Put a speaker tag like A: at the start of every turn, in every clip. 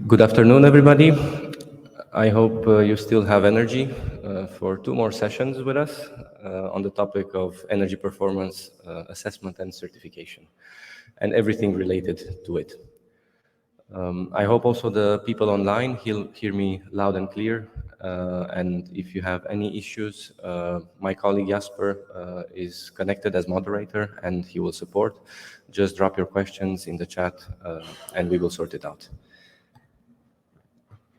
A: Good afternoon, everybody. I hope you still have energy for 2 more sessions with us on the topic of energy performance assessment and certification, and everything related to it. I hope also the people online hear me loud and clear, and if you have any issues, my colleague Jasper is connected as moderator and he will support. Just drop your questions in the chat and we will sort it out.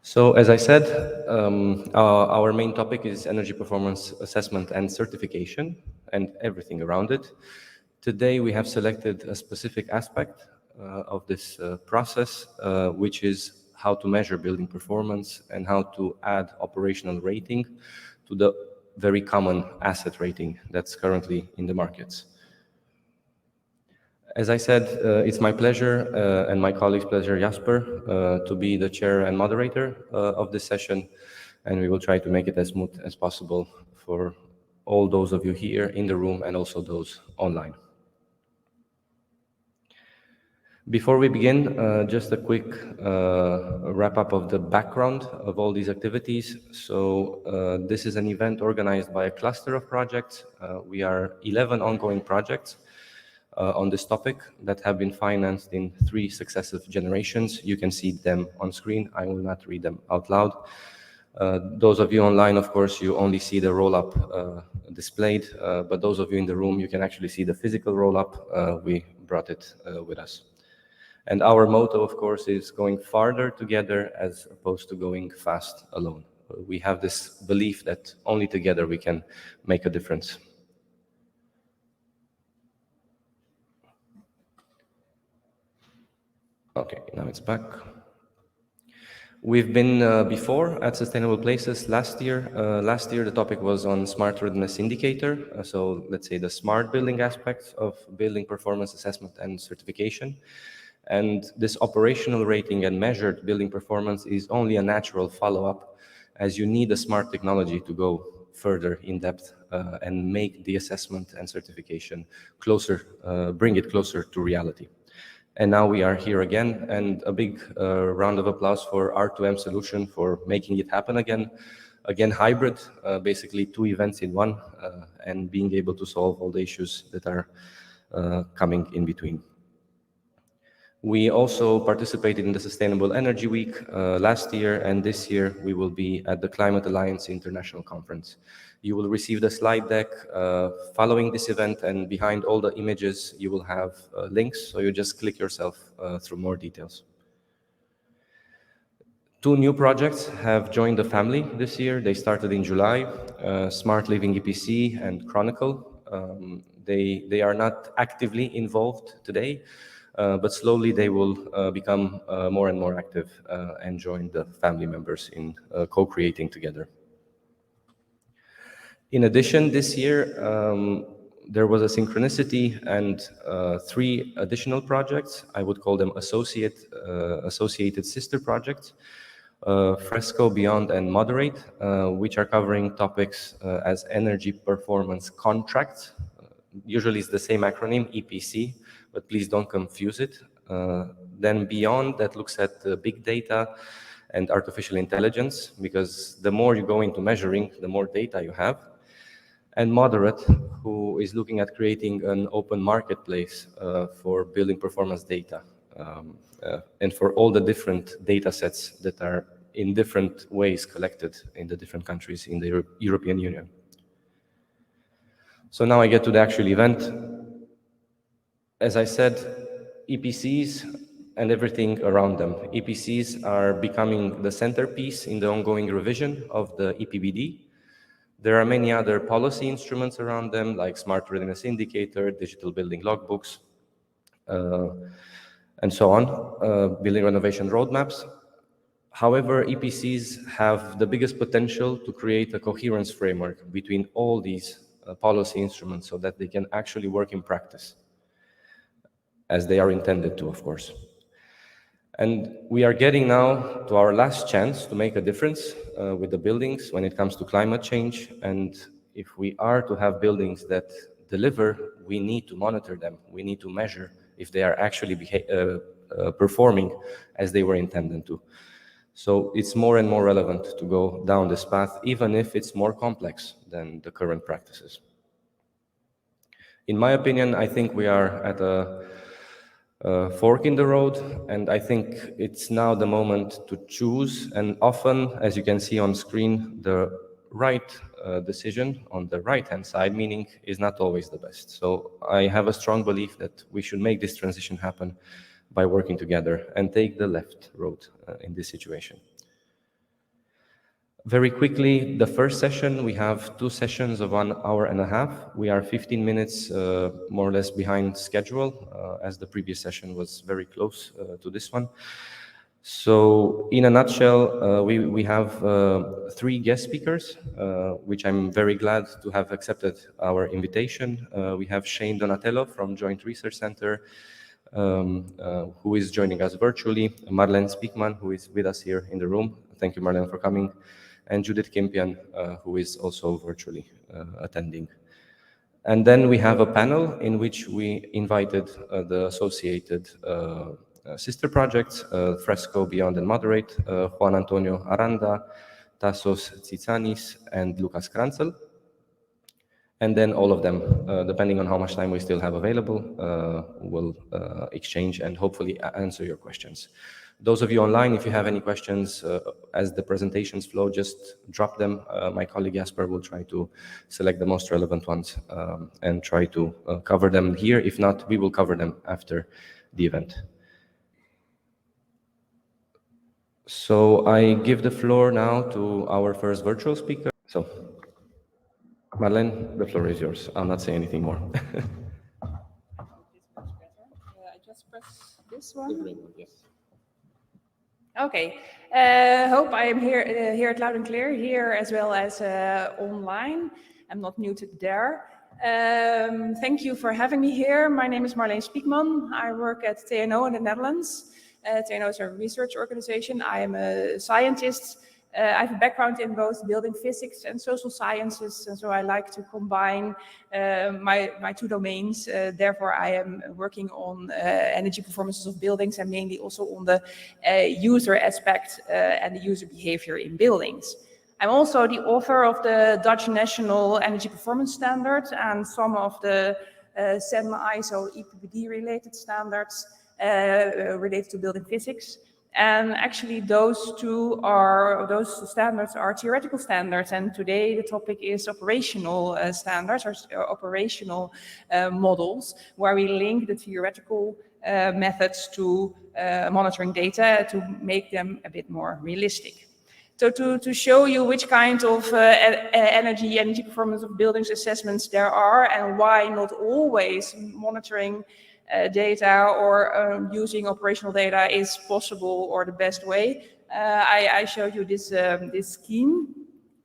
A: So as I said, our main topic is energy performance assessment and certification and everything around it. Today we have selected a specific aspect of this process, which is how to measure building performance and how to add operational rating to the very common asset rating that's currently in the markets. As I said, it's my pleasure and my colleague's pleasure, Jasper, to be the chair and moderator of this session, and we will try to make it as smooth as possible for all those of you here in the room and also those online. Before we begin, just a quick wrap-up of the background of all these activities. So this is an event organized by a cluster of projects. We are 11 ongoing projects on this topic that have been financed in 3 successive generations. You can see them on screen. I will not read them out loud. Those of you online, of course, you only see the roll-up displayed, but those of you in the room, you can actually see the physical roll-up. We brought it with us. And our motto, of course, is going farther together as opposed to going fast alone. We have this belief that only together we can make a difference. Okay, now it's back. We've been before at Sustainable Places last year. Last year, the topic was on smart readiness indicator. So let's say the smart building aspects of building performance assessment and certification. And this operational rating and measured building performance is only a natural follow-up, as you need a smart technology to go further in depth and make the assessment and certification closer, bring it closer to reality. And now we are here again, and a big round of applause for R2M Solution for making it happen again. Again, hybrid, basically 2 events in one, and being able to solve all the issues that are coming in between. We also participated in the Sustainable Energy Week last year, and this year we will be at the Climate Alliance International Conference. You will receive the slide deck following this event, and behind all the images you will have links, so you just click yourself through more details. 2 new projects have joined the family this year. They started in July, Smart Living EPC and Chronicle. They are not actively involved today, but slowly they will become more and more active and join the family members in co-creating together. In addition, this year, there was a synchronicity and 3 additional projects. I would call them associated sister projects, Fresco, Beyond, and Moderate, which are covering topics as energy performance contracts. Usually it's the same acronym, EPC, but please don't confuse it. Then Beyond, that looks at big data and artificial intelligence, because the more you go into measuring, the more data you have. And Moderate, who is looking at creating an open marketplace for building performance data, and for all the different data sets that are in different ways collected in the different countries in the European Union. So now I get to the actual event. As I said, EPCs and everything around them. EPCs are becoming the centerpiece in the ongoing revision of the EPBD. There are many other policy instruments around them, like Smart Readiness Indicator, digital building logbooks, and so on, building renovation roadmaps. However, EPCs have the biggest potential to create a coherence framework between all these policy instruments so that they can actually work in practice, as they are intended to, of course. And we are getting now to our last chance to make a difference with the buildings when it comes to climate change. And if we are to have buildings that deliver, we need to monitor them. We need to measure if they are actually performing as they were intended to. So it's more and more relevant to go down this path, even if it's more complex than the current practices. In my opinion, I think we are at a fork in the road, and I think it's now the moment to choose. And often, as you can see on screen, the right decision on the right-hand side, meaning, is not always the best. So I have a strong belief that we should make this transition happen by working together and take the left road in this situation. Very quickly, the first session, we have 2 sessions of 1 hour and a half. We are 15 minutes more or less behind schedule, as the previous session was very close to this one. So in a nutshell, we have 3 guest speakers, which I'm very glad to have accepted our invitation. We have Shane Donatello from Joint Research Center, who is joining us virtually, Marlene Speakman, who is with us here in the room. Thank you, Marlene, for coming. And Judith Kimpian, who is also virtually attending. And then we have a panel in which we invited the associated sister projects, Fresco, Beyond and Moderate, Juan Antonio Aranda, Tassos Tsitsanis, and Lucas Kranzel. And then all of them, depending on how much time we still have available, will exchange and hopefully answer your questions. Those of you online, if you have any questions as the presentations flow, just drop them. My colleague Jasper will try to select the most relevant ones and try to cover them here. If not, we will cover them after the event. So I give the floor now to our first virtual speaker. So, Marlene, the floor is yours. I'll not say anything more.
B: I just press this one.
A: Yes.
B: Okay. Hope I am here it loud and clear here as well as online. I'm not muted there. Thank you for having me here. My name is Marleen Speakman. I work at TNO in the Netherlands. TNO is a research organization. I am a scientist. I have a background in both building physics and social sciences, and so I like to combine my 2 domains. Therefore, I am working on energy performances of buildings and mainly also on the user aspect and the user behavior in buildings. I'm also the author of the Dutch National Energy Performance Standard and some of the CEN ISO EPBD related standards related to building physics. And actually those standards are theoretical standards, and today the topic is operational standards or operational models, where we link the theoretical methods to monitoring data to make them a bit more realistic. So to show you which kind of energy performance of buildings assessments there are and why not always monitoring data or using operational data is possible or the best way. I showed you this scheme.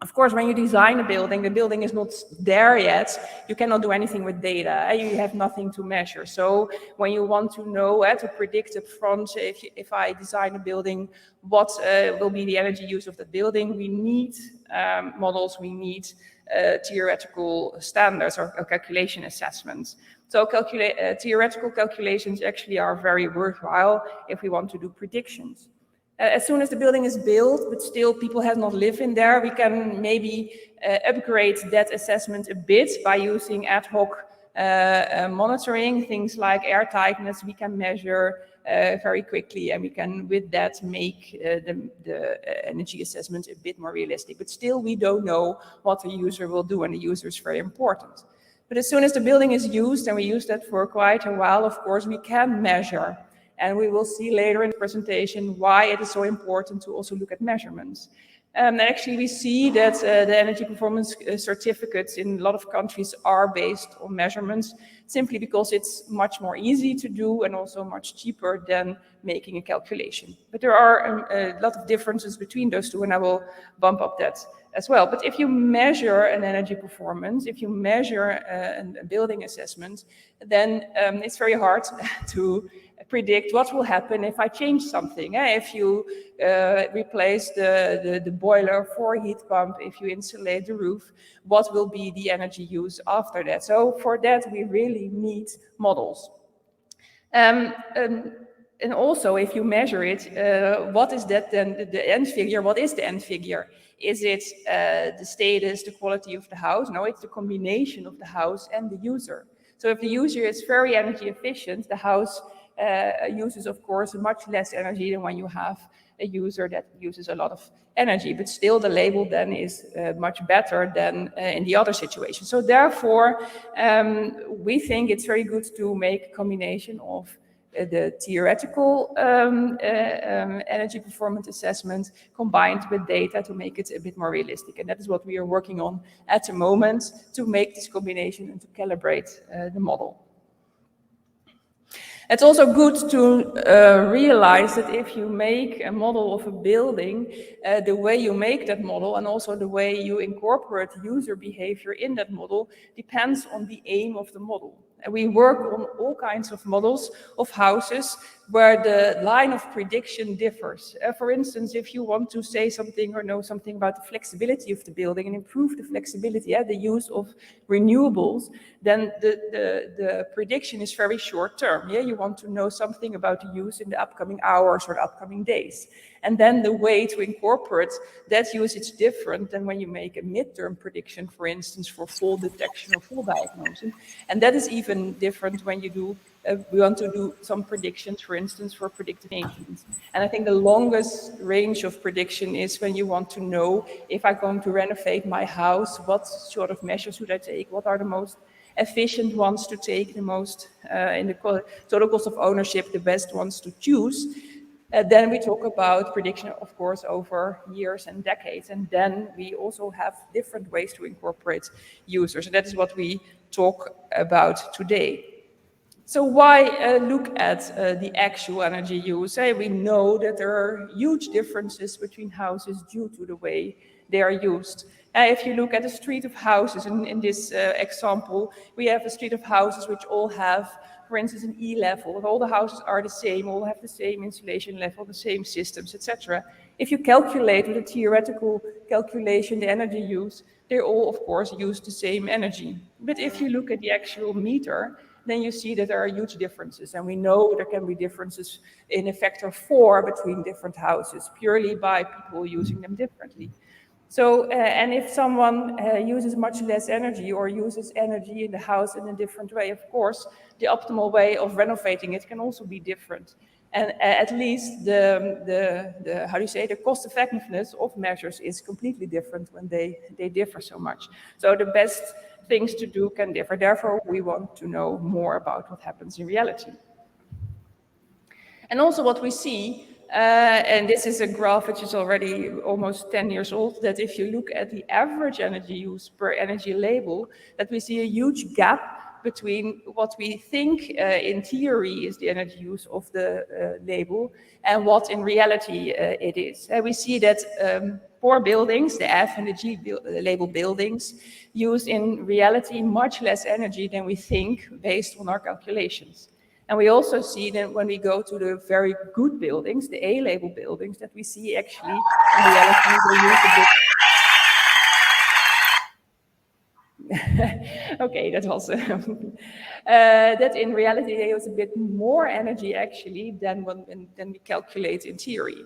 B: Of course, when you design a building, the building is not there yet. You cannot do anything with data. You have nothing to measure. So when you want to know, to predict up front, if I design a building, what will be the energy use of the building, we need models, we need theoretical standards or calculation assessments. So theoretical calculations actually are very worthwhile if we want to do predictions. As soon as the building is built, but still people have not lived in there, we can maybe upgrade that assessment a bit by using ad hoc monitoring, things like air tightness we can measure very quickly, and we can with that make the energy assessment a bit more realistic. But still we don't know what the user will do, and the user is very important. But as soon as the building is used, and we use that for quite a while, of course, we can measure. And we will see later in the presentation why it is so important to also look at measurements. Actually, we see that the energy performance certificates in a lot of countries are based on measurements, simply because it's much more easy to do and also much cheaper than making a calculation. But there are a lot of differences between those two, and I will bump up that as well. But if you measure an energy performance, if you measure a building assessment, then it's very hard to predict what will happen if I change something. If you replace the boiler for a heat pump, if you insulate the roof, what will be the energy use after that? So for that, we really need models. And also, if you measure it, what is that then, the end figure? What is the end figure? Is it the status, the quality of the house? No, it's the combination of the house and the user. So if the user is very energy efficient, the house uses, of course, much less energy than when you have a user that uses a lot of energy. But still, the label then is much better than in the other situation. So therefore, we think it's very good to make a combination of the theoretical energy performance assessment combined with data to make it a bit more realistic. And that is what we are working on at the moment, to make this combination and to calibrate the model. It's also good to realize that if you make a model of a building, the way you make that model and also the way you incorporate user behavior in that model depends on the aim of the model. And we work on all kinds of models of houses where the line of prediction differs. For instance, if you want to say something or know something about the flexibility of the building and improve the flexibility, the use of renewables, then the prediction is very short term. You want to know something about the use in the upcoming hours or the upcoming days. And then the way to incorporate that use is different than when you make a midterm prediction, for instance, for fall detection or fall diagnosis. And that is even different when you do, we want to do some predictions, for instance, for predictive maintenance. And I think the longest range of prediction is when you want to know if I'm going to renovate my house, what sort of measures should I take? What are the most efficient ones to take, the most, in the total cost of ownership, the best ones to choose? Then we talk about prediction, of course, over years and decades. And then we also have different ways to incorporate users. And that is what we talk about today. So why look at the actual energy use? We know that there are huge differences between houses due to the way they are used. If you look at a street of houses, in this example, we have a street of houses which all have, for instance, an E level. All the houses are the same, all have the same insulation level, the same systems, etc. If you calculate with a theoretical calculation the energy use, they all, of course, use the same energy. But if you look at the actual meter, then you see that there are huge differences. And we know there can be differences in a factor of 4 between different houses, purely by people using them differently. So, and if someone uses much less energy or uses energy in the house in a different way, of course, the optimal way of renovating it can also be different. And at least the how do you say, the cost effectiveness of measures is completely different when they differ so much. So the best things to do can differ. Therefore, we want to know more about what happens in reality. And also what we see, and this is a graph which is already almost 10 years old, that if you look at the average energy use per energy label, that we see a huge gap between what we think in theory is the energy use of the label and what in reality it is. And we see that poor buildings, the F and the G label buildings, use in reality much less energy than we think based on our calculations. And we also see that when we go to the very good buildings, the A label buildings, that we see actually in reality they use a bit. Okay, that was that in reality they use a bit more energy actually than we calculate in theory.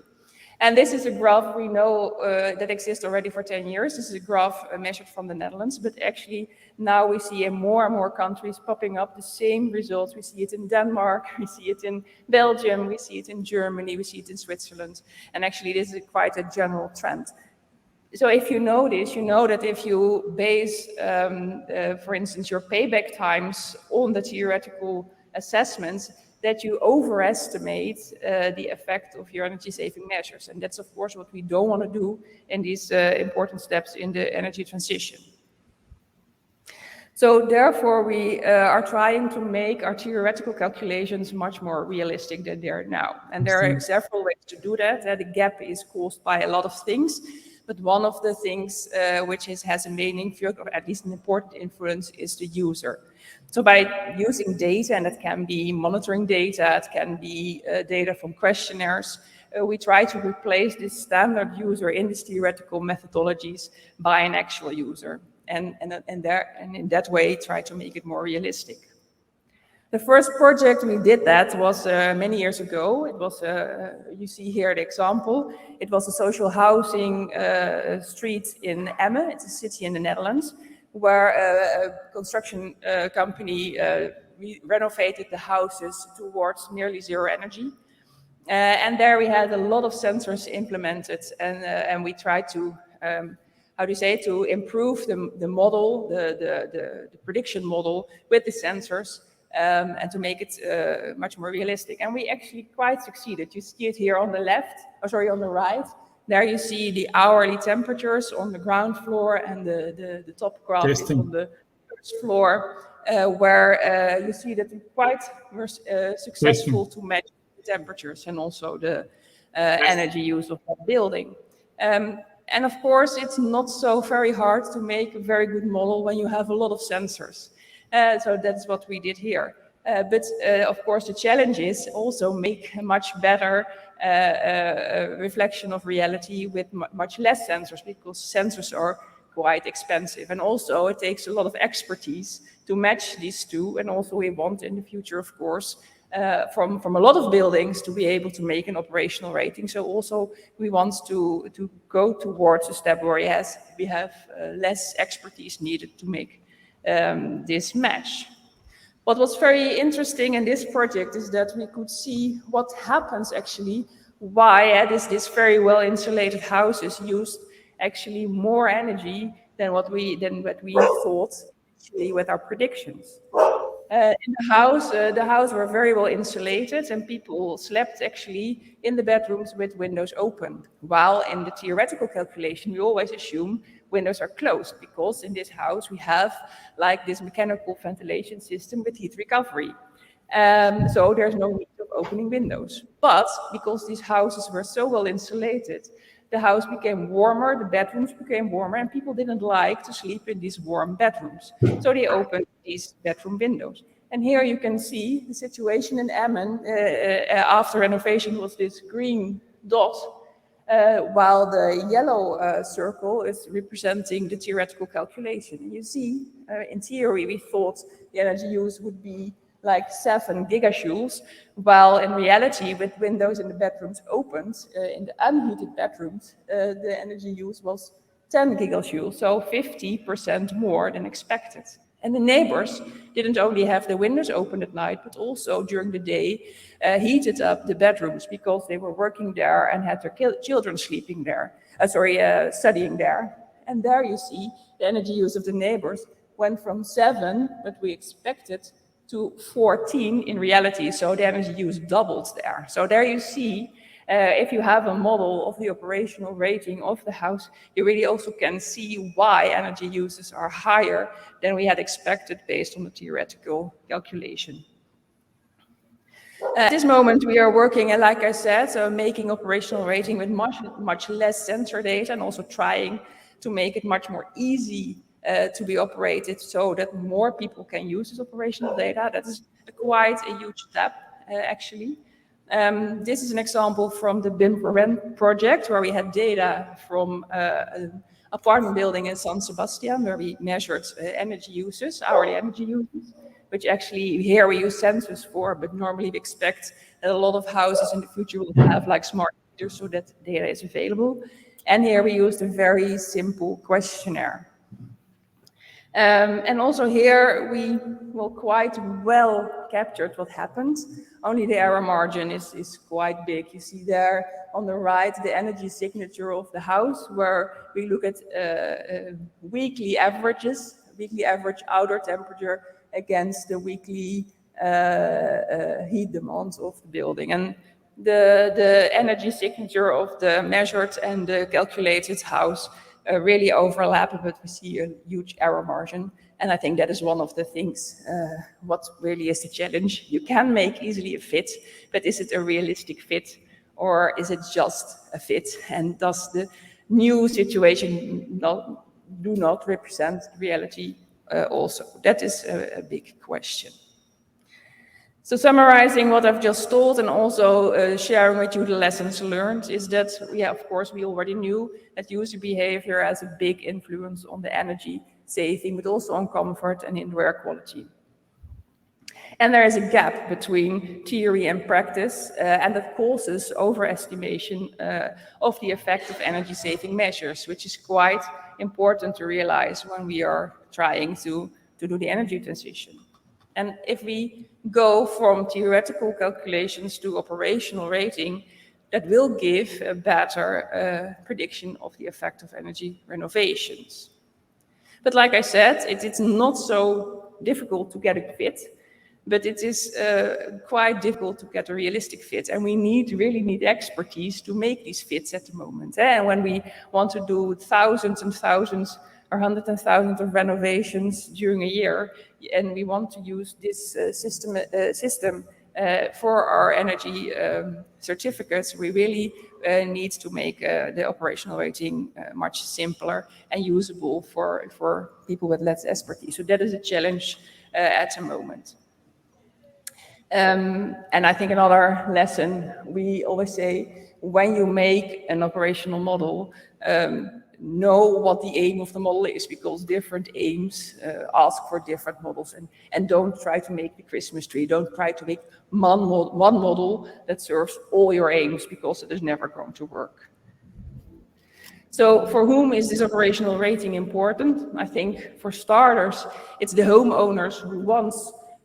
B: And this is a graph we know that exists already for 10 years. This is a graph measured from the Netherlands, but actually now we see in more and more countries popping up the same results. We see it in Denmark, we see it in Belgium, we see it in Germany, we see it in Switzerland. And actually this is quite a general trend. So if you know this, you know that if you base, for instance, your payback times on the theoretical assessments, that you overestimate the effect of your energy saving measures. And that's, of course, what we don't want to do in these important steps in the energy transition. So therefore, we are trying to make our theoretical calculations much more realistic than they are now. And there are several ways to do that. The gap is caused by a lot of things. But one of the things which has a main influence, or at least an important influence, is the user. So by using data, and it can be monitoring data, it can be data from questionnaires, we try to replace this standard user in these theoretical methodologies by an actual user. And in that way, try to make it more realistic. The first project we did that was many years ago. It was, you see here the example. It was a social housing street in Emmen. It's a city in the Netherlands, where a construction company renovated the houses towards nearly zero energy. And there we had a lot of sensors implemented, and we tried to, how do you say, to improve the model, the prediction model with the sensors, and to make it much more realistic. And we actually quite succeeded. You see it here on the left, on the right. There you see the hourly temperatures on the ground floor, and the top graph is on the first floor, where you see that we were successful to match the temperatures and also the energy use of that building. And of course, it's not so very hard to make a very good model when you have a lot of sensors. So that's what we did here. But of course, the challenge is also make a much better reflection of reality with much less sensors, because sensors are quite expensive. And also it takes a lot of expertise to match these two. And also we want in the future, of course, from a lot of buildings to be able to make an operational rating. So also we want to go towards a step where we have less expertise needed to make this match. What was very interesting in this project is that we could see what happens actually, why these very well insulated houses used actually more energy than what we thought actually with our predictions. In the house were very well insulated, and people slept actually in the bedrooms with windows open. While in the theoretical calculation, we always assume windows are closed, because in this house we have like this mechanical ventilation system with heat recovery. So there's no need of opening windows. But because these houses were so well insulated, the house became warmer, the bedrooms became warmer, and people didn't like to sleep in these warm bedrooms. So they opened these bedroom windows. And here you can see the situation in Emmen after renovation was this green dot, while the yellow circle is representing the theoretical calculation. And you see, in theory, we thought the energy use would be like 7 gigajoules, while in reality, with windows in the bedrooms opened, in the unheated bedrooms, the energy use was 10 gigajoules, so 50% more than expected. And the neighbors didn't only have the windows open at night, but also during the day heated up the bedrooms, because they were working there and had their children sleeping there, studying there. And there you see the energy use of the neighbors went from 7, what we expected, to 14 in reality. So the energy use doubled there. So there you see, if you have a model of the operational rating of the house, you really also can see why energy uses are higher than we had expected based on the theoretical calculation. At this moment, we are working, and like I said, so making operational rating with much less sensor data, and also trying to make it much more easy to be operated, so that more people can use this operational data. That is quite a huge step, actually. This is an example from the BIM for Rent project, where we had data from an apartment building in San Sebastian, where we measured energy uses, hourly energy uses, which actually here we use sensors for, but normally we expect that a lot of houses in the future will have like smart meters, so that data is available. And here we used a very simple questionnaire. And also here we quite well captured what happened. Only the error margin is quite big. You see there on the right the energy signature of the house, where we look at weekly averages, weekly average outdoor temperature against the weekly heat demands of the building. And the energy signature of the measured and the calculated house really overlap, but we see a huge error margin. And I think that is one of the things, what really is the challenge. You can make easily a fit, but is it a realistic fit, or is it just a fit? And does the new situation do not represent reality also? That is a big question. So summarizing what I've just told, and also sharing with you the lessons learned, is that, yeah, of course, we already knew that user behavior has a big influence on the energy saving, but also on comfort and indoor air quality. And there is a gap between theory and practice, and that causes overestimation of the effect of energy-saving measures, which is quite important to realize when we are trying to do the energy transition. And if we go from theoretical calculations to operational rating, that will give a better prediction of the effect of energy renovations. But like I said, it's not so difficult to get a fit, but it is quite difficult to get a realistic fit. And we really need expertise to make these fits at the moment. And when we want to do thousands and thousands or hundreds and thousands of renovations during a year, and we want to use this system for our energy certificates, we really need to make the operational rating much simpler and usable for people with less expertise. So that is a challenge at the moment. And I think another lesson, we always say, when you make an operational model, know what the aim of the model is, because different aims ask for different models, and don't try to make the Christmas tree. Don't try to make one model that serves all your aims, because it is never going to work. So for whom is this operational rating important? I think for starters, it's the homeowners who want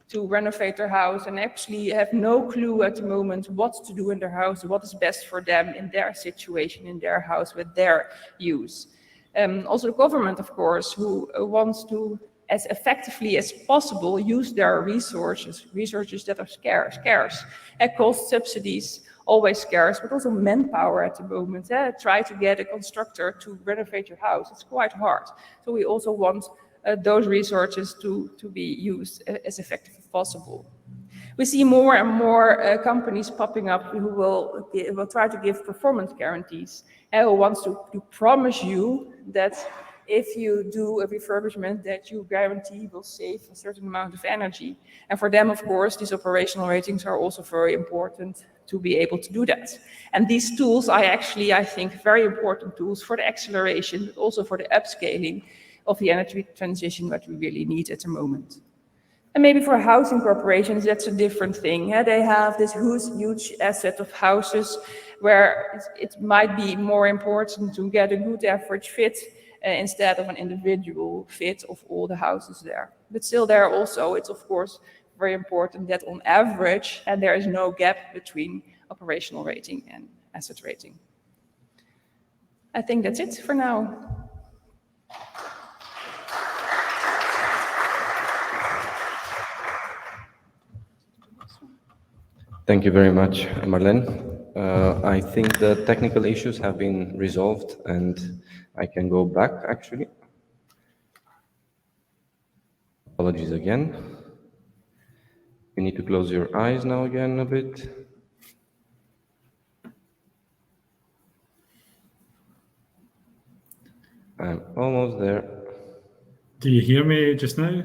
B: to renovate their house and actually have no clue at the moment what to do in their house, what is best for them in their situation, in their house, with their use. Also the government, of course, who wants to, as effectively as possible, use their resources that are scarce. Cost subsidies, always scarce, but also manpower at the moment. Try to get a constructor to renovate your house. It's quite hard. So we also want those resources to be used as effective as possible. We see more and more companies popping up who will try to give performance guarantees, and who wants to promise you that if you do a refurbishment, that you guarantee will save a certain amount of energy. And for them, of course, these operational ratings are also very important to be able to do that. And these tools are actually, I think, very important tools for the acceleration, but also for the upscaling of the energy transition that we really need at the moment. And maybe for housing corporations, that's a different thing. They have this huge asset of houses where it might be more important to get a good average fit instead of an individual fit of all the houses there. But still there also, it's of course very important that on average, there is no gap between operational rating and asset rating. I think that's it for now.
A: Thank you very much, Marlene. I think the technical issues have been resolved, and I can go back, actually. Apologies again. You need to close your eyes now again a bit. I'm almost there.
C: Do you hear me just now?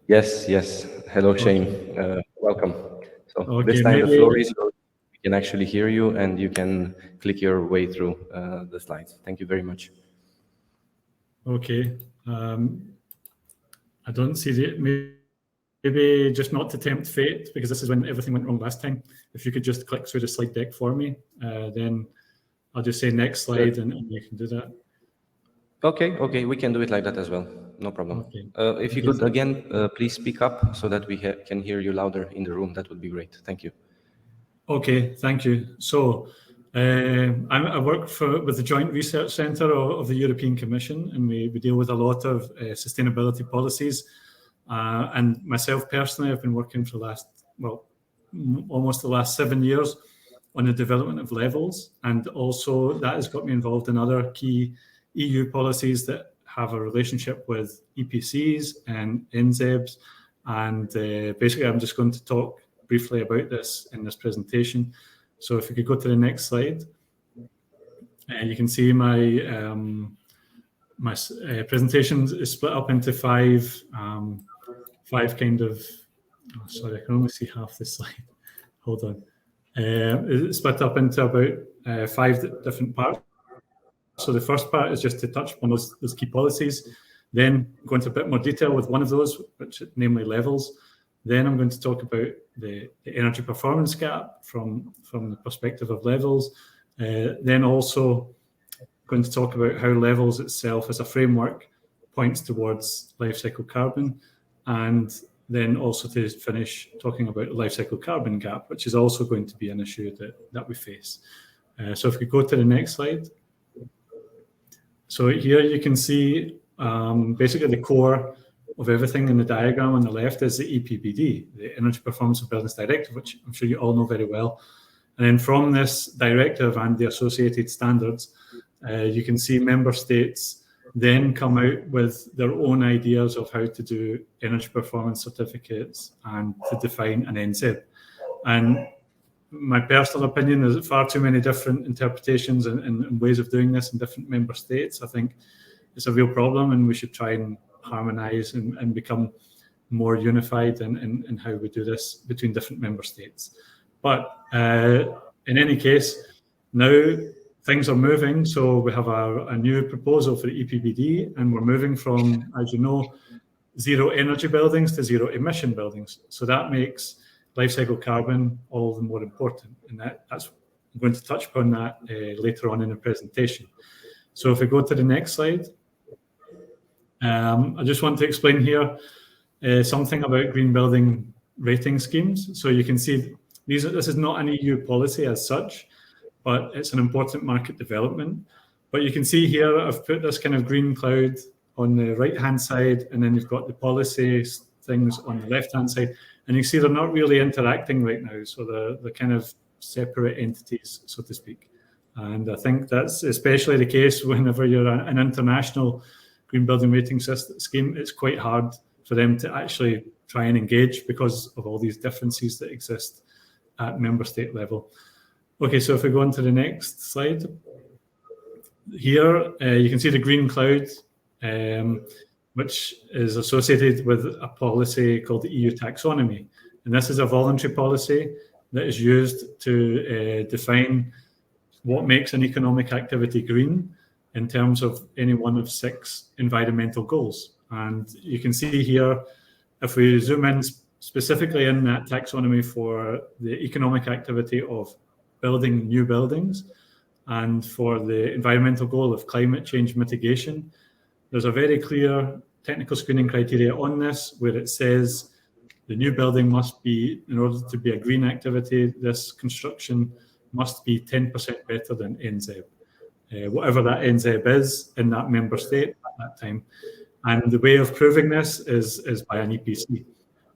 A: Yes. Hello, Shane. Welcome. So
C: Okay,
A: this time the floor is yours. We can actually hear you, and you can click your way through the slides. Thank you very much.
C: Okay. I don't see it. Maybe just not to tempt fate, because this is when everything went wrong last time. If you could just click through the slide deck for me, then I'll just say next slide, and you can do that.
A: Okay, we can do it like that as well. No problem.
C: Okay.
A: If you could, again, please speak up so that we can hear you louder in the room, that would be great. Thank you.
C: Okay, thank you. So I work with the Joint Research Centre of the European Commission, and we deal with a lot of sustainability policies. And myself personally, I've been working for almost the last 7 years on the development of levels. And also that has got me involved in other key EU policies that have a relationship with EPCs and NZEBs. And basically, I'm just going to talk briefly about this in this presentation. So if you could go to the next slide. And you can see my presentation is split up into five kind of, sorry, I can only see half this slide. Hold on. It's split up into about 5 different parts. So the first part is just to touch on those key policies, then go into a bit more detail with one of those, which namely levels, Then I'm going to talk about the energy performance gap from the perspective of Levels. Then also going to talk about how Levels itself as a framework points towards life cycle carbon, and then also to finish talking about the life cycle carbon gap, which is also going to be an issue that we face. So if we go to the next slide. So here you can see basically the core of everything in the diagram on the left is the EPBD, the Energy Performance of Buildings Directive, which I'm sure you all know very well. And then from this directive and the associated standards, you can see member states then come out with their own ideas of how to do energy performance certificates and to define an NZEB. And my personal opinion is that far too many different interpretations and ways of doing this in different member states. I think it's a real problem, and we should try and harmonise and become more unified in how we do this between different member states. But in any case, now things are moving. So we have a new proposal for the EPBD, and we're moving from, as you know, zero energy buildings to zero emission buildings. So that makes life cycle carbon all the more important. And that's I'm going to touch upon that later on in the presentation. So if we go to the next slide, I just want to explain here something about green building rating schemes. So you can see this is not an EU policy as such, but it's an important market development. But you can see here, I've put this kind of green cloud on the right-hand side, and then you've got the policy things on the left-hand side. And you see they're not really interacting right now. So they're kind of separate entities, so to speak. And I think that's especially the case whenever you're an international green building rating system scheme. It's quite hard for them to actually try and engage because of all these differences that exist at member state level. Okay, so if we go on to the next slide. Here, you can see the green cloud, which is associated with a policy called the EU taxonomy. And this is a voluntary policy that is used to define what makes an economic activity green in terms of any one of 6 environmental goals. And you can see here, if we zoom in specifically in that taxonomy for the economic activity of building new buildings and for the environmental goal of climate change mitigation, there's a very clear technical screening criteria on this where it says the new building must be, in order to be a green activity, this construction must be 10% better than NZEB, whatever that NZEB is in that member state at that time. And the way of proving this is by an EPC.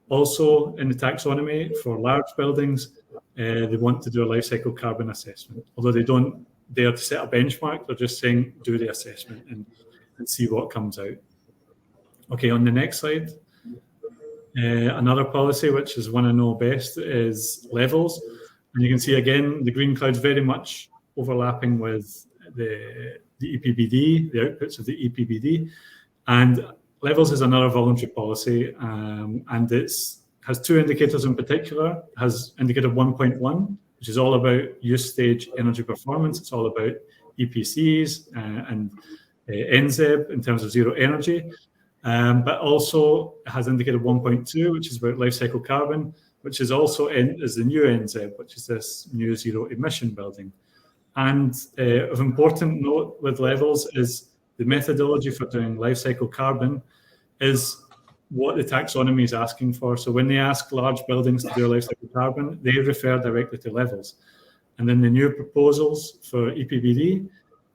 C: Also in the taxonomy for large buildings, they want to do a life cycle carbon assessment. Although they don't dare to set a benchmark, they're just saying do the assessment and see what comes out. Okay, on the next slide. Another policy, which is one I know best, is Levels. And you can see again, the green cloud's very much overlapping with the EPBD, the outputs of the EPBD. And Levels is another voluntary policy, and it has 2 indicators in particular. It has indicator 1.1, which is all about use stage energy performance. It's all about EPCs and NZEB in terms of zero energy. But also it has indicator 1.2, which is about life cycle carbon, which is also is the new NZEB, which is this new zero emission building. And of important note with Levels is the methodology for doing life cycle carbon is what the taxonomy is asking for. So when they ask large buildings to do a life cycle carbon, they refer directly to Levels. And then the new proposals for EPBD,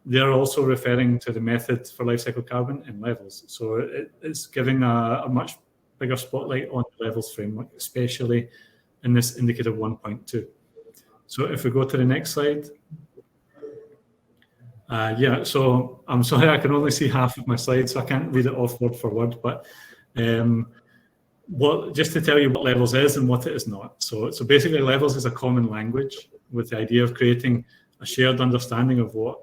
C: they're also referring to the method for life cycle carbon in Levels. So it's giving a much bigger spotlight on the Levels framework, especially in this indicator 1.2. So if we go to the next slide. Yeah, so I'm sorry, I can only see half of my slides, so I can't read it off word for word, but just to tell you what Levels is and what it is not. So basically Levels is a common language with the idea of creating a shared understanding of what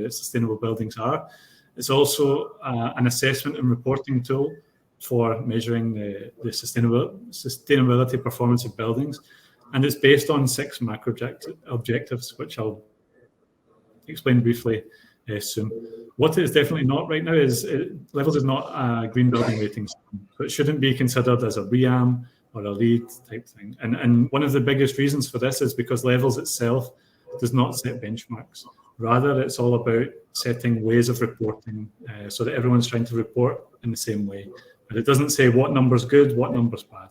C: sustainable buildings are. It's also an assessment and reporting tool for measuring the sustainability performance of buildings. And it's based on 6 macro objectives, which I'll explain briefly soon. What it is definitely not right now is Levels is not a green building rating scheme. So it shouldn't be considered as a BREEAM or a LEED type thing. And one of the biggest reasons for this is because Levels itself does not set benchmarks. Rather, it's all about setting ways of reporting so that everyone's trying to report in the same way. But it doesn't say what number's good, what number's bad.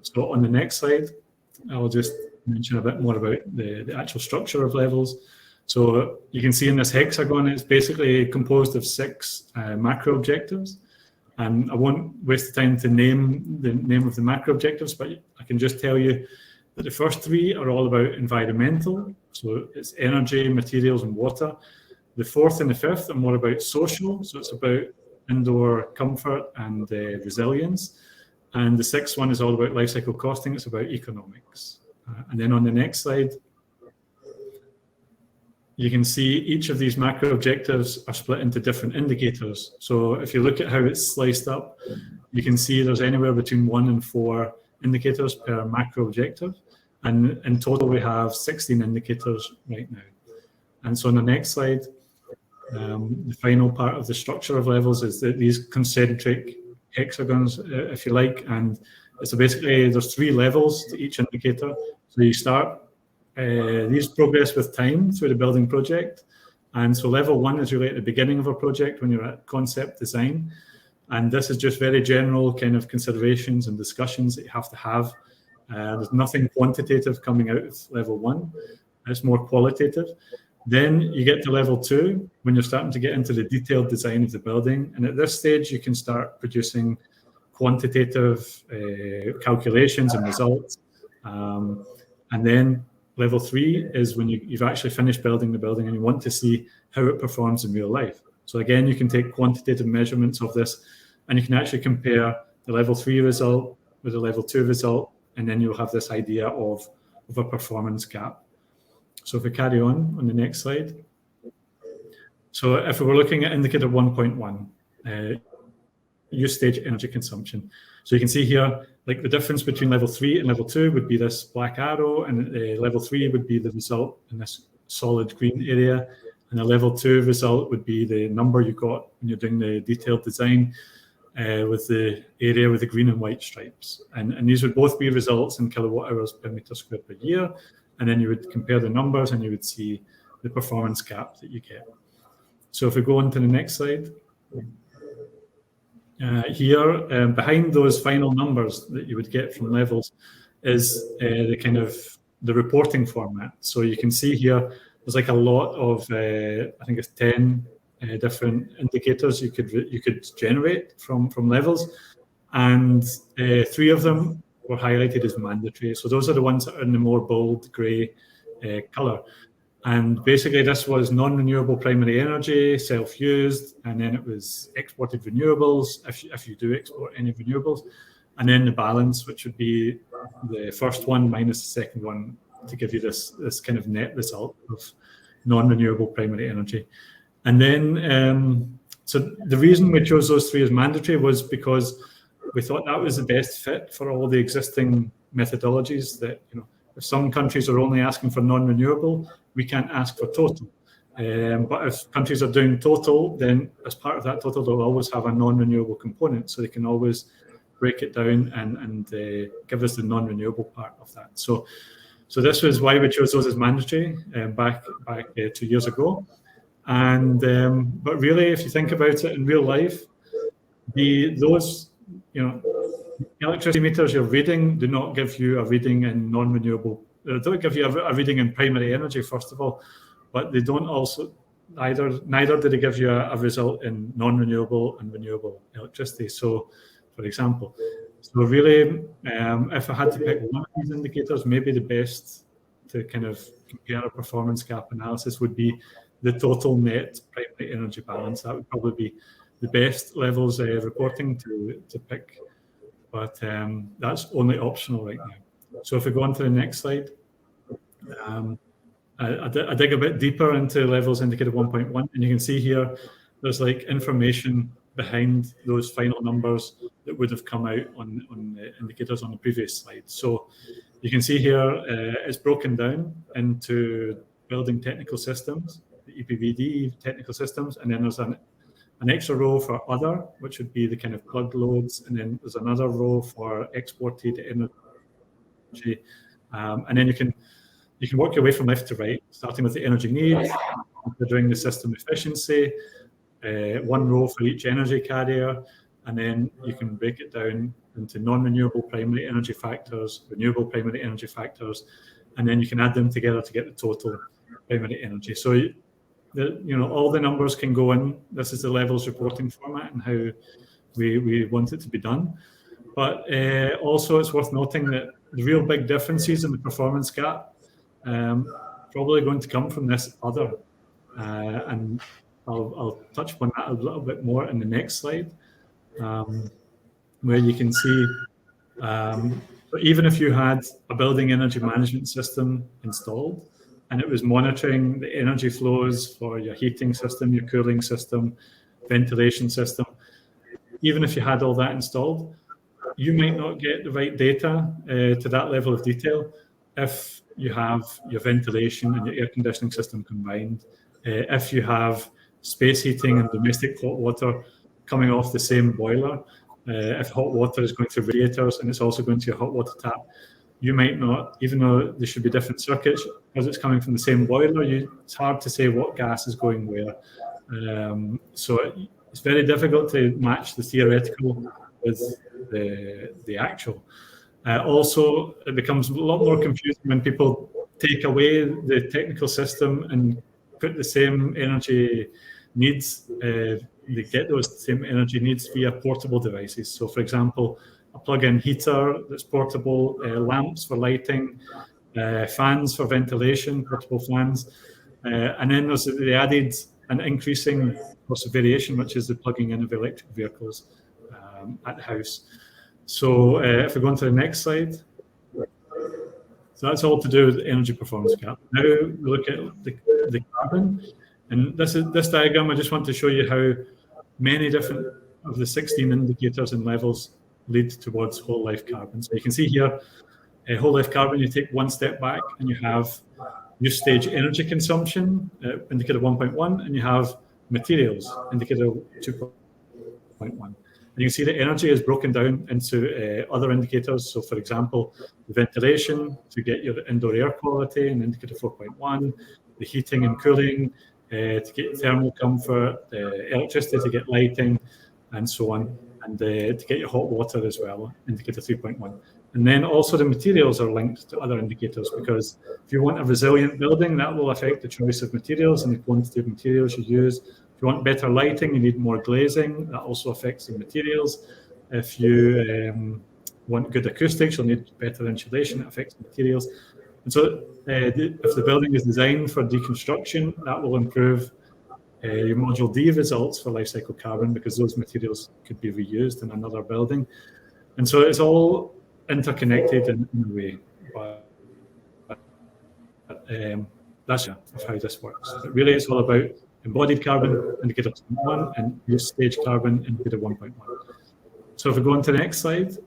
C: So on the next slide, I'll just mention a bit more about the actual structure of Levels. So you can see in this hexagon, it's basically composed of 6 macro objectives. And I won't waste the time to name the name of the macro objectives, but I can just tell you that the first 3 are all about environmental. So it's energy, materials, and water. The 4th and the 5th are more about social. So it's about indoor comfort and resilience. And the 6th one is all about life cycle costing. It's about economics. And then on the next slide, you can see each of these macro objectives are split into different indicators. So if you look at how it's sliced up, you can see there's anywhere between 1 and 4 indicators per macro objective. And in total, we have 16 indicators right now. And so on the next slide, the final part of the structure of Levels is that these concentric hexagons, if you like, and so basically there's 3 levels to each indicator. So you start, these progress with time through the building project. And so level 1 is really at the beginning of a project when you're at concept design. And this is just very general kind of considerations and discussions that you have to have. There's nothing quantitative coming out of level 1. It's more qualitative. Then you get to level 2 when you're starting to get into the detailed design of the building. And at this stage, you can start producing quantitative calculations and results. And then level 3 is when you've actually finished building the building and you want to see how it performs in real life. So again, you can take quantitative measurements of this and you can actually compare the level 3 result with the level 2 result, and then you'll have this idea of a performance gap. So if we carry on the next slide. So if we were looking at indicator 1.1, use stage energy consumption. So you can see here, like the difference between level 3 and level 2 would be this black arrow, and level 3 would be the result in this solid green area, and the level 2 result would be the number you got when you're doing the detailed design with the area with the green and white stripes. And these would both be results in kilowatt hours per meter square per year, and then you would compare the numbers and you would see the performance gap that you get. So if we go on to the next slide, here, behind those final numbers that you would get from Levels is the kind of the reporting format. So you can see here, there's like a lot of, I think it's 10 different indicators you could generate from Levels, and 3 of them were highlighted as mandatory. So those are the ones that are in the more bold grey colour. And basically this was non-renewable primary energy, self-used, and then it was exported renewables, if you do export any renewables, and then the balance, which would be the first one minus the second one, to give you this kind of net result of non-renewable primary energy. And then, so the reason we chose those 3 as mandatory was because we thought that was the best fit for all the existing methodologies that, you know, if some countries are only asking for non-renewable, we can't ask for total. But if countries are doing total, then as part of that total, they'll always have a non-renewable component. So they can always break it down and give us the non-renewable part of that. So this was why we chose those as mandatory back 2 years ago. And but really, if you think about it in real life, those, you know, electricity meters you're reading do not give you a reading in non-renewable. They don't give you a reading in primary energy, first of all, but they don't also neither do they give you a result in non-renewable and renewable electricity. So, for example, so really, if I had to pick one of these indicators, maybe the best to kind of compare a performance gap analysis would be the total net primary energy balance. That would probably be the best Levels reporting to pick, but that's only optional right now. So if we go on to the next slide, I dig a bit deeper into Levels indicator 1.1, and you can see here there's like information behind those final numbers that would have come out on the indicators on the previous slide. So you can see here it's broken down into building technical systems, the EPBD technical systems, and then there's an an extra row for other, which would be the kind of plug loads, and then there's another row for exported energy, and then you can work your way from left to right, starting with the energy needs, considering the system efficiency, one row for each energy carrier, and then you can break it down into non-renewable primary energy factors, renewable primary energy factors, and then you can add them together to get the total primary energy. So all the numbers can go in. This is the levels reporting format and how we want it to be done. But also it's worth noting that the real big differences in the performance gap probably going to come from this other. And I'll touch upon that a little bit more in the next slide, where you can see even if you had a building energy management system installed and it was monitoring the energy flows for your heating system, your cooling system, ventilation system, even if you had all that installed, you might not get the right data to that level of detail if you have your ventilation and your air conditioning system combined, if you have space heating and domestic hot water coming off the same boiler, if hot water is going through radiators and it's also going to your hot water tap, you might not, even though there should be different circuits, because it's coming from the same boiler, it's hard to say what gas is going where. So it's very difficult to match the theoretical with the actual. Also, it becomes a lot more confusing when people take away the technical system and put the same energy needs, they get those same energy needs via portable devices. So for example, a plug-in heater that's portable, lamps for lighting, fans for ventilation, portable fans. And then there's the added and increasing cost of variation, which is the plugging in of electric vehicles at the house. So if we go on to the next slide. So that's all to do with the energy performance gap. Now we look at the carbon. And this diagram, I just want to show you how many different of the 16 indicators and levels lead towards whole life carbon. So you can see here, whole life carbon, you take one step back and you have use stage energy consumption, indicator 1.1, and you have materials, indicator 2.1. And you can see the energy is broken down into other indicators. So for example, the ventilation to get your indoor air quality, and indicator 4.1, the heating and cooling, to get thermal comfort, electricity to get lighting, and so on, and to get your hot water as well, indicator 3.1. And then also the materials are linked to other indicators, because if you want a resilient building, that will affect the choice of materials and the quantity of materials you use. If you want better lighting, you need more glazing. That also affects the materials. If you want good acoustics, you'll need better insulation. That affects the materials. And so if the building is designed for deconstruction, that will improve your Module D results for life cycle carbon, because those materials could be reused in another building. And so it's all interconnected in a way. But that's how this works. But really, it's all about embodied carbon, indicator 1, and use stage carbon, indicator 1.1. So if we go on to the next slide,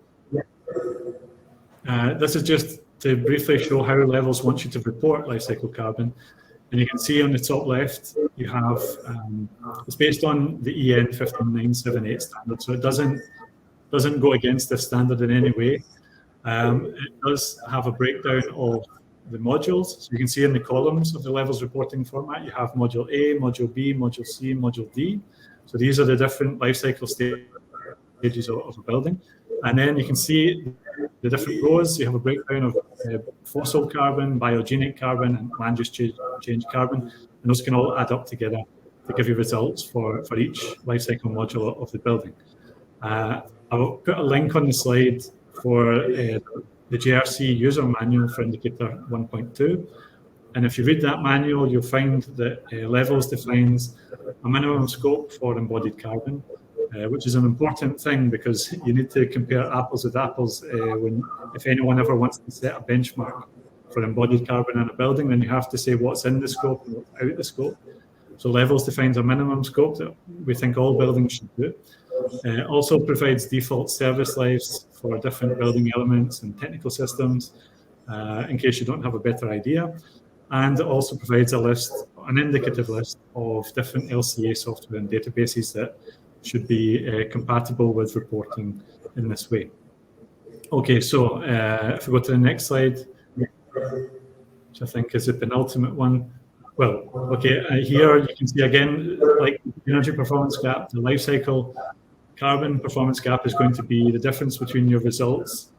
C: this is just to briefly show how levels want you to report life cycle carbon. And you can see on the top left, you have, it's based on the EN 15978 standard. So it doesn't go against this standard in any way. It does have a breakdown of the modules. So you can see in the columns of the levels reporting format, you have module A, module B, module C, module D. So these are the different life cycle stages of a building. And then you can see the different rows. You have a breakdown of fossil carbon, biogenic carbon, and land use change carbon. And those can all add up together to give you results for each life cycle module of the building. I will put a link on the slide for the JRC user manual for indicator 1.2. And if you read that manual, you'll find that levels defines a minimum scope for embodied carbon, which is an important thing, because you need to compare apples with apples. If anyone ever wants to set a benchmark for embodied carbon in a building, then you have to say what's in the scope and what's out the scope. So levels defines a minimum scope that we think all buildings should do. Also provides default service lives for different building elements and technical systems, in case you don't have a better idea. And it also provides a list an indicative list of different LCA software and databases that should be compatible with reporting in this way. Okay, so if we go to the next slide, which I think is the penultimate one. Well, okay, here you can see again, like the energy performance gap, the life cycle carbon performance gap is going to be the difference between your results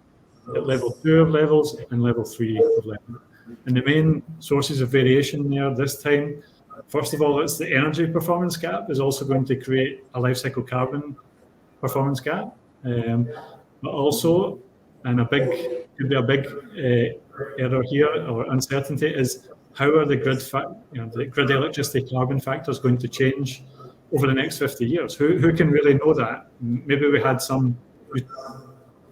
C: at level 2 of levels and level 3 of level. And the main sources of variation there this time, first of all, it's the energy performance gap is also going to create a life cycle carbon performance gap. But also, and could be a big error here or uncertainty is how are the grid electricity carbon factors going to change over the next 50 years? Who can really know that? Maybe we had some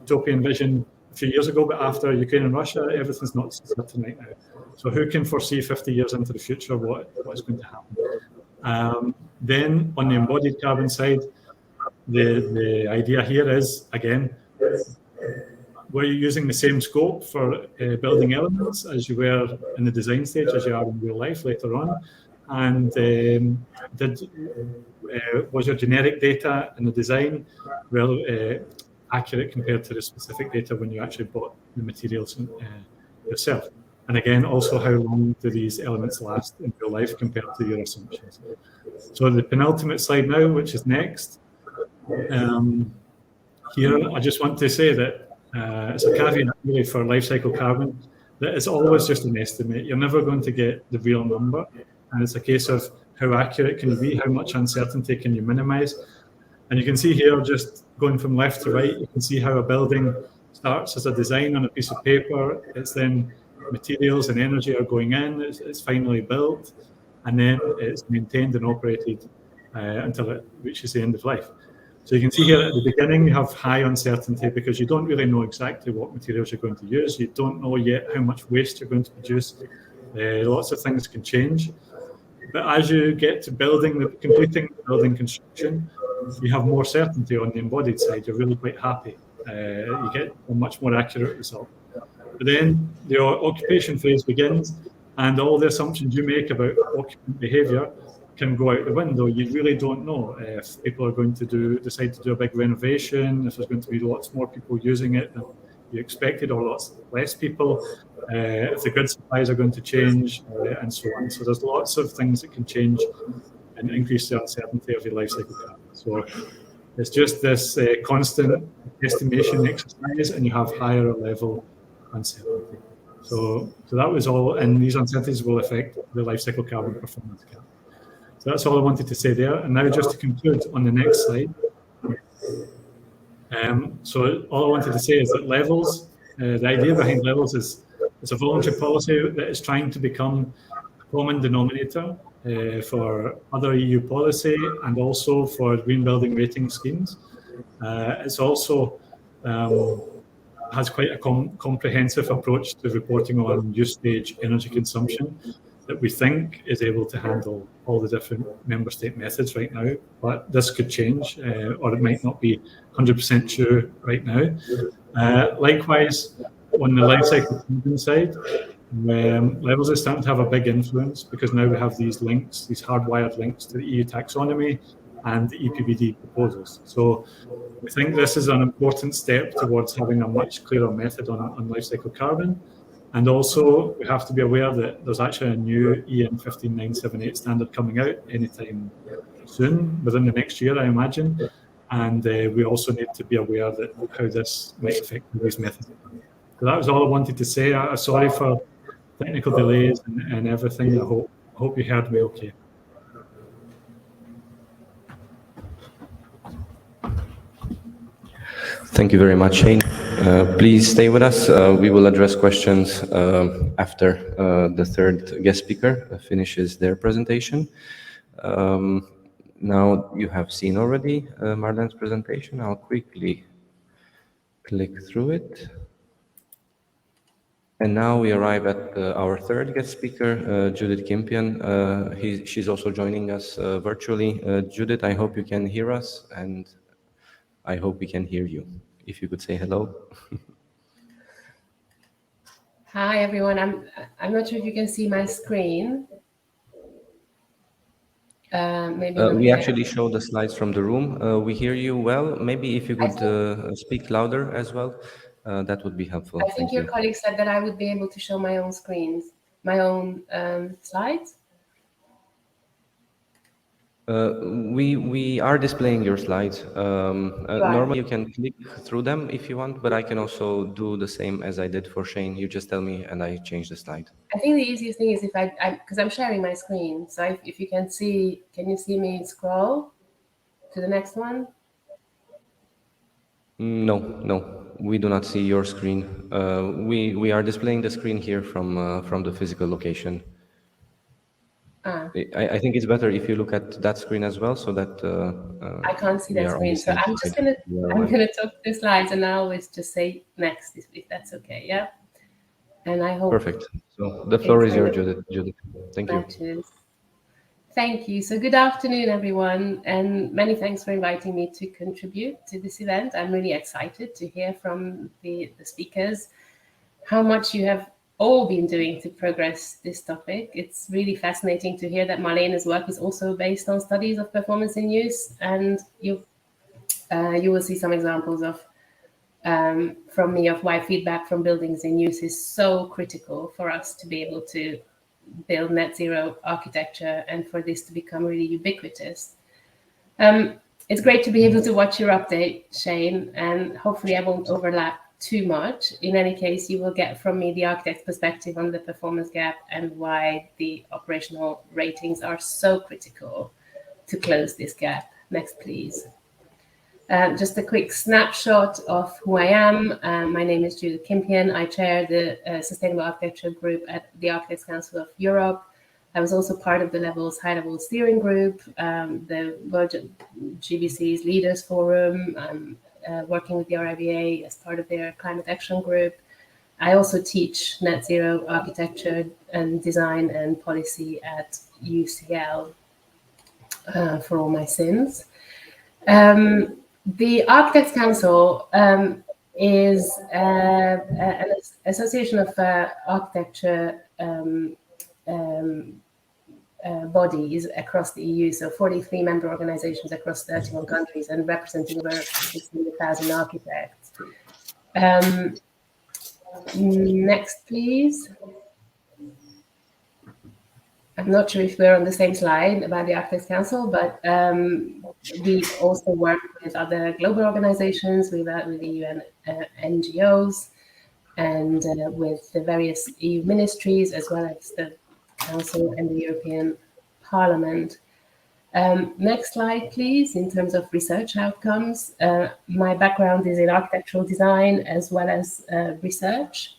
C: utopian vision a few years ago, but after Ukraine and Russia, everything's not certain right now. So who can foresee 50 years into the future what is going to happen? Then on the embodied carbon side, the idea here is, again, we're using the same scope for building elements as you were in the design stage, as you are in real life later on. And was your generic data in the design accurate compared to the specific data when you actually bought the materials yourself? And again, also how long do these elements last in real life compared to your assumptions? So the penultimate slide now, which is next. Here, I just want to say that it's a caveat really for life cycle carbon that it's always just an estimate. You're never going to get the real number. And it's a case of how accurate can you be, how much uncertainty can you minimize. And you can see here, just going from left to right, you can see how a building starts as a design on a piece of paper. It's then materials and energy are going in, it's finally built, and then it's maintained and operated until it reaches the end of life. So you can see here at the beginning, you have high uncertainty because you don't really know exactly what materials you're going to use. You don't know yet how much waste you're going to produce. Lots of things can change. But as you get to completing the building construction, you have more certainty on the embodied side. You're really quite happy. You get a much more accurate result. But then the occupation phase begins, and all the assumptions you make about occupant behaviour can go out the window. You really don't know if people are going to decide to do a big renovation, if there's going to be lots more people using it than you expected, or lots less people, if the grid supplies are going to change, and so on. So there's lots of things that can change and increase the uncertainty of your life cycle carbon. So it's just this constant estimation exercise, and you have higher level uncertainty. So that was all, and these uncertainties will affect the life cycle carbon performance gap. So that's all I wanted to say there. And now just to conclude on the next slide. So all I wanted to say is that levels, the idea behind levels is it's a voluntary policy that is trying to become a common denominator for other EU policy and also for green building rating schemes. It's also has quite a comprehensive approach to reporting on usage, energy consumption that we think is able to handle all the different member state methods right now. But this could change, or it might not be 100% true right now. Likewise, on the life cycle carbon side, levels are starting to have a big influence because now we have these links, these hardwired links to the EU taxonomy and the EPBD proposals. So we think this is an important step towards having a much clearer method on life cycle carbon. And also, we have to be aware that there's actually a new EN 15978 standard coming out anytime soon, within the next year, I imagine. And we also need to be aware that how this might affect these methods. So that was all I wanted to say. I'm sorry for technical delays and everything. I hope you heard me okay.
A: Thank you very much, Shane. Please stay with us. We will address questions after the third guest speaker finishes their presentation. Now you have seen already Marlene's presentation. I'll quickly click through it. And now we arrive at our third guest speaker, Judith Kimpian. She's also joining us virtually. Judith, I hope you can hear us, and I hope we can hear you. If you could say hello.
D: Hi everyone. I'm not sure if you can see my screen. Maybe
A: We actually show the slides from the room. We hear you well. Maybe if you could speak louder as well, that would be helpful.
D: I think
A: Thank
D: your
A: you.
D: colleague said that I would be able to show my own screens, my own slides.
A: We are displaying your slides. Normally you can click through them if you want, but I can also do the same as I did for Shane. You just tell me and I change the slide.
D: I think the easiest thing is if because I'm sharing my screen. So if you can you see me scroll to the next one?
A: No, we do not see your screen. We are displaying the screen here from the physical location. I think it's better if you look at that screen as well, so that
D: I can't see that screen. So I'm just gonna talk to the slides, and I always just say next if that's okay. Yeah. And I hope.
A: Perfect. So the floor is yours, Judith. Thank you.
D: Matches. Thank you. So good afternoon, everyone, and many thanks for inviting me to contribute to this event. I'm really excited to hear from the speakers how much you have all been doing to progress this topic. It's really fascinating to hear that Marlene's work is also based on studies of performance in use, and you will see some examples of from me of why feedback from buildings in use is so critical for us to be able to build net zero architecture and for this to become really ubiquitous. It's great to be able to watch your update, Shane, and hopefully I won't overlap too much. In any case, you will get from me the architect's perspective on the performance gap and why the operational ratings are so critical to close this gap. Next, please. Just a quick snapshot of who I am. My name is Judith Kimpian. I chair the Sustainable Architecture Group at the Architects Council of Europe. I was also part of the high-level steering group, the World GBC's Leaders Forum, working with the RIBA as part of their climate action group. I also teach net zero architecture and design and policy at UCL for all my sins. The Architects Council is an association of architecture bodies across the EU, so 43 member organizations across 31 countries and representing over 16,000 architects. Next, please. I'm not sure if we're on the same slide about the Architects Council, but we also work with other global organizations, with the UN NGOs, and with the various EU ministries, as well as the Council and the European Parliament. Next slide, please. In terms of research outcomes, my background is in architectural design as well as research,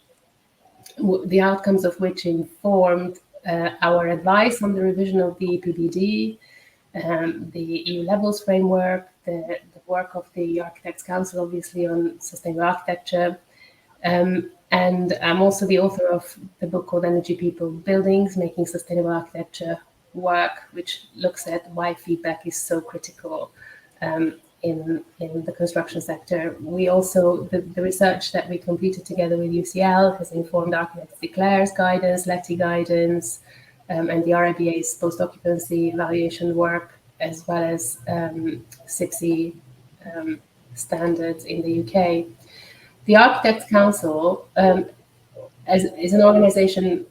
D: the outcomes of which informed our advice on the revision of the EPBD, the EU levels framework, the work of the Architects Council, obviously, on sustainable architecture. And I'm also the author of the book called Energy, People, Buildings, Making Sustainable Architecture Work, which looks at why feedback is so critical in the construction sector. We also, the research that we completed together with UCL has informed Architects Declare's guidance, LETI guidance, and the RIBA's post-occupancy evaluation work, as well as CIPSE standards in the UK. The Architects Council is an organization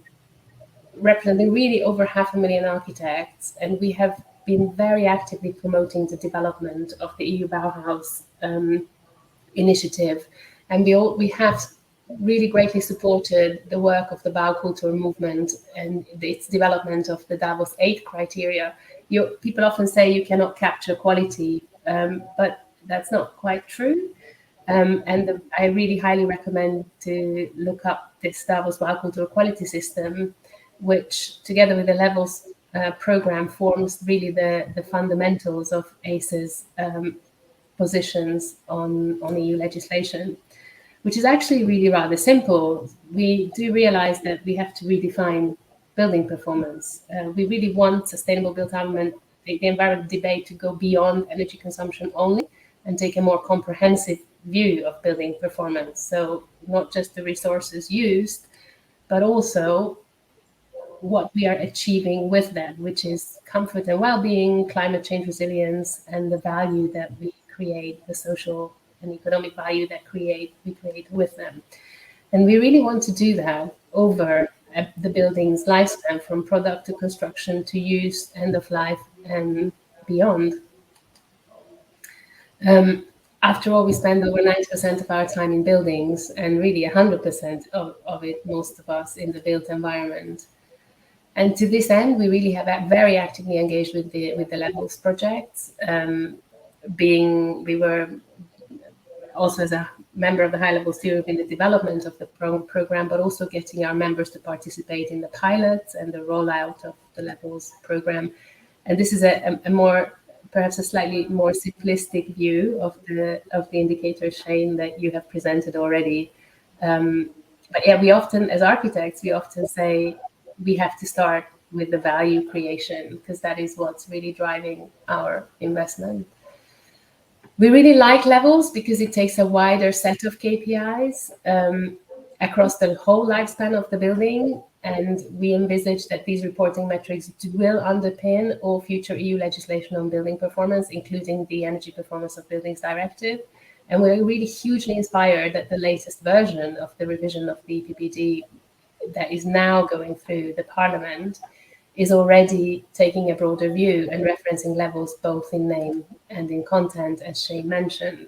D: representing really over 500,000 architects, and we have been very actively promoting the development of the EU Bauhaus initiative. And we have really greatly supported the work of the Baukultur movement and its development of the Davos 8 criteria. People often say you cannot capture quality, but that's not quite true. I really highly recommend to look up this Davos Baukultur quality system, which together with the levels program forms really the fundamentals of ACE's positions on EU legislation, which is actually really rather simple. We do realize that we have to redefine building performance. We really want sustainable built environment, the environment debate to go beyond energy consumption only and take a more comprehensive view of building performance. So not just the resources used, but also what we are achieving with them, which is comfort and well-being, climate change resilience, and the value that we create, the social and economic value that we create with them. And we really want to do that over the building's lifespan, from product to construction to use, end of life, and beyond. After all, we spend over 90% of our time in buildings, and really 100% of it, most of us, in the built environment. And to this end, we really have very actively engaged with the Levels projects. We were also as a member of the High Level Steering Group in the development of the program, but also getting our members to participate in the pilots and the rollout of the Levels program. And this is perhaps a slightly more simplistic view of the indicators, Shane, that you have presented already. But yeah, we often, as architects, we often say we have to start with the value creation, because that is what's really driving our investment. We really like Levels because it takes a wider set of KPIs across the whole lifespan of the building. And we envisage that these reporting metrics will underpin all future EU legislation on building performance, including the Energy Performance of Buildings Directive. And we're really hugely inspired that the latest version of the revision of the EPBD that is now going through the Parliament is already taking a broader view and referencing Levels both in name and in content, as Shane mentioned.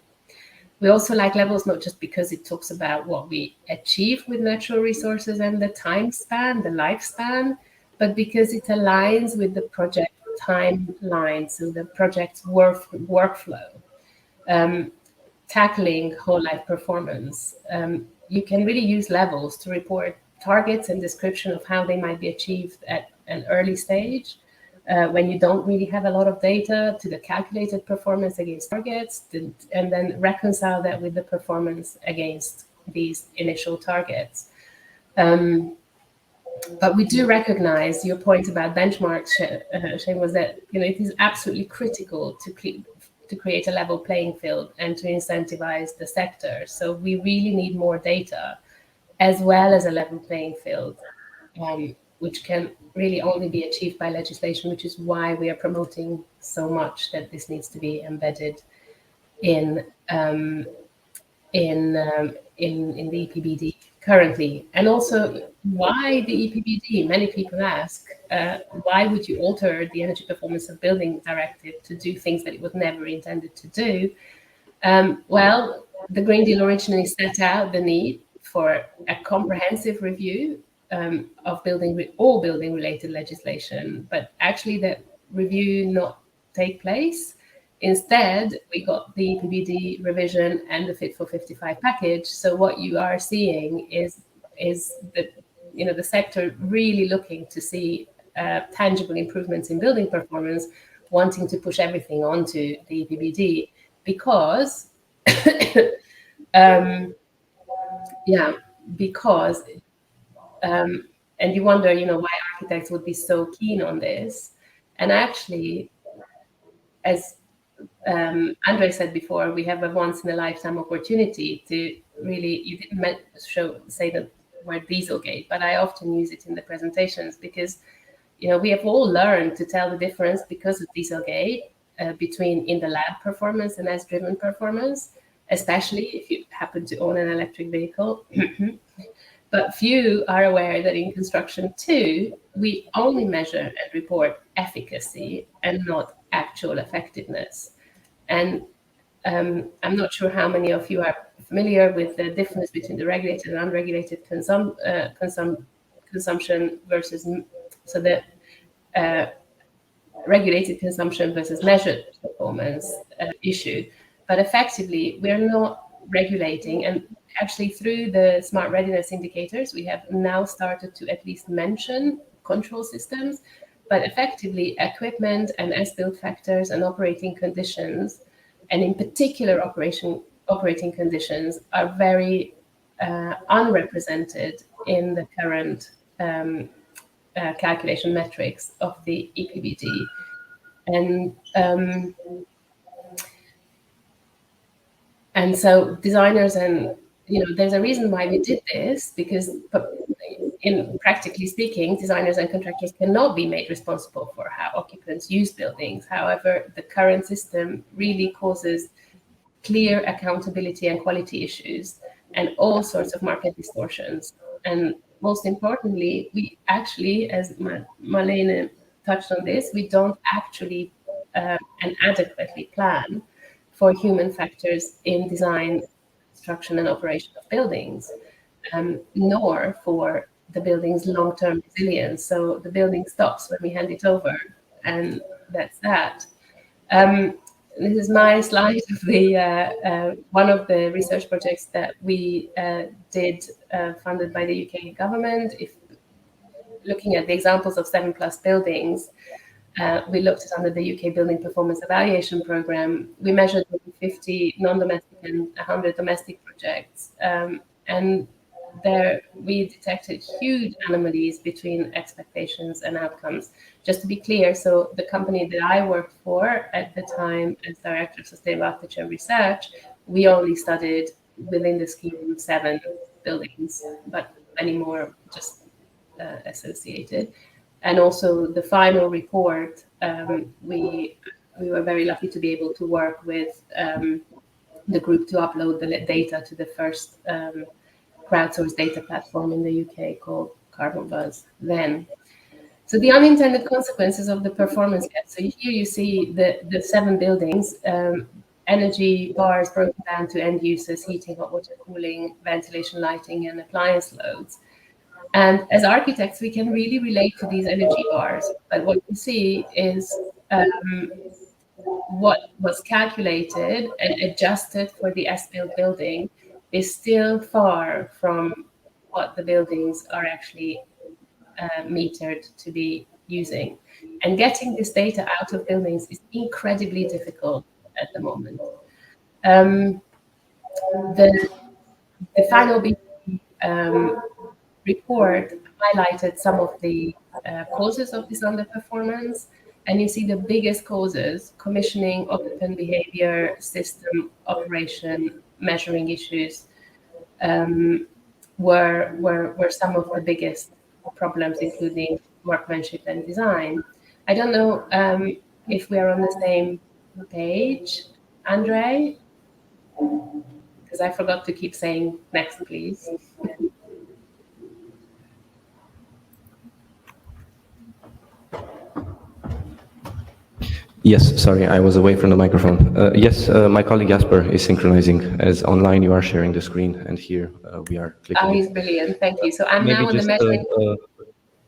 D: We also like Levels not just because it talks about what we achieve with natural resources and the time span, the lifespan, but because it aligns with the project timeline, so the project's workflow, tackling whole life performance. You can really use Levels to report targets and description of how they might be achieved at an early stage, when you don't really have a lot of data, to the calculated performance against targets, and then reconcile that with the performance against these initial targets. But we do recognize your point about benchmarks, Shane, was that it is absolutely critical to create a level playing field and to incentivize the sector. So we really need more data, as well as a level playing field, which can really only be achieved by legislation, which is why we are promoting so much that this needs to be embedded in the EPBD currently. And also, why the EPBD? Many people ask, why would you alter the Energy Performance of Building Directive to do things that it was never intended to do? Well, the Green Deal originally set out the need for a comprehensive review of all building-related legislation, but actually that review not take place. Instead, we got the EPBD revision and the Fit for 55 package. So what you are seeing is that the sector really looking to see tangible improvements in building performance, wanting to push everything onto the EPBD because and you wonder, why architects would be so keen on this. And actually, as Andre said before, we have a once-in-a-lifetime opportunity to really, you didn't say the word Dieselgate, but I often use it in the presentations because, we have all learned to tell the difference because of Dieselgate between in the lab performance and as driven performance, especially if you happen to own an electric vehicle. But few are aware that in construction too, we only measure and report efficacy and not actual effectiveness. And I'm not sure how many of you are familiar with the difference between the regulated and unregulated consumption versus, so the regulated consumption versus measured performance issue. But effectively, we're not regulating, and actually through the smart readiness indicators, we have now started to at least mention control systems, but effectively equipment and as-built factors and operating conditions, and in particular operating conditions, are very unrepresented in the current calculation metrics of the EPBD. And so designers and, there's a reason why we did this, because in practically speaking, designers and contractors cannot be made responsible for how occupants use buildings. However, the current system really causes clear accountability and quality issues and all sorts of market distortions. And most importantly, we actually, as Marlene touched on this, we don't actually and adequately plan for human factors in design, construction, and operation of buildings, nor for the building's long-term resilience. So the building stops when we hand it over, and that's that. This is my slide of the one of the research projects that we did, funded by the UK government. If looking at the examples of 7+ buildings, we looked at under the UK Building Performance Evaluation Programme. We measured 50 non-domestic and 100 domestic projects, and there we detected huge anomalies between expectations and outcomes. Just to be clear, so the company that I worked for at the time as Director of Sustainable Architecture and Research, we only studied within the scheme 7 buildings, but many more just associated. And also the final report, we were very lucky to be able to work with the group to upload the data to the first crowdsourced data platform in the UK called Carbon Buzz then. So the unintended consequences of the performance gap. So here you see the 7 buildings, energy bars broken down to end users, heating, hot water, cooling, ventilation, lighting, and appliance loads. And as architects, we can really relate to these energy bars. But what you see is what was calculated and adjusted for the as-built building is still far from what the buildings are actually metered to be using. And getting this data out of buildings is incredibly difficult at the moment. The final report highlighted some of the causes of this underperformance. And you see the biggest causes: commissioning, occupant behavior, system operation, measuring issues, were some of the biggest problems, including workmanship and design. I don't know if we are on the same page, Andre, because I forgot to keep saying next, please.
A: Yes, sorry, I was away from the microphone. Yes, my colleague Jasper is synchronizing, as online you are sharing the screen, and here we are clicking.
D: Oh, he's brilliant, thank you. So I'm
A: Maybe
D: now on the measuring.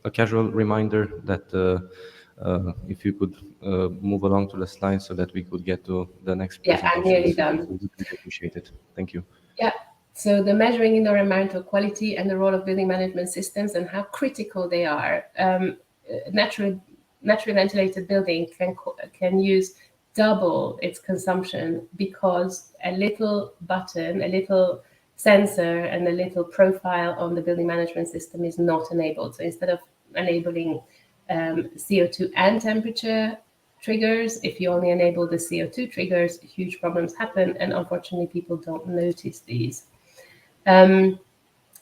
A: A casual reminder that if you could move along to the slide so that we could get to the next presentation.
D: Yeah, I'm nearly done.
A: We would appreciate it. Thank you.
D: Yeah, so the measuring indoor environmental quality and the role of building management systems and how critical they are. Naturally ventilated building can use double its consumption because a little button, a little sensor, and a little profile on the building management system is not enabled. So instead of enabling CO2 and temperature triggers, if you only enable the CO2 triggers, huge problems happen, and unfortunately people don't notice these.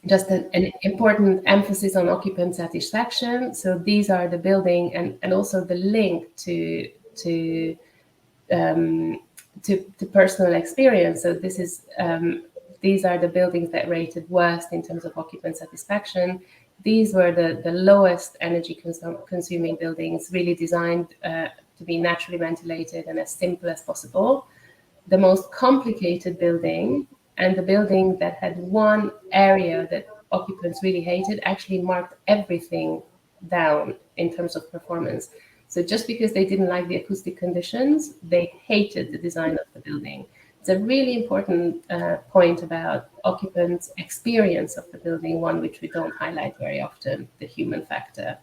D: Just an important emphasis on occupant satisfaction. So these are the building and also the link to personal experience. So this is these are the buildings that rated worst in terms of occupant satisfaction. These were the lowest energy consuming buildings, really designed to be naturally ventilated and as simple as possible. The most complicated building, and the building that had one area that occupants really hated, actually marked everything down in terms of performance. So just because they didn't like the acoustic conditions, they hated the design of the building. It's a really important point about occupants' experience of the building, one which we don't highlight very often, the human factor.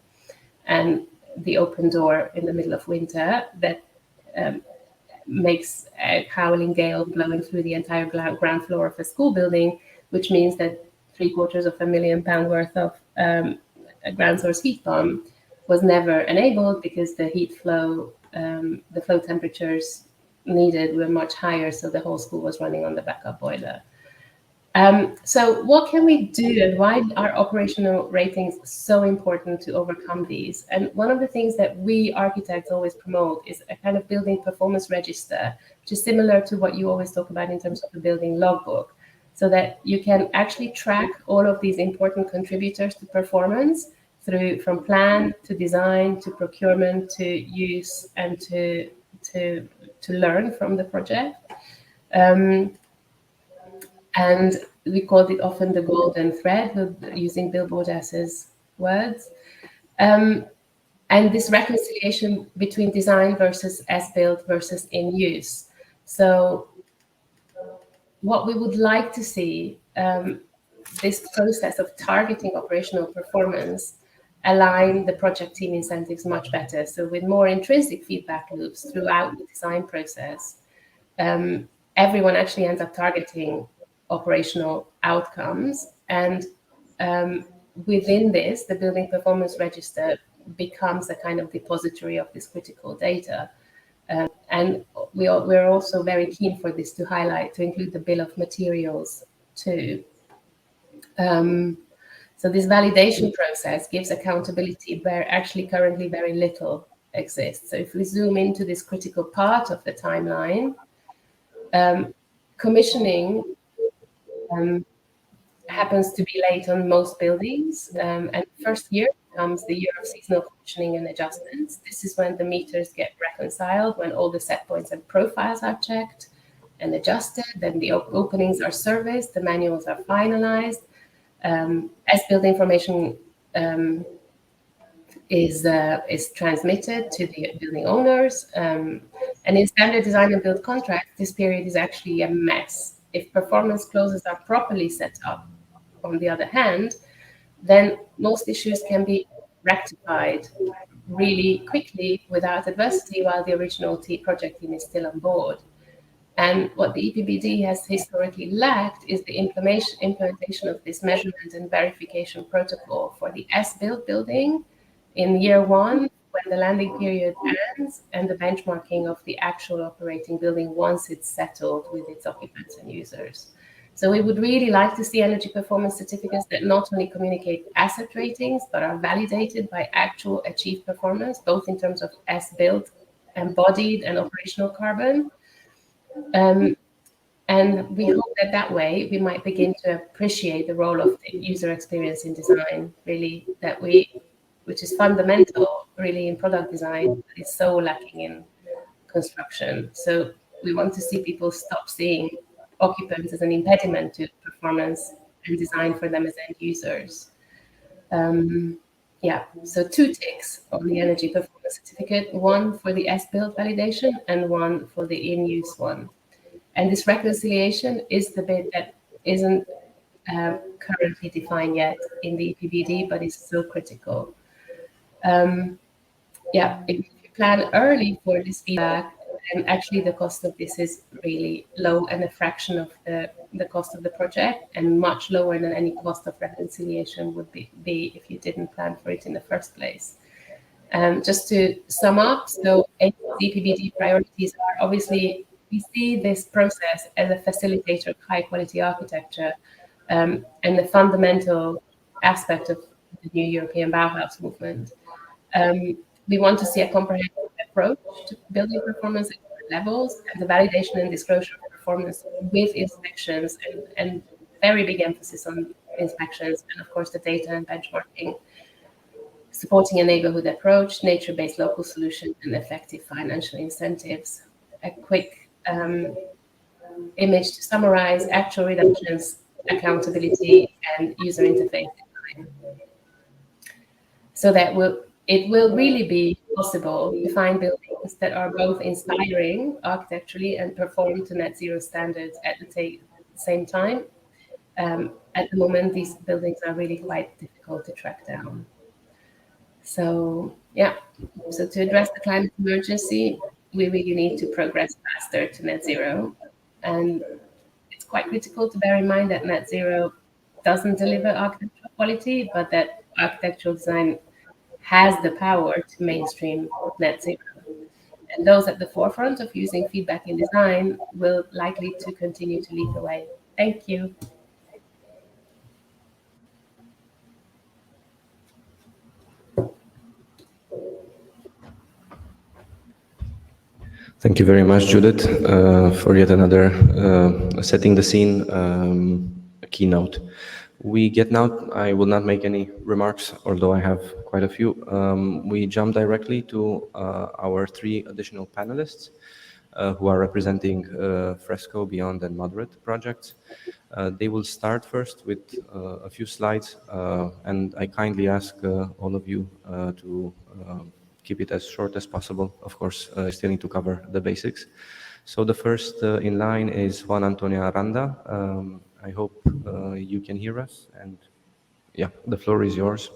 D: And the open door in the middle of winter that makes a howling gale blowing through the entire ground floor of a school building, which means that £750,000 worth of a ground source heat pump was never enabled because the heat flow, the flow temperatures needed were much higher, so the whole school was running on the backup boiler. So what can we do, and why are operational ratings so important to overcome these? And one of the things that we architects always promote is a kind of building performance register, which is similar to what you always talk about in terms of the building logbook, so that you can actually track all of these important contributors to performance from plan to design to procurement to use and to learn from the project. And we called it often the golden thread, using Billboard S's words. And this reconciliation between design versus as-built versus in use. So what we would like to see, this process of targeting operational performance align the project team incentives much better. So with more intrinsic feedback loops throughout the design process, everyone actually ends up targeting operational outcomes. And within this, the building performance register becomes a kind of depository of this critical data. And we're also very keen for this to include the bill of materials too. So this validation process gives accountability where actually currently very little exists. So if we zoom into this critical part of the timeline, commissioning happens to be late on most buildings, and the first year becomes the year of seasonal commissioning and adjustments. This is when the meters get reconciled, when all the set points and profiles are checked and adjusted, then the openings are serviced, the manuals are finalized, as build information is transmitted to the building owners, and in standard design and build contracts, this period is actually a mess. If performance clauses are properly set up, on the other hand, then most issues can be rectified really quickly without adversity while the original project team is still on board. And what the EPBD has historically lacked is the implementation of this measurement and verification protocol for the as-built building in year one, when the landing period ends, and the benchmarking of the actual operating building once it's settled with its occupants and users. So we would really like to see energy performance certificates that not only communicate asset ratings, but are validated by actual achieved performance, both in terms of as-built, embodied, and operational carbon. And we hope that way we might begin to appreciate the role of the user experience in design, really, which is fundamental, really, in product design. It's so lacking in construction. So we want to see people stop seeing occupants as an impediment to performance and design for them as end users. So 2 ticks on the energy performance certificate, one for the as-built validation and one for the in-use one. And this reconciliation is the bit that isn't currently defined yet in the EPBD, but is so critical. If you plan early for this feedback, then actually the cost of this is really low and a fraction of the cost of the project, and much lower than any cost of reconciliation would be if you didn't plan for it in the first place. Just to sum up, so EPBD priorities are obviously, we see this process as a facilitator of high quality architecture, and the fundamental aspect of the new European Bauhaus movement. We want to see a comprehensive approach to building performance at different levels, and the validation and disclosure of performance with inspections, and very big emphasis on inspections, and of course the data and benchmarking, supporting a neighborhood approach, nature-based local solutions, and effective financial incentives. A quick image to summarize: actual reductions, accountability, and user interface design. So that it will really be possible to find buildings that are both inspiring architecturally and perform to net zero standards at the same time. At the moment, these buildings are really quite difficult to track down. So to address the climate emergency, we really need to progress faster to net zero. And it's quite critical to bear in mind that net zero doesn't deliver architectural quality, but that architectural design has the power to mainstream net zero. And those at the forefront of using feedback in design will likely to continue to lead the way. Thank you.
A: Thank you very much, Judith, for yet another setting the scene keynote. We get now, I will not make any remarks, although I have quite a few. We jump directly to our 3 additional panelists who are representing Fresco, Beyond, and Moderate projects. They will start first with a few slides, and I kindly ask all of you to keep it as short as possible. Of course, still need to cover the basics. So the first in line is Juan Antonio Aranda. I hope you can hear us, and yeah, the floor is yours.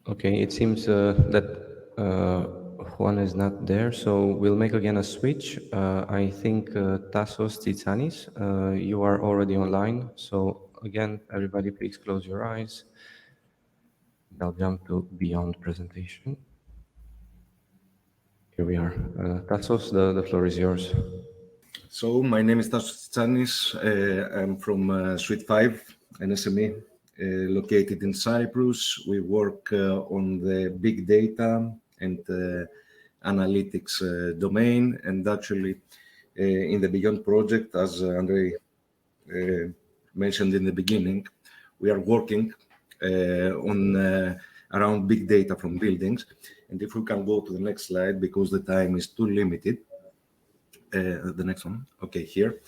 A: Okay, it seems that Juan is not there, so we'll make again a switch. I think Tassos Tsitsanis, you are already online. So again, everybody please close your eyes. I'll jump to Beyond presentation. Here we are. Tassos, the floor is yours.
E: So my name is Tassos Tsitsanis. I'm from Suite 5, an SME located in Cyprus. We work on the big data and analytics domain, and actually in the Beyond project, as Andrei mentioned in the beginning, we are working on around big data from buildings. And if we can go to the next slide, because the time is too limited. The next one. Okay, here.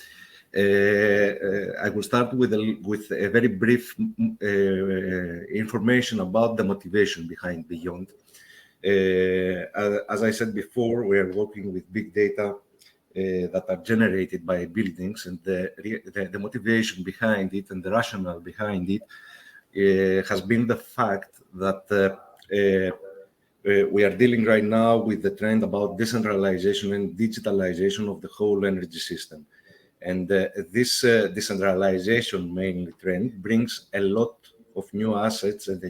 E: I will start with a very brief information about the motivation behind Beyond. As I said before, we are working with big data that are generated by buildings, and the motivation behind it and the rationale behind it has been the fact that we are dealing right now with the trend about decentralization and digitalization of the whole energy system. And this decentralization mainly trend brings a lot of new assets and a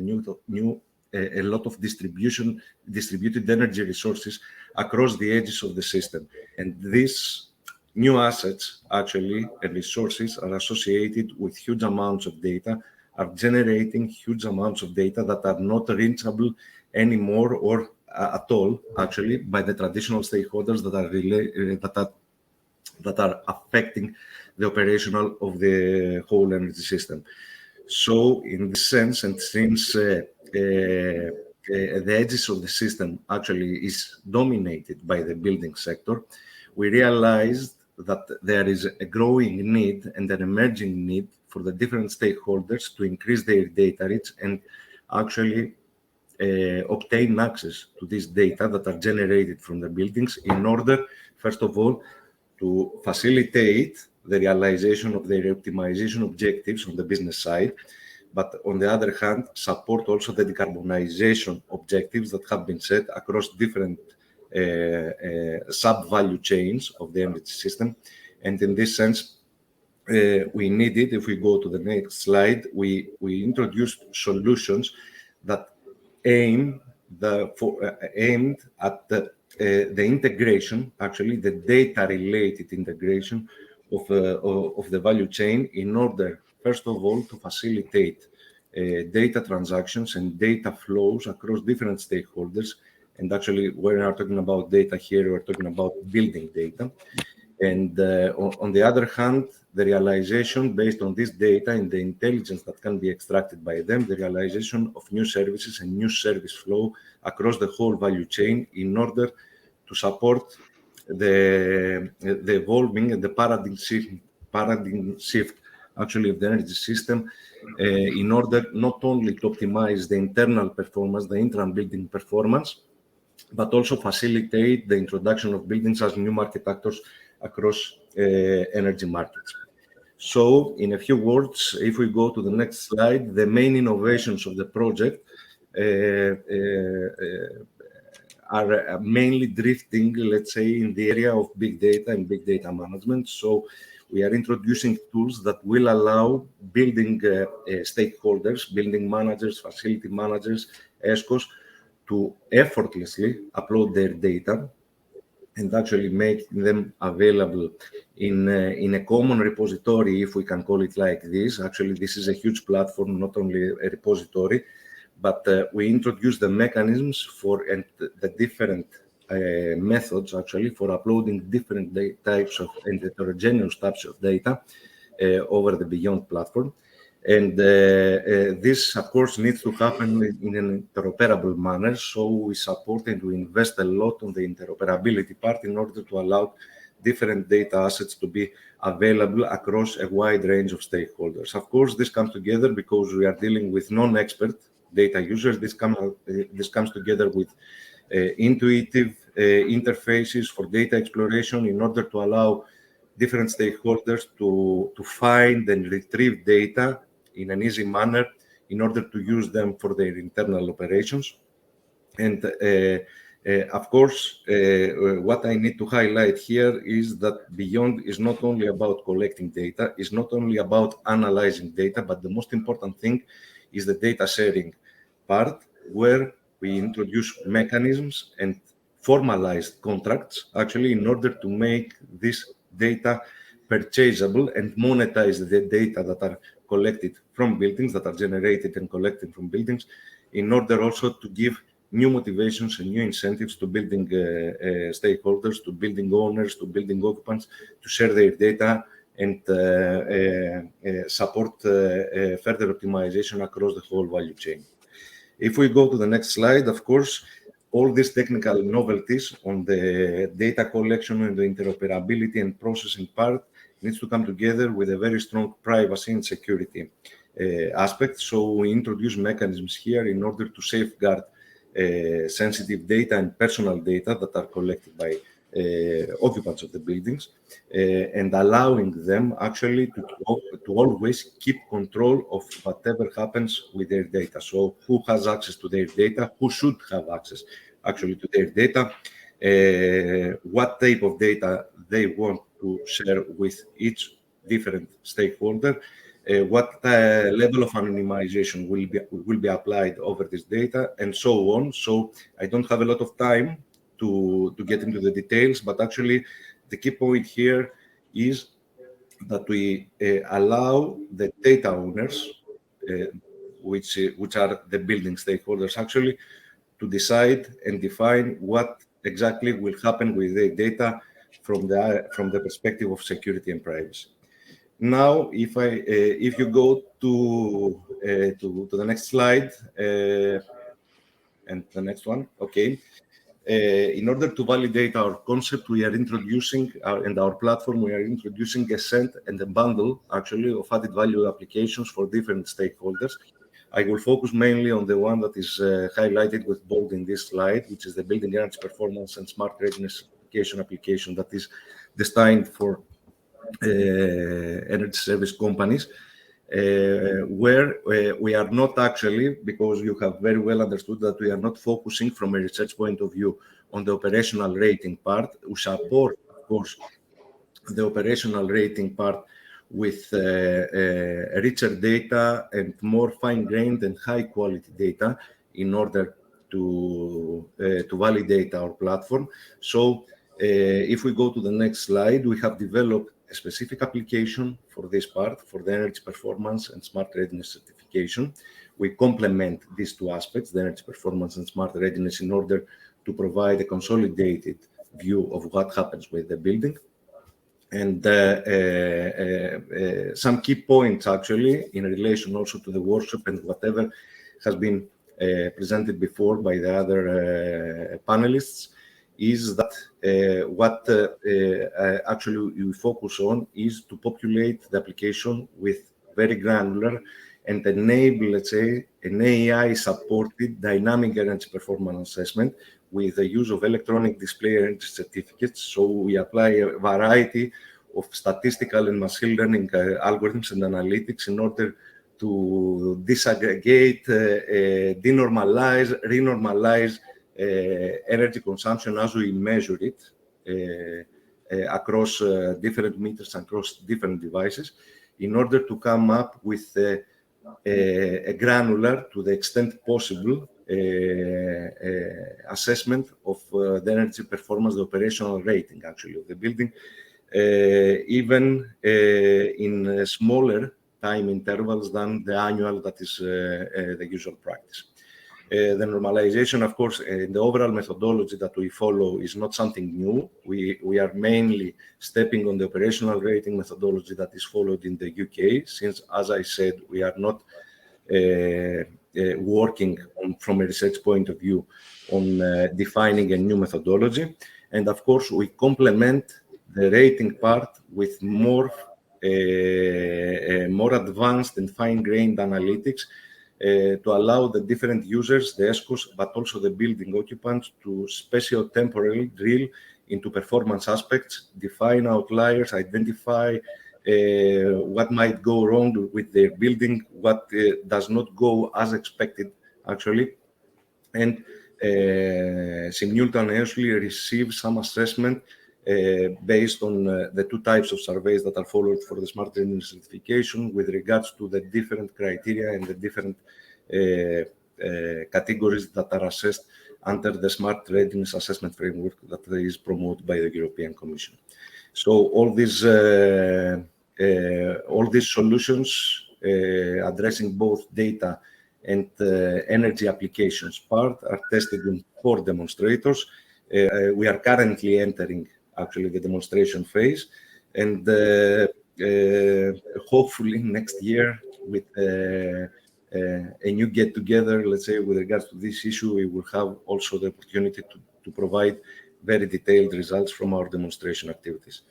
E: lot of distributed energy resources across the edges of the system. And these new assets actually and resources are associated with huge amounts of data, are generating huge amounts of data that are not reachable anymore or at all, actually, by the traditional stakeholders that are affecting the operational of the whole energy system. So, in this sense, and since the edges of the system actually is dominated by the building sector, we realized that there is a growing need and an emerging need for the different stakeholders to increase their data reach and actually obtain access to this data that are generated from the buildings in order, first of all, to facilitate the realization of their optimization objectives on the business side, but on the other hand, support also the decarbonization objectives that have been set across different sub-value chains of the energy system. And in this sense, we needed, if we go to the next slide, we introduced solutions that aimed at the integration, actually the data-related integration of the value chain in order, first of all, to facilitate data transactions and data flows across different stakeholders. And actually, when we are talking about data here, we're talking about building data. And on the other hand, the realization based on this data and the intelligence that can be extracted by them, the realization of new services and new service flow across the whole value chain in order to support the evolving and the paradigm shift actually of the energy system in order not only to optimize the internal performance, the intra-building performance, but also facilitate the introduction of buildings as new market actors across energy markets. So, in a few words, if we go to the next slide, the main innovations of the project are mainly drifting, let's say, in the area of big data and big data management. So, we are introducing tools that will allow building stakeholders, building managers, facility managers, ESCOs, to effortlessly upload their data and actually make them available in a common repository, if we can call it like this. Actually, this is a huge platform, not only a repository, but we introduce the mechanisms for and the different methods actually for uploading different types of and heterogeneous types of data over the Beyond platform. And this, of course, needs to happen in an interoperable manner. So we support and we invest a lot on the interoperability part in order to allow different data assets to be available across a wide range of stakeholders. Of course, this comes together because we are dealing with non-expert data users. This comes together with intuitive interfaces for data exploration in order to allow different stakeholders to find and retrieve data in an easy manner in order to use them for their internal operations. And of course, what I need to highlight here is that Beyond is not only about collecting data, is not only about analyzing data, but the most important thing is the data sharing part, where we introduce mechanisms and formalized contracts, actually, in order to make this data purchasable and monetize the data that are collected from buildings, that are generated and collected from buildings, in order also to give new motivations and new incentives to building stakeholders, to building owners, to building occupants, to share their data and support further optimization across the whole value chain. If we go to the next slide, of course, all these technical novelties on the data collection and the interoperability and processing part needs to come together with a very strong privacy and security aspect. So we introduce mechanisms here in order to safeguard sensitive data and personal data that are collected by occupants of the buildings, and allowing them actually to always keep control of whatever happens with their data. So who has access to their data, who should have access actually to their data, what type of data they want to share with each different stakeholder, what level of anonymization will be applied over this data, and so on. So I don't have a lot of time to get into the details, but actually the key point here is that we allow the data owners, which are the building stakeholders actually, to decide and define what exactly will happen with the data from the perspective of security and privacy. Now, if you go to the next slide and the next one, okay. In order to validate our concept, we are introducing, and our platform, we are introducing a set and a bundle, actually, of added value applications for different stakeholders. I will focus mainly on the one that is highlighted with bold in this slide, which is the Building Energy Performance and Smart Readiness application that is destined for energy service companies, where we are not actually, because you have very well understood that we are not focusing from a research point of view on the operational rating part. We support, of course, the operational rating part with richer data and more fine-grained and high-quality data in order to validate our platform. So if we go to the next slide, we have developed a specific application for this part, for the energy performance and smart readiness certification. We complement these two aspects, the energy performance and smart readiness, in order to provide a consolidated view of what happens with the building. And some key points, actually, in relation also to the workshop and whatever has been presented before by the other panelists, is that what actually we focus on is to populate the application with very granular and enable, let's say, an AI-supported dynamic energy performance assessment with the use of electronic display energy certificates. So we apply a variety of statistical and machine learning algorithms and analytics in order to disaggregate, denormalize, renormalize energy consumption as we measure it across different meters, across different devices, in order to come up with a granular, to the extent possible, assessment of the energy performance, the operational rating, actually, of the building, even in smaller time intervals than the annual that is the usual practice. The normalization, of course, the overall methodology that we follow is not something new. We are mainly stepping on the operational rating methodology that is followed in the UK, since, as I said, we are not working on, from a research point of view, on defining a new methodology. And of course, we complement the rating part with more advanced and fine-grained analytics to allow the different users, the ESCOs, but also the building occupants, to spatio-temporally drill into performance aspects, define outliers, identify what might go wrong with their building, what does not go as expected, actually, and simultaneously receive some assessment based on the two types of surveys that are followed for the smart readiness certification with regards to the different criteria and the different categories that are assessed under the smart readiness assessment framework that is promoted by the European Commission. So all these solutions addressing both data and energy applications part are tested in 4 demonstrators. We are currently entering actually the demonstration phase, and hopefully next year with a new get-together, let's say, with regards to this issue, we will have also the opportunity to provide very detailed results from our demonstration activities.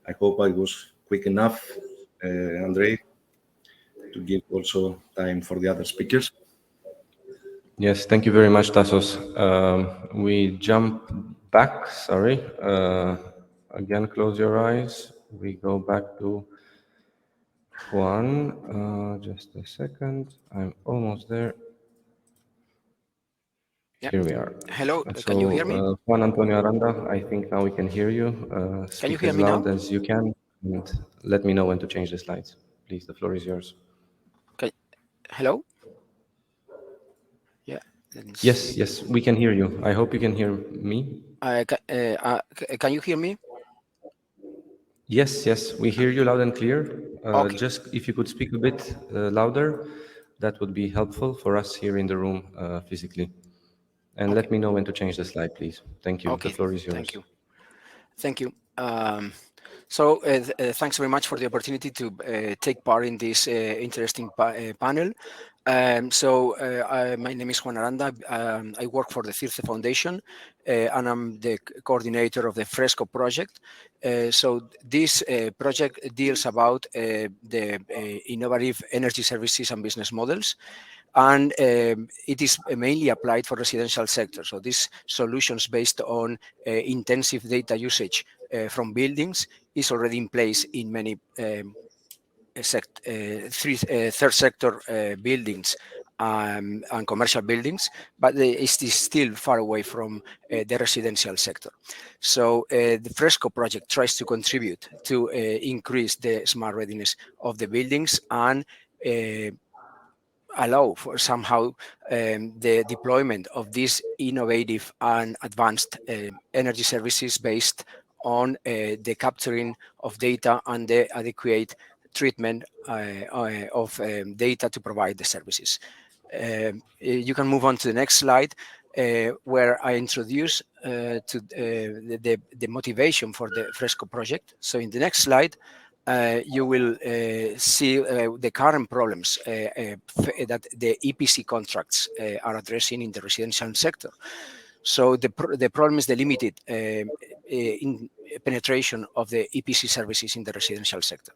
E: I hope I was quick enough, Andrei, to give also time for the other speakers.
A: Yes, thank you very much, Tassos. We jump back, sorry. Again, close your eyes. We go back to Juan. Just a second. I'm almost there.
F: Yeah.
A: Here we are.
F: Hello,
A: So,
F: can you hear me?
A: Juan Antonio Aranda, I think now we can hear you.
F: Can you
A: Speak
F: hear
A: as
F: me
A: loud
F: now?
A: as you can, and let me know when to change the slides. Please, the floor is yours.
F: Okay. Hello? Yeah.
A: Yes, yes, we can hear you. I hope you can hear me.
F: Can you hear me?
A: Yes, yes, we hear you loud and clear.
F: Okay.
A: Just if you could speak a bit louder, that would be helpful for us here in the room physically. And let me know when to change the slide, please. Thank you.
F: Okay.
A: The floor is yours.
F: Thank you. Thank you. Thanks very much for the opportunity to take part in this interesting panel. My name is Juan Aranda. I work for the Circe Foundation, and I'm the coordinator of the FRESCO project. This project deals about the innovative energy services and business models, and it is mainly applied for residential sector. So these solutions based on intensive data usage from buildings is already in place in many third sector buildings and commercial buildings, but it is still far away from the residential sector. So the FRESCO project tries to contribute to increase the smart readiness of the buildings and allow for somehow the deployment of these innovative and advanced energy services based on the capturing of data and the adequate treatment of data to provide the services. You can move on to the next slide, where I introduce the motivation for the FRESCO project. So in the next slide, you will see the current problems that the EPC contracts are addressing in the residential sector. So the problem is the limited in penetration of the EPC services in the residential sector.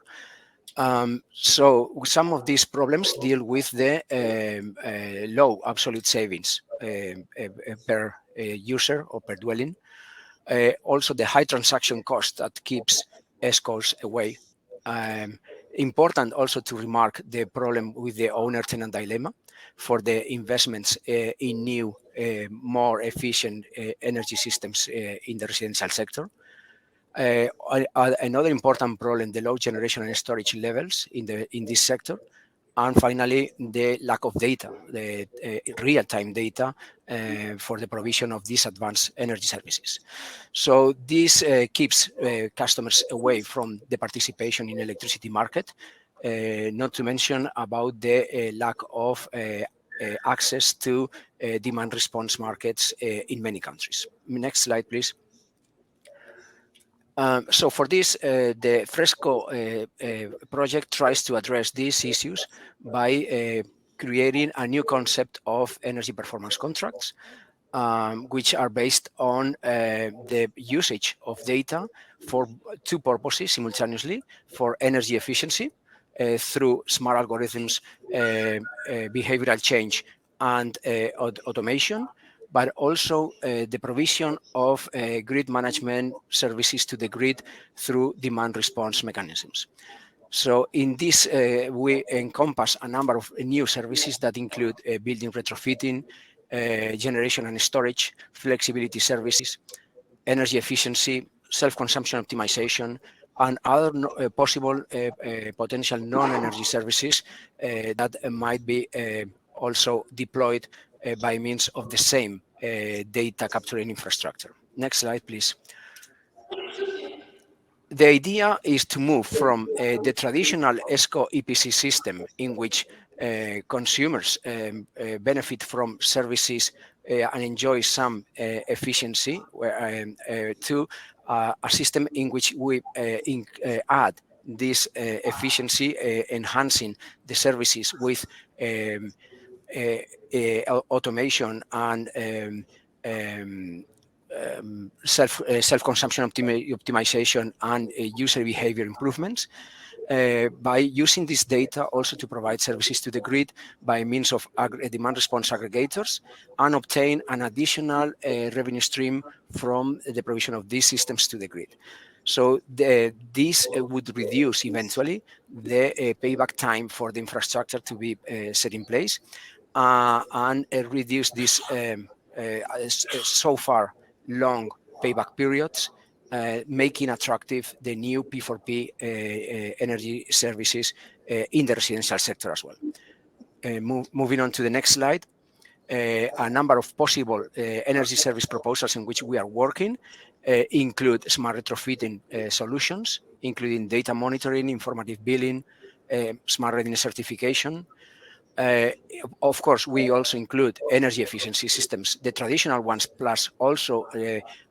F: So some of these problems deal with the low absolute savings per user or per dwelling. Also the high transaction cost that keeps ESCOs away. Important also to remark the problem with the owner-tenant dilemma for the investments in new, more efficient energy systems in the residential sector. Another important problem, the low generation and storage levels in this sector. And finally, the lack of data, the real-time data for the provision of these advanced energy services. So this keeps customers away from the participation in electricity market, not to mention about the lack of access to demand response markets in many countries. Next slide, please. So for this, the Fresco project tries to address these issues by creating a new concept of energy performance contracts, which are based on the usage of data for two purposes simultaneously: for energy efficiency through smart algorithms, behavioral change, and automation, but also the provision of grid management services to the grid through demand response mechanisms. So in this, we encompass a number of new services that include building retrofitting, generation and storage, flexibility services, energy efficiency, self-consumption optimization, and other possible potential non-energy services that might be also deployed by means of the same data capturing infrastructure. Next slide, please. The idea is to move from the traditional ESCO EPC system, in which consumers benefit from services and enjoy some efficiency, to a system in which we add this efficiency, enhancing the services with automation and self-consumption optimization and user behavior improvements, by using this data also to provide services to the grid by means of demand response aggregators, and obtain an additional revenue stream from the provision of these systems to the grid. So this would reduce eventually the payback time for the infrastructure to be set in place, and reduce this so far long payback periods, making attractive the new P4P energy services in the residential sector as well. Moving on to the next slide. A number of possible energy service proposals in which we are working include smart retrofitting solutions, including data monitoring, informative billing, smart readiness certification. Of course, we also include energy efficiency systems, the traditional ones, plus also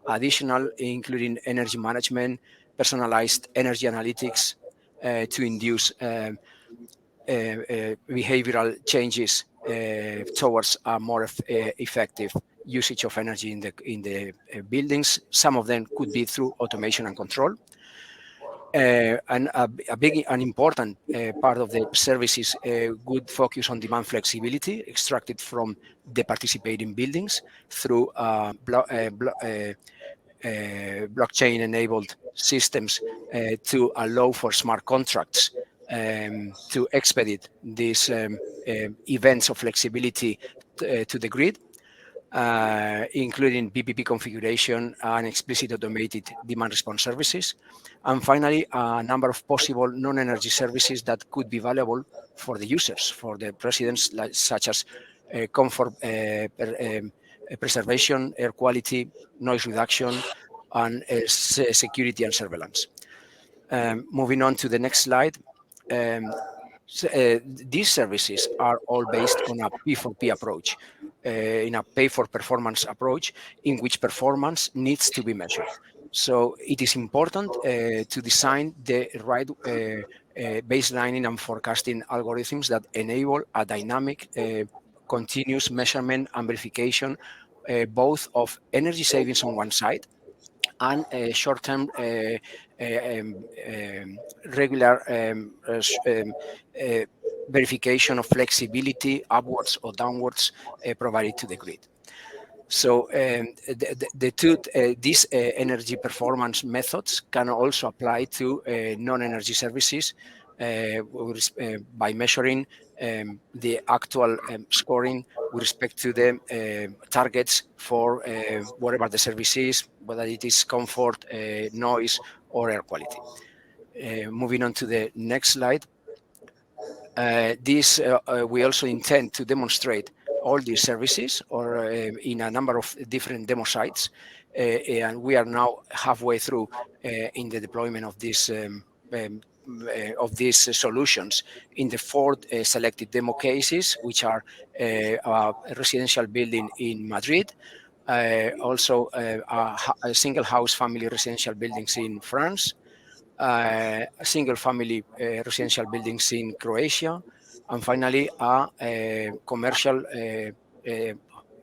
F: additional, including energy management, personalized energy analytics to induce behavioral changes towards a more effective usage of energy in the buildings. Some of them could be through automation and control. And a big and important part of the services would focus on demand flexibility extracted from the participating buildings through blockchain-enabled systems to allow for smart contracts to expedite these events of flexibility to the grid, including BPP configuration and explicit automated demand response services. And finally, a number of possible non-energy services that could be valuable for the users, for the residents, such as comfort preservation, air quality, noise reduction, and security and surveillance. Moving on to the next slide. These services are all based on a P4P approach, in a pay-for-performance approach, in which performance needs to be measured. So it is important to design the right baselining and forecasting algorithms that enable a dynamic, continuous measurement and verification, both of energy savings on one side and short-term regular verification of flexibility upwards or downwards provided to the grid. So these energy performance methods can also apply to non-energy services, by measuring the actual scoring with respect to the targets for whatever the service is, whether it is comfort, noise, or air quality. Moving on to the next slide. We also intend to demonstrate all these services or in a number of different demo sites. And we are now halfway through in the deployment of these solutions in the 4 selected demo cases, which are a residential building in Madrid, also a single house family residential buildings in France, single family residential buildings in Croatia, and finally a commercial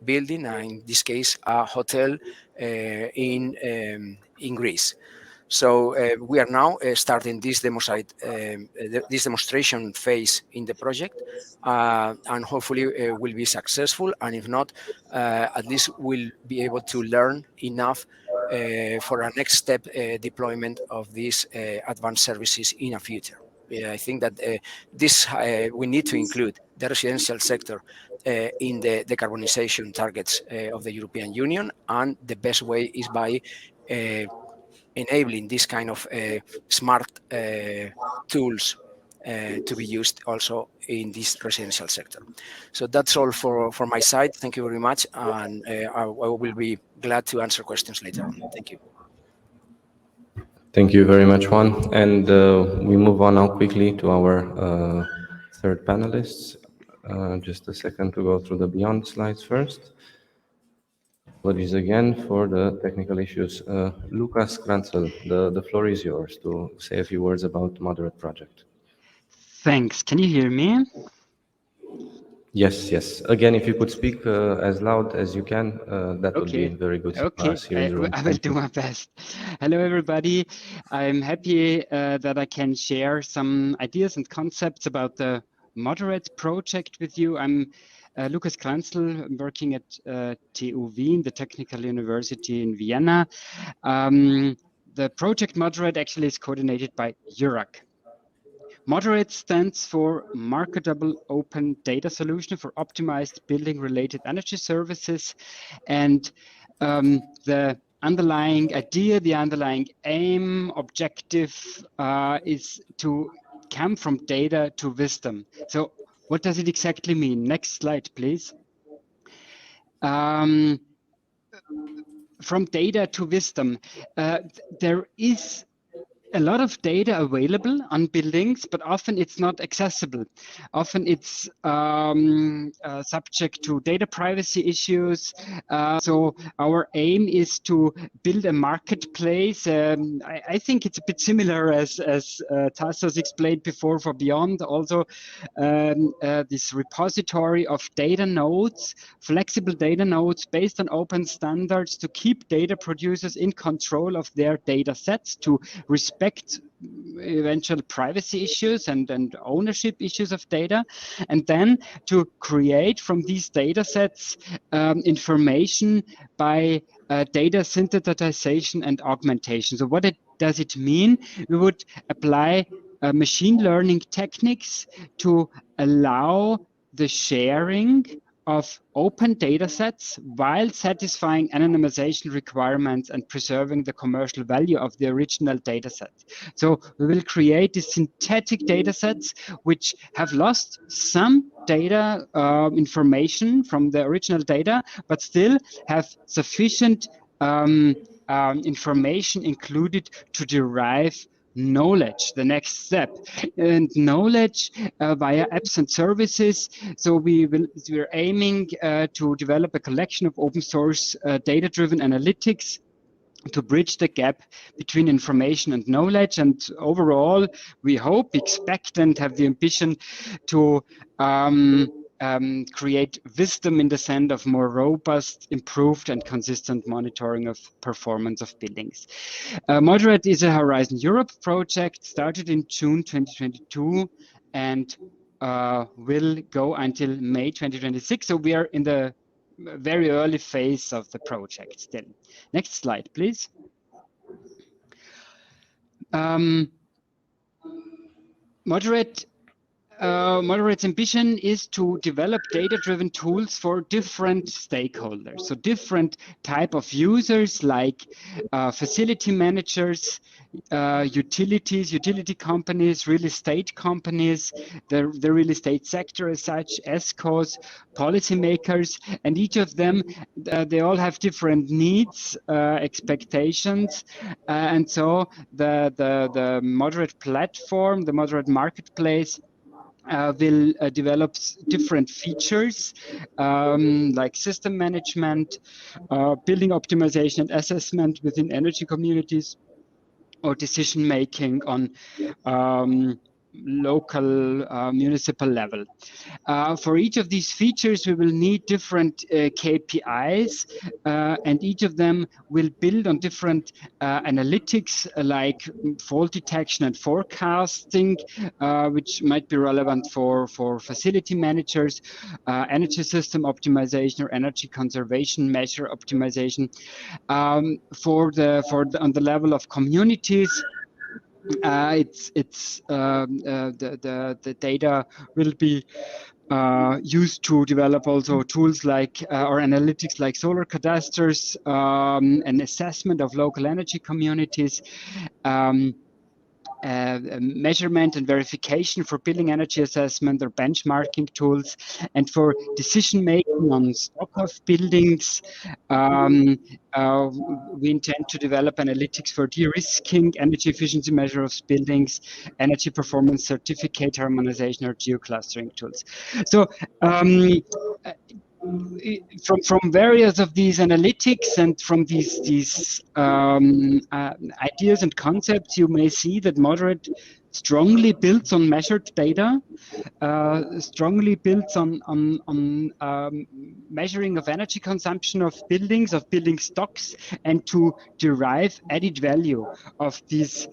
F: building, in this case a hotel in Greece. So we are now starting this demo site, this demonstration phase in the project, and hopefully will be successful. And if not, at least we'll be able to learn enough for our next step deployment of these advanced services in a future. I think that we need to include the residential sector in the decarbonization targets of the European Union, and the best way is by enabling this kind of smart tools to be used also in this residential sector. So that's all for my side. Thank you very much, and I will be glad to answer questions later on. Thank you.
A: Thank you very much, Juan. And we move on now quickly to our third panelists. Just a second to go through the Beyond slides first. Apologies again for the technical issues. Lucas Kranzel, the floor is yours to say a few words about Moderate project.
G: Thanks. Can you hear me?
A: Yes, yes. Again, if you could speak as loud as you can, that would be very good.
G: Okay, I will do my best. Hello, everybody. I'm happy that I can share some ideas and concepts about the Moderate project with you. I'm Lucas Kranzel. I'm working at TU Wien, the Technical University in Vienna. The project Moderate actually is coordinated by EURAC. Moderate stands for Marketable Open Data Solution for Optimized Building-Related Energy Services. And the underlying idea, the underlying aim, objective is to come from data to wisdom. So what does it exactly mean? Next slide, please. From data to wisdom, there is a lot of data available on buildings, but often it's not accessible. Often it's subject to data privacy issues. So our aim is to build a marketplace. I think it's a bit similar as Tassos explained before for Beyond. Also, this repository of data nodes, flexible data nodes based on open standards to keep data producers in control of their data sets, to respect eventual privacy issues and ownership issues of data, and then to create from these data sets information by data synthesization and augmentation. So what does it mean? We would apply machine learning techniques to allow the sharing of open data sets while satisfying anonymization requirements and preserving the commercial value of the original data set. So we will create these synthetic data sets which have lost some data information from the original data, but still have sufficient information included to derive knowledge, the next step, and knowledge via apps and services. So we're aiming to develop a collection of open source data-driven analytics to bridge the gap between information and knowledge. And overall, we hope, expect, and have the ambition to create wisdom in the sense of more robust, improved, and consistent monitoring of performance of buildings. Moderate is a Horizon Europe project, started in June 2022 and will go until May 2026. So we are in the very early phase of the project still. Next slide, please. Moderate's ambition is to develop data-driven tools for different stakeholders. So different type of users like facility managers, utilities, utility companies, real estate companies, the real estate sector as such, ESCOs, policymakers, and each of them, they all have different needs, expectations, and so the Moderate platform, the Moderate marketplace, will develop different features like system management, building optimization and assessment within energy communities, or decision making on local municipal level. For each of these features, we will need different KPIs, and each of them will build on different analytics like fault detection and forecasting, which might be relevant for facility managers, energy system optimization or energy conservation measure optimization. On the level of communities, the data will be used to develop also tools like or analytics like solar cadasters, an assessment of local energy communities, measurement and verification for building energy assessment or benchmarking tools, and for decision making on stock of buildings. We intend to develop analytics for de-risking, energy efficiency measure of buildings, energy performance certificate harmonization, or geoclustering tools. So from various of these analytics and from these ideas and concepts, you may see that Moderate strongly builds on measured data, strongly builds on measuring of energy consumption of building stocks, and to derive added value of this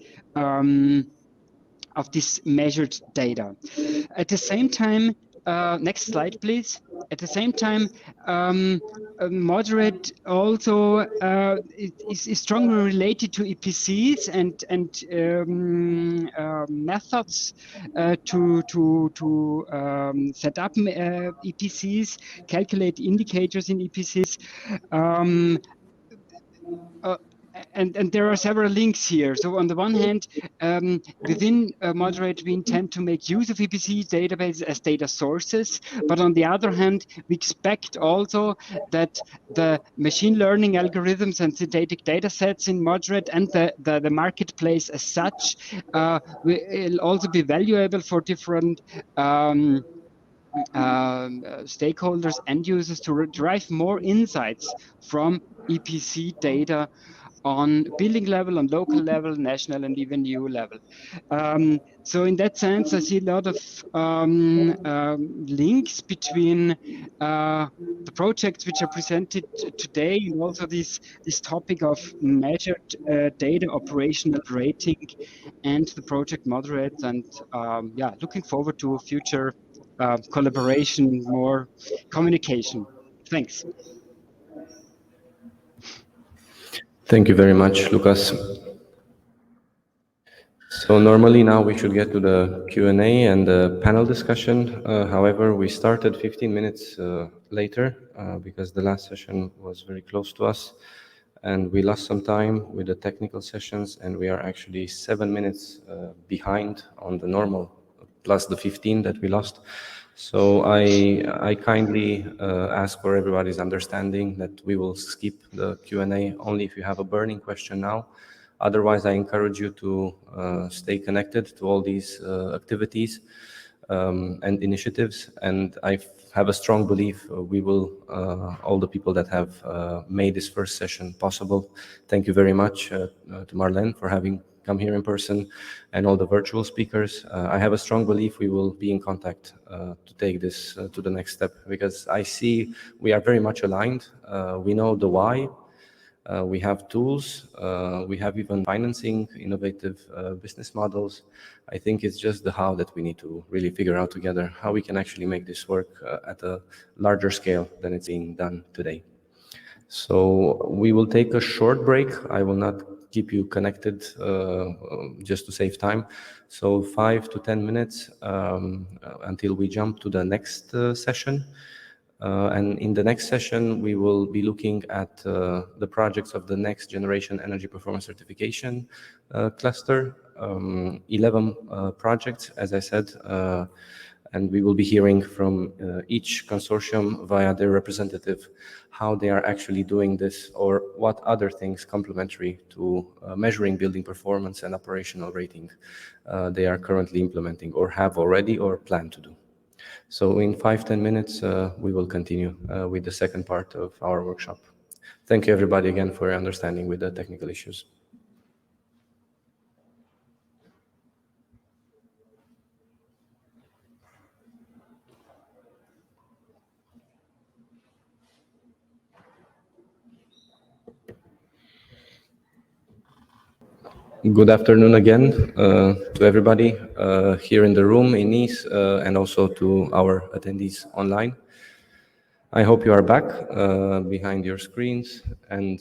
G: measured data. At the same time, next slide, please. At the same time, Moderate also is strongly related to EPCs and methods to set up EPCs, calculate indicators in EPCs. And there are several links here. So on the one hand, within Moderate, we intend to make use of EPC databases as data sources. But on the other hand, we expect also that the machine learning algorithms and synthetic data sets in Moderate and the marketplace as such will also be valuable for different stakeholders and users to derive more insights from EPC data on building level, on local level, national, and even EU level. So in that sense, I see a lot of links between the projects which are presented today, and also this topic of measured data operational rating and the project Moderate. And yeah, looking forward to future collaboration, more communication. Thanks.
A: Thank you very much, Lucas. So normally now we should get to the Q&A and the panel discussion. However, we started 15 minutes later because the last session was very close to us, and we lost some time with the technical sessions, and we are actually 7 minutes behind on the normal, plus the 15 that we lost. So I kindly ask for everybody's understanding that we will skip the Q&A only if you have a burning question now. Otherwise, I encourage you to stay connected to all these activities and initiatives. And I have a strong belief we will, all the people that have made this first session possible. Thank you very much to Marlene for having come here in person, and all the virtual speakers. I have a strong belief we will be in contact to take this to the next step, because I see we are very much aligned. We know the why, we have tools, we have even financing, innovative business models. I think it's just the how that we need to really figure out together, how we can actually make this work at a larger scale than it's being done today. So we will take a short break. I will not keep you connected just to save time. So 5 to 10 minutes until we jump to the next session. And in the next session, we will be looking at the projects of the next generation energy performance certification cluster, 11 projects, as I said, and we will be hearing from each consortium via their representative how they are actually doing this or what other things complementary to measuring building performance and operational rating they are currently implementing or have already or plan to do. So in 5-10 minutes, we will continue with the second part of our workshop. Thank you everybody again for your understanding with the technical issues. Good afternoon again to everybody here in the room in Nice and also to our attendees online. I hope you are back behind your screens, and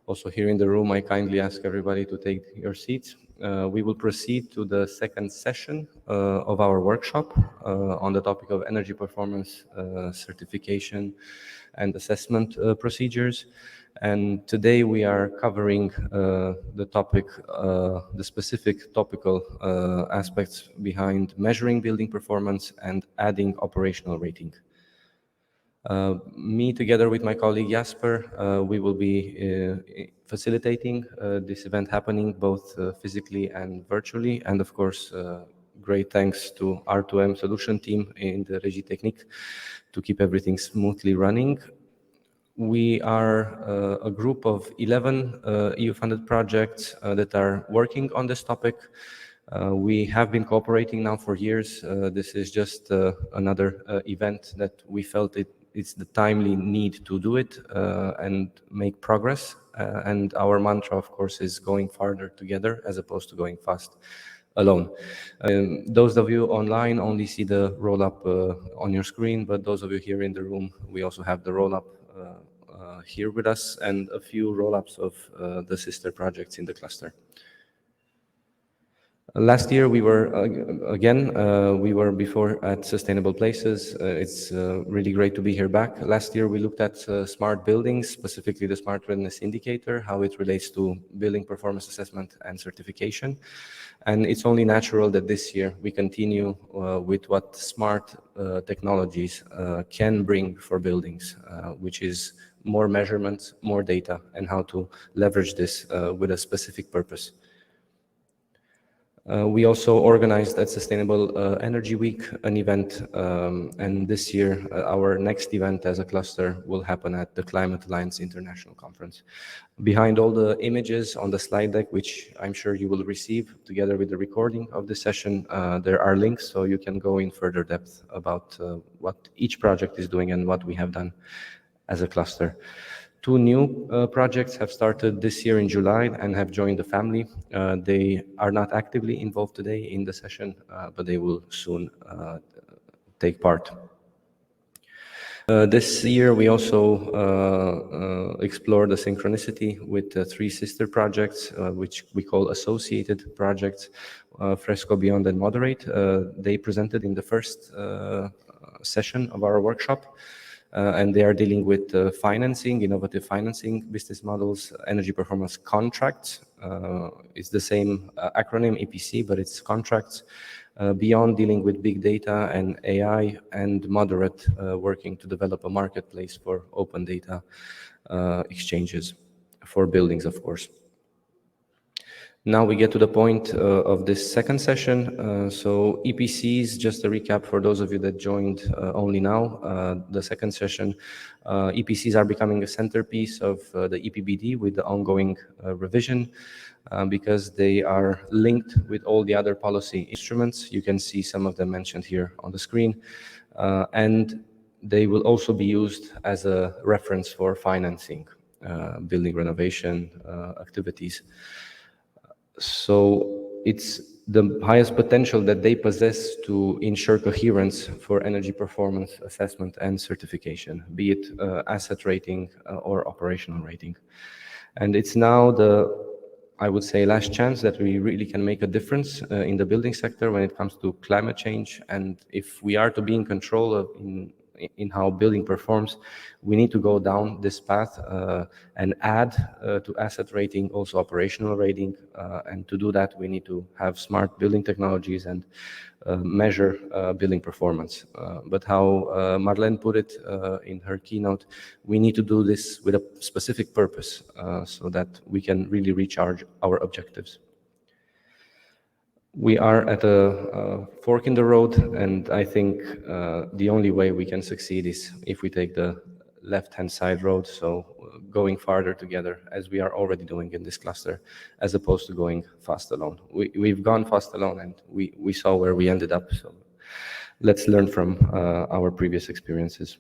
A: also here in the room I kindly ask everybody to take your seats. We will proceed to the second session of our workshop on the topic of energy performance certification and assessment procedures. And today we are covering the topic, the specific topical aspects behind measuring building performance and adding operational rating. Me, together with my colleague Jasper, we will be facilitating this event happening both physically and virtually. And of course, great thanks to R2M solution team in the Régie Technique to keep everything smoothly running. We are a group of 11 EU-funded projects that are working on this topic. We have been cooperating now for years. This is just another event that we felt it's the timely need to do it and make progress. And our mantra, of course, is going farther together as opposed to going fast alone. Those of you online only see the roll-up on your screen, but those of you here in the room, we also have the roll-up here with us and a few roll-ups of the sister projects in the cluster. Last year we were, we were before at Sustainable Places. It's really great to be here back. Last year we looked at smart buildings, specifically the Smart Readiness Indicator, how it relates to building performance assessment and certification. And it's only natural that this year we continue with what smart technologies can bring for buildings, which is more measurements, more data, and how to leverage this with a specific purpose. We also organized at Sustainable Energy Week an event, and this year our next event as a cluster will happen at the Climate Alliance International Conference. Behind all the images on the slide deck, which I'm sure you will receive together with the recording of the session, there are links so you can go in further depth about what each project is doing and what we have done as a cluster. Two new projects have started this year in July and have joined the family. They are not actively involved today in the session, but they will soon take part. This year we also explored the synchronicity with three sister projects, which we call associated projects, Fresco, Beyond, and Moderate. They presented in the first session of our workshop. And they are dealing with financing, innovative financing, business models, energy performance contracts. It's the same acronym, EPC, but it's contracts. Beyond, dealing with big data and AI, and Moderate, working to develop a marketplace for open data exchanges for buildings, of course. Now we get to the point of this second session. So EPCs, just a recap for those of you that joined only now, the second session, EPCs are becoming a centerpiece of the EPBD with the ongoing revision because they are linked with all the other policy instruments. You can see some of them mentioned here on the screen. And they will also be used as a reference for financing building renovation activities. So it's the highest potential that they possess to ensure coherence for energy performance assessment and certification, be it asset rating or operational rating. And it's now the I would say, last chance that we really can make a difference in the building sector when it comes to climate change. And if we are to be in control of in how building performs, we need to go down this path and add to asset rating also operational rating. And to do that, we need to have smart building technologies and measure building performance. But how Marlene put it in her keynote, we need to do this with a specific purpose so that we can really reach our objectives. We are at a fork in the road, and I think the only way we can succeed is if we take the left-hand side road, so going farther together, as we are already doing in this cluster, as opposed to going fast alone. We've gone fast alone, and we saw where we ended up, so let's learn from our previous experiences.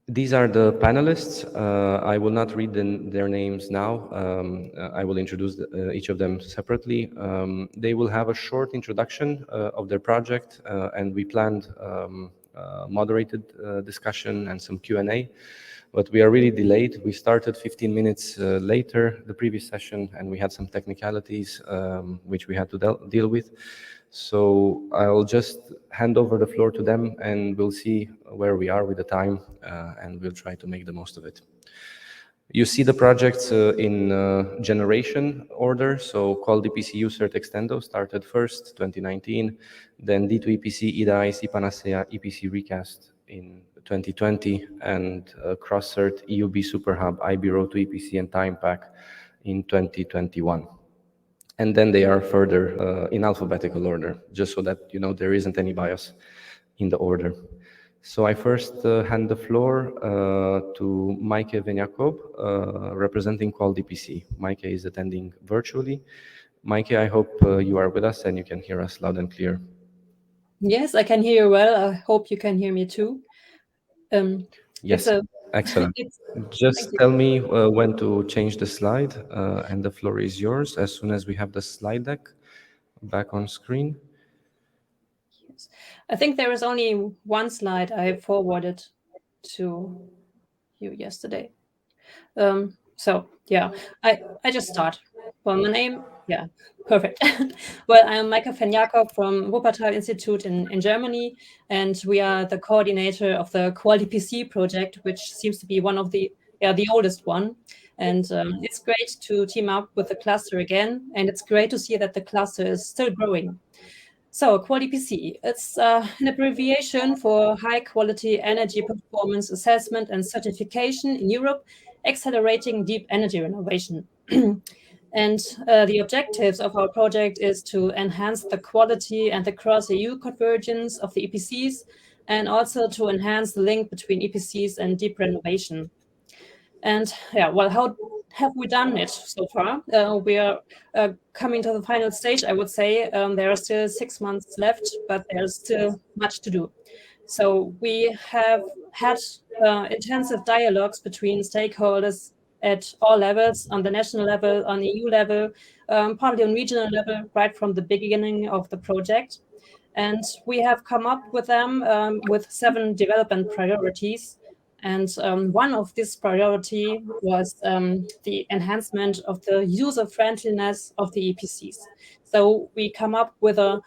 A: These are the panelists. I will not read their names now. I will introduce each of them separately. They will have a short introduction of their project, and we planned moderated discussion and some Q&A, but we are really delayed. We started 15 minutes later the previous session, and we had some technicalities which we had to deal with. So I'll just hand over the floor to them, and we'll see where we are with the time, and we'll try to make the most of it. You see the projects in generation order. So Qual DPC UCERT Extendo started first, 2019, then D2EPC, IDA, IC Panacea, EPC Recast in 2020, and CrossCert, EUB Superhub, IBRO 2EPC, and TimePack in 2021. And then they are further in alphabetical order, just so that you know there isn't any bias in the order. So I first hand the floor to Maike Veniakob, representing Qual DPC. Maike is attending virtually. Maike, I hope you are with us and you can hear us loud and clear.
H: Yes, I can hear you well. I hope you can hear me too.
A: Yes, excellent. Just tell me when to change the slide, and the floor is yours as soon as we have the slide deck back on screen.
H: Yes. I think there is only one slide I forwarded to you yesterday. So yeah, I just start. Well, my name, yeah, perfect. Well, I'm Maike Veniakob from Wuppertal Institute in Germany, and we are the coordinator of the Qual DPC project, which seems to be one of the oldest one. And it's great to team up with the cluster again, and it's great to see that the cluster is still growing. So Qual DPC, it's an abbreviation for High Quality Energy Performance Assessment and Certification in Europe, accelerating deep energy renovation. And the objectives of our project is to enhance the quality and the cross-EU convergence of the EPCs, and also to enhance the link between EPCs and deep renovation. And yeah, well, how have we done it so far? We are coming to the final stage, I would say. There are still 6 months left, but there's still much to do. So we have had intensive dialogues between stakeholders at all levels, on the national level, on the EU level, partly on regional level, right from the beginning of the project. And we have come up with them with 7 development priorities. And one of this priority was the enhancement of the user friendliness of the EPCs. So we come up with a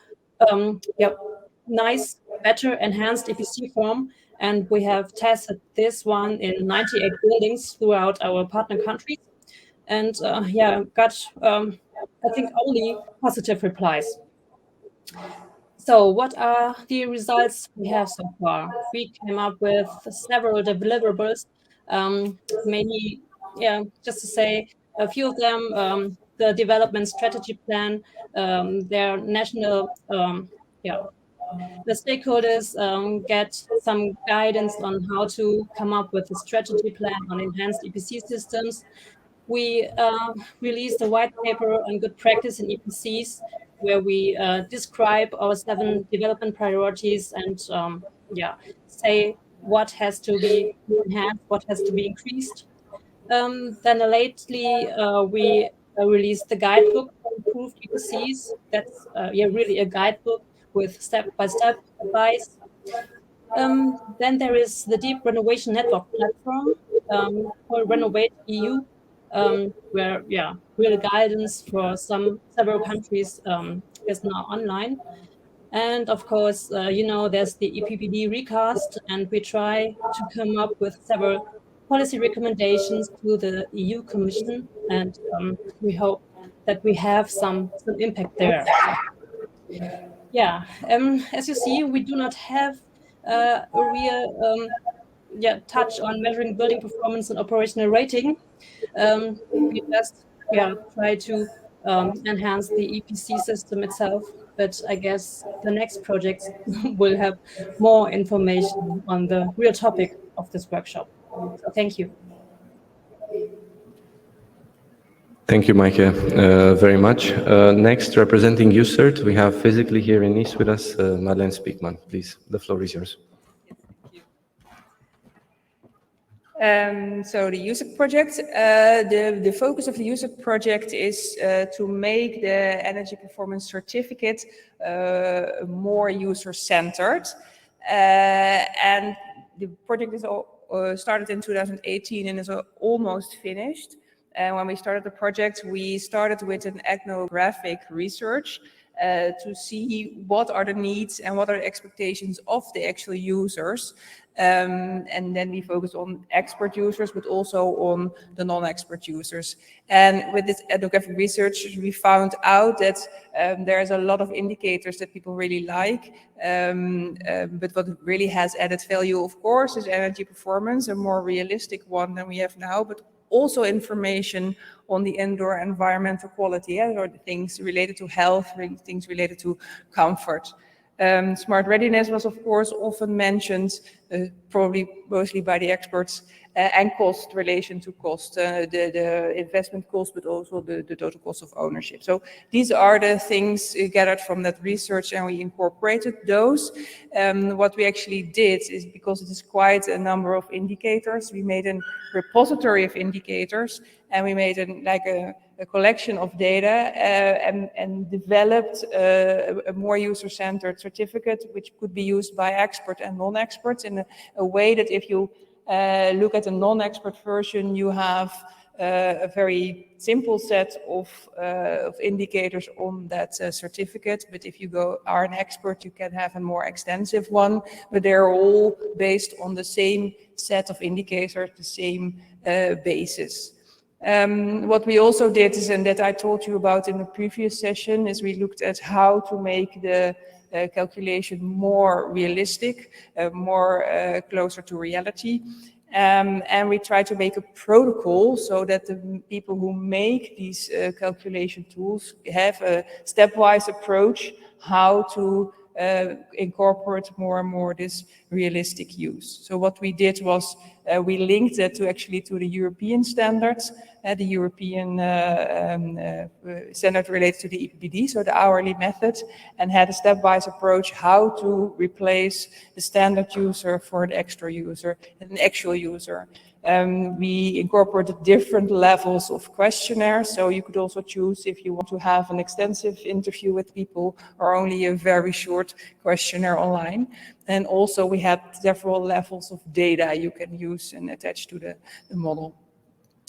H: nice, better enhanced EPC form, and we have tested this one in 98 buildings throughout our partner countries, and got I think only positive replies. So what are the results we have so far? We came up with several deliverables, maybe, just to say a few of them, the development strategy plan, their national, the stakeholders get some guidance on how to come up with a strategy plan on enhanced EPC systems. We released a white paper on good practice in EPCs, where we describe our 7 development priorities and say what has to be enhanced, what has to be increased. Then lately we released the guidebook for improved EPCs. That's really a guidebook with step-by-step advice. Then there is the Deep Renovation Network platform called Renovate EU. where real guidance for several countries is now online. And of course, there's the EPBD recast, and we try to come up with several policy recommendations to the EU Commission, and we hope that we have some impact there. As you see, we do not have a real touch on measuring building performance and operational rating. We just try to enhance the EPC system itself, but I guess the next projects will have more information on the real topic of this workshop. So thank you.
A: Thank you, Maike, very much. Next, representing UCERT, we have physically here in Nice with us, Marlene Spiekman. Please, the floor is yours.
B: So the USEC project, the focus of the USEC project is to make the energy performance certificate more user-centered. And the project is started in 2018 and is almost finished. And when we started the project, we started with an ethnographic research to see what are the needs and what are the expectations of the actual users. And then we focus on expert users, but also on the non-expert users. And with this ethnographic research, we found out that there's a lot of indicators that people really like. But what really has added value, of course, is energy performance, a more realistic one than we have now, but also information on the indoor environmental quality, or the things related to health, things related to comfort. Smart readiness was, of course, often mentioned, probably mostly by the experts, and cost, relation to cost, the investment cost, but also the total cost of ownership. So these are the things gathered from that research, and we incorporated those. What we actually did is, because it is quite a number of indicators, we made a repository of indicators, and we made a collection of data and developed a more user-centered certificate, which could be used by expert and non-experts in a way that if you look at the non-expert version, you have a very simple set of indicators on that certificate. But if you are an expert, you can have a more extensive one, but they're all based on the same set of indicators, the same basis. What we also did is, and that I told you about in the previous session, is we looked at how to make the calculation more realistic, more closer to reality. And we try to make a protocol so that the people who make these calculation tools have a stepwise approach how to incorporate more and more this realistic use. So what we did was we linked that to the European standards, the European standard related to the EPBD, so the hourly method, and had a stepwise approach how to replace the standard user for the extra user, an actual user. We incorporated different levels of questionnaires, so you could also choose if you want to have an extensive interview with people or only a very short questionnaire online. And also we had several levels of data you can use and attach to the model.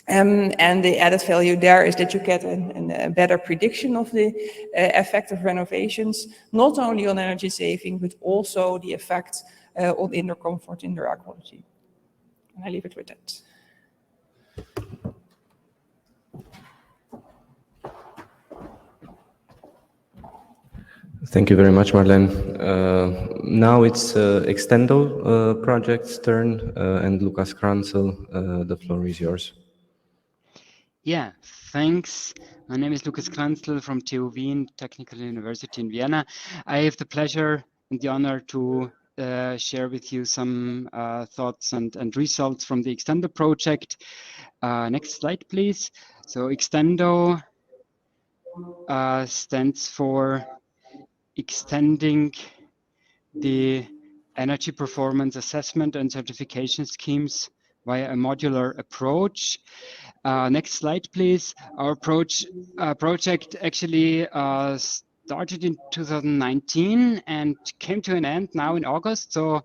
B: And the added value there is that you get a better prediction of the effect of renovations, not only on energy saving, but also the effect on indoor comfort, indoor air quality. And I leave it with that.
A: Thank you very much, Marlene. Now it's Extendo project's turn, and Lukas Kranzel, the floor is yours.
G: Yeah, thanks. My name is Lukas Kranzel from TU Wien Technical University in Vienna. I have the pleasure and the honor to share with you some thoughts and results from the Extendo project. Next slide, please. So Extendo stands for extending the energy performance assessment and certification schemes via a modular approach. Next slide, please. Our project actually started in 2019 and came to an end now in August. So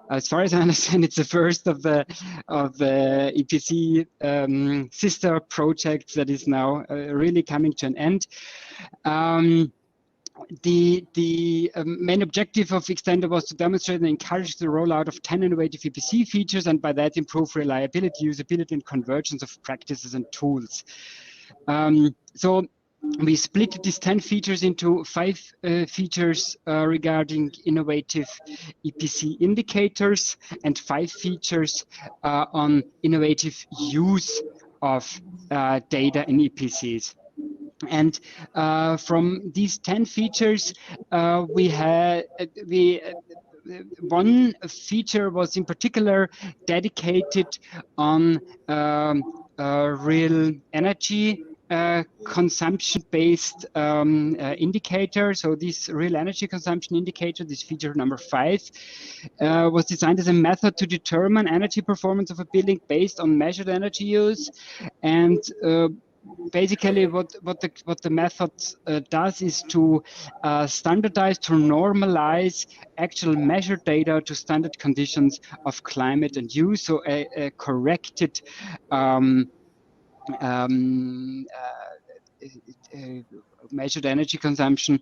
G: as far as I understand, it's the first of the EPC sister projects that is now really coming to an end. The main objective of Extender was to demonstrate and encourage the rollout of 10 innovative EPC features, and by that improve reliability, usability, and convergence of practices and tools. So we split these 10 features into 5 features regarding innovative EPC indicators and 5 features on innovative use of data in EPCs. And from these 10 features, one feature was in particular dedicated on real energy consumption-based indicator. So this real energy consumption indicator, this feature number 5, was designed as a method to determine energy performance of a building based on measured energy use. And basically what the method does is to standardize, to normalize actual measured data to standard conditions of climate and use, so a corrected measured energy consumption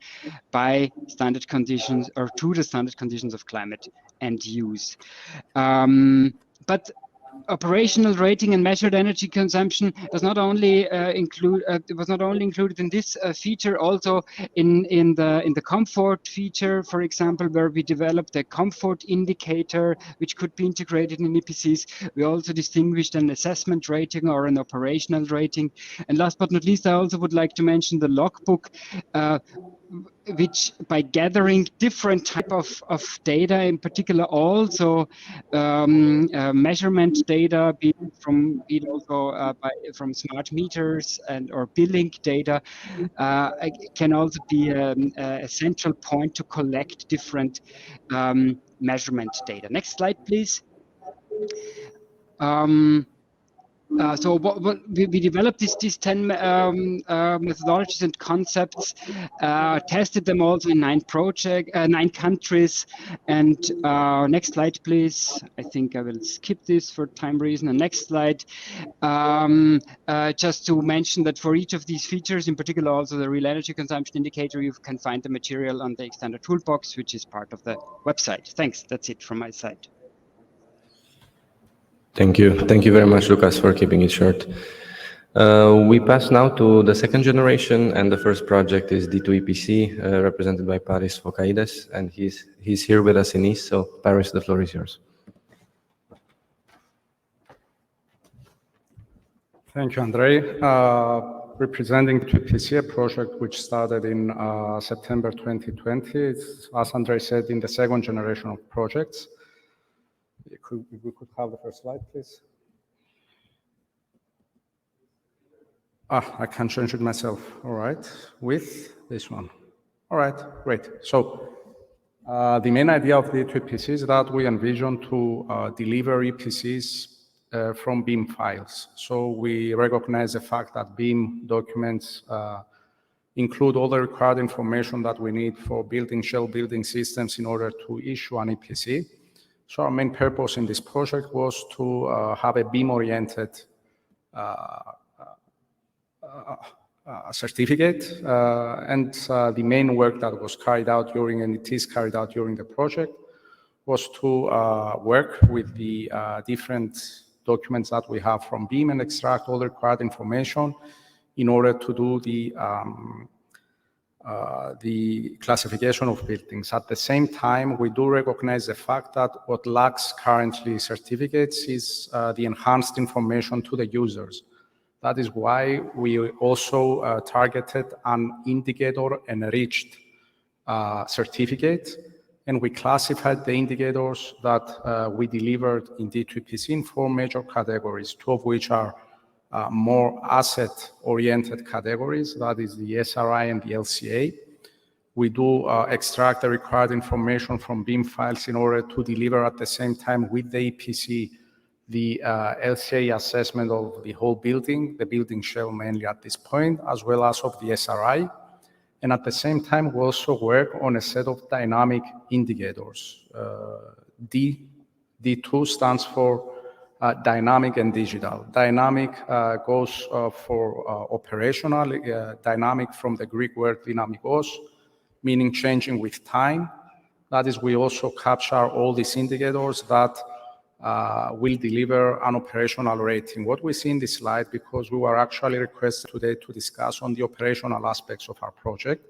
G: by standard conditions, or to the standard conditions of climate and use. But operational rating and measured energy consumption was not only included in this feature, also in the comfort feature, for example, where we developed a comfort indicator which could be integrated in EPCs. We also distinguished an assessment rating or an operational rating. And last but not least, I also would like to mention the logbook, which by gathering different type of data, in particular also measurement data, be it also from smart meters and or billing data, can also be a central point to collect different measurement data. Next slide, please. So we developed these 10 methodologies and concepts, tested them also in 9 countries. And next slide, please. I think I will skip this for time reason. And next slide, just to mention that for each of these features, in particular also the real energy consumption indicator, you can find the material on the Extender toolbox, which is part of the website. Thanks. That's it from my side.
A: Thank you. Thank you very much, Lucas, for keeping it short. We pass now to the second generation, and the first project is D2EPC, represented by Paris Fokaides, and he's here with us in Nice. So, Paris, the floor is yours.
I: Thank you, Andrei. Representing D2EPC, a project which started in September 2020. It's, as Andrei said, in the second generation of projects. We could have the first slide, please. I can change it myself. All right, with this one. All right, great. So the main idea of the D2EPC is that we envision to deliver EPCs from BIM files. So we recognize the fact that BIM documents include all the required information that we need for building shell building systems in order to issue an EPC. So our main purpose in this project was to have a BIM-oriented certificate, and the main work that was carried out during, and it is carried out during the project, was to work with the different documents that we have from BIM and extract all the required information in order to do the classification of buildings. At the same time, we do recognize the fact that what lacks currently certificates is the enhanced information to the users. That is why we also targeted an indicator enriched certificate, and we classified the indicators that we delivered in D2EPC in 4 major categories, 2 of which are more asset-oriented categories, that is the SRI and the LCA. We do extract the required information from BIM files in order to deliver at the same time with the EPC the LCA assessment of the whole building, the building shell mainly at this point, as well as of the SRI. And at the same time, we also work on a set of dynamic indicators, D2 stands for dynamic and digital. Dynamic goes for operational, dynamic from the Greek word dynamikos, meaning changing with time. That is, we also capture all these indicators that will deliver an operational rating. What we see in this slide, because we were actually requested today to discuss on the operational aspects of our project,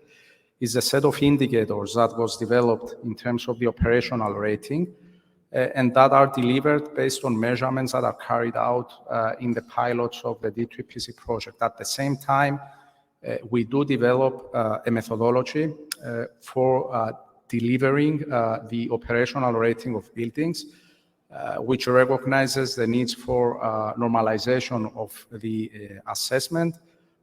I: is a set of indicators that was developed in terms of the operational rating, and that are delivered based on measurements that are carried out in the pilots of the D2PC project. At the same time, we do develop a methodology for delivering the operational rating of buildings, which recognizes the needs for normalization of the assessment,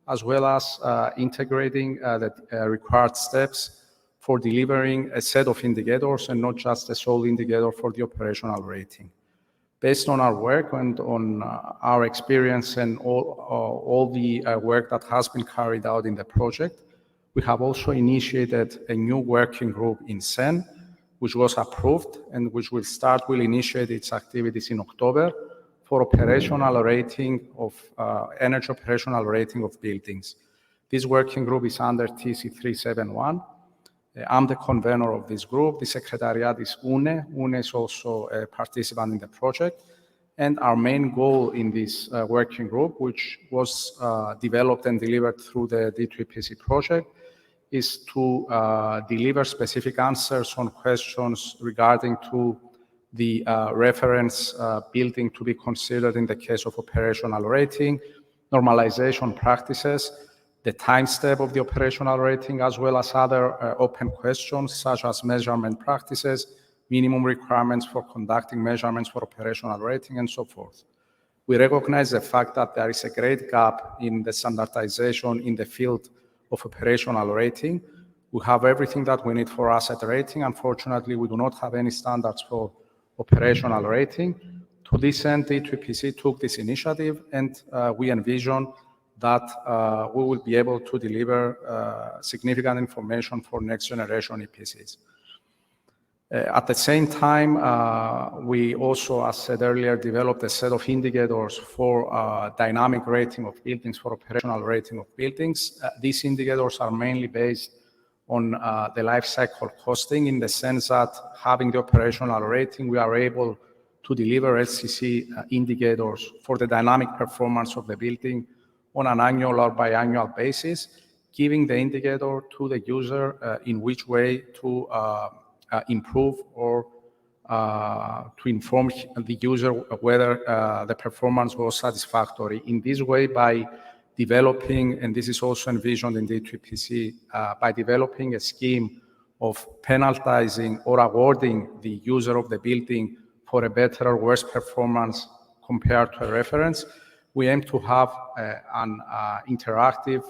I: as well as integrating the required steps for delivering a set of indicators and not just a sole indicator for the operational rating. Based on our work and on our experience and all the work that has been carried out in the project, we have also initiated a new working group in CEN, which was approved and which will initiate its activities in October for operational rating of energy operational rating of buildings. This working group is under TC371. I'm the convener of this group. The secretariat is UNE. UNE is also a participant in the project. And our main goal in this working group, which was developed and delivered through the D2PC project, is to deliver specific answers on questions regarding to the reference building to be considered in the case of operational rating, normalization practices, the time step of the operational rating, as well as other open questions such as measurement practices, minimum requirements for conducting measurements for operational rating, and so forth. We recognize the fact that there is a great gap in the standardization in the field of operational rating. We have everything that we need for asset rating. Unfortunately, we do not have any standards for operational rating. To this end, D2PC took this initiative, and we envision that we will be able to deliver significant information for next generation EPCs. At the same time, we also, as said earlier, developed a set of indicators for dynamic rating of buildings, for operational rating of buildings. These indicators are mainly based on the life cycle costing, in the sense that having the operational rating, we are able to deliver LCC indicators for the dynamic performance of the building on an annual or biannual basis, giving the indicator to the user in which way to improve or to inform the user whether the performance was satisfactory. In this way, by developing, and this is also envisioned in D2PC, by developing a scheme of penalizing or awarding the user of the building for a better or worse performance compared to a reference, we aim to have an interactive,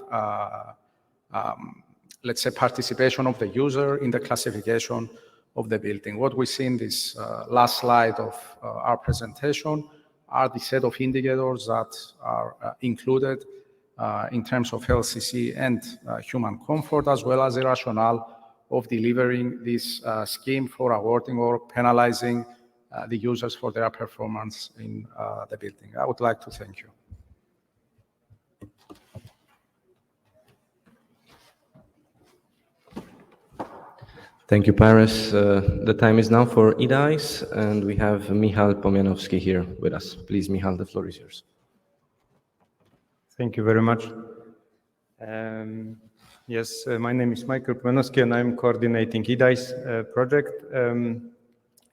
I: let's say, participation of the user in the classification of the building. What we see in this last slide of our presentation are the set of indicators that are included in terms of LCC and human comfort, as well as the rationale of delivering this scheme for awarding or penalizing the users for their performance in the building. I would like to thank you.
A: Thank you, Paris. The time is now for EDICE, and we have Michal Pomianowski here with us. Please, Michal, the floor is yours.
J: Thank you very much. Yes, my name is Michael Pomianowski, and I'm coordinating EDICE project,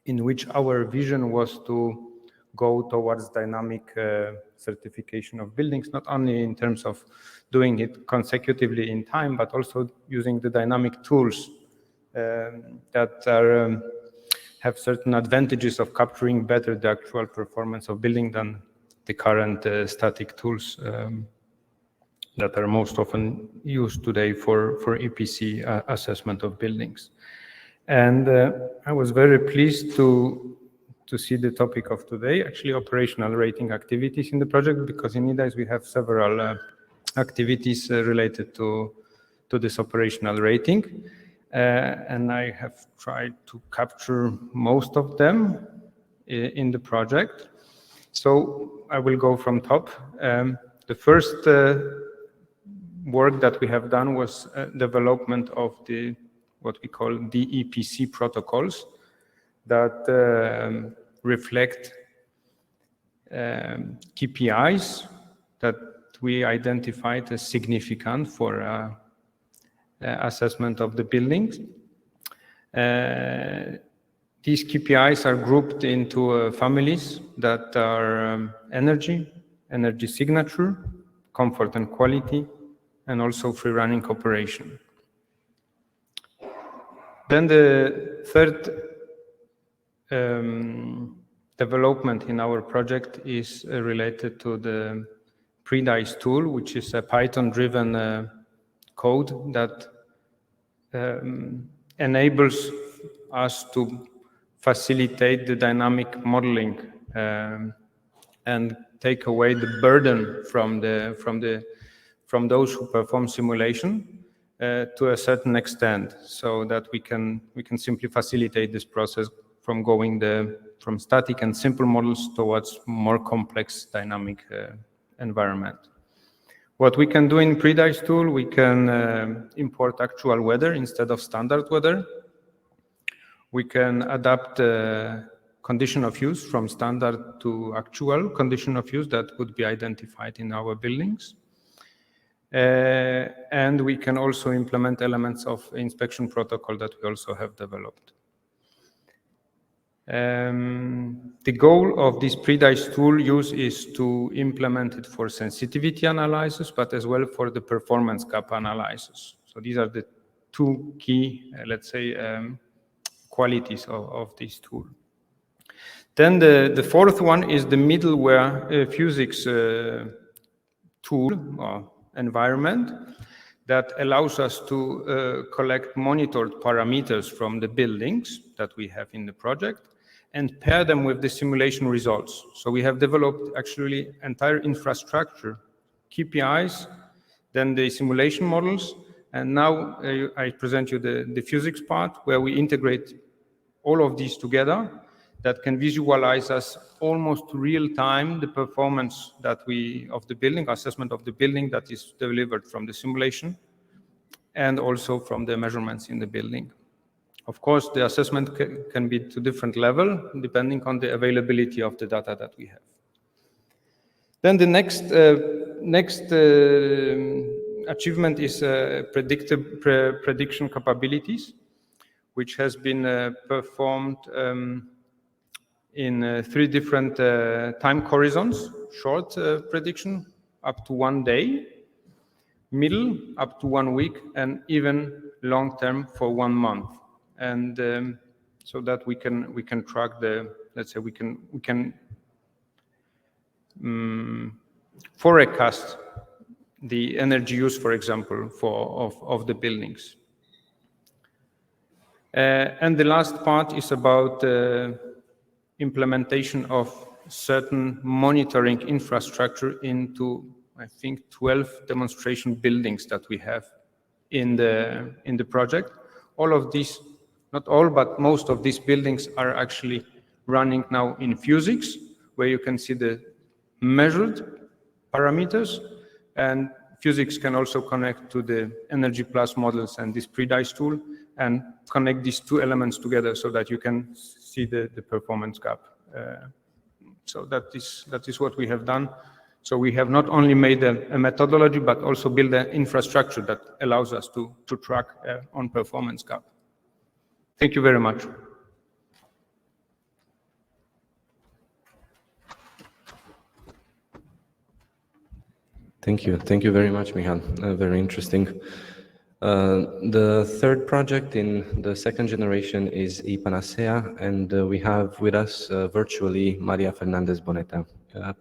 J: in which our vision was to go towards dynamic certification of buildings, not only in terms of doing it consecutively in time, but also using the dynamic tools that have certain advantages of capturing better the actual performance of building than the current static tools that are most often used today for EPC assessment of buildings. And I was very pleased to see the topic of today, actually operational rating activities in the project, because in EDICE we have several activities related to this operational rating. And I have tried to capture most of them. in the project. So I will go from top. The first work that we have done was development of what we call DEPC protocols that reflect KPIs that we identified as significant for assessment of the buildings. These KPIs are grouped into families that are energy signature, comfort and quality, and also free running operation. Then the third development in our project is related to the PREDICE tool, which is a Python-driven code that enables us to facilitate the dynamic modeling and take away the burden from those who perform simulation to a certain extent, so that we can simply facilitate this process from going from static and simple models towards more complex dynamic environment. What we can do in PREDICE tool, we can import actual weather instead of standard weather. We can adapt condition of use from standard to actual condition of use that would be identified in our buildings. And we can also implement elements of inspection protocol that we also have developed. The goal of this PREDICE tool use is to implement it for sensitivity analysis, but as well for the performance gap analysis. So these are the two key, let's say, qualities of this tool. Then the fourth one is the middleware physics tool or environment that allows us to collect monitored parameters from the buildings that we have in the project and pair them with the simulation results. So we have developed actually entire infrastructure, KPIs, then the simulation models, and now I present you the physics part where we integrate all of these together that can visualize us almost real time the performance that of the building, assessment of the building that is delivered from the simulation and also from the measurements in the building. Of course, the assessment can be to different level depending on the availability of the data that we have. Then the next achievement is prediction capabilities, which has been performed in 3 different time horizons: short prediction up to 1 day, middle up to 1 week, and even long term for 1 month. And so that we can track let's say we can forecast the energy use, for example, of the buildings. And the last part is about implementation of certain monitoring infrastructure into, I think, 12 demonstration buildings that we have in the project. All of these, not all, but most of these buildings are actually running now in physics, where you can see the measured parameters, and physics can also connect to the Energy Plus models and this PREDICE tool and connect these 2 elements together so that you can see the performance gap. So that is what we have done. So we have not only made a methodology, but also build an infrastructure that allows us to track on performance gap. Thank you very much.
A: Thank you. Thank you very much, Michal. Very interesting. The third project in the second generation is ePanacea, and we have with us virtually Maria Fernandez Boneta.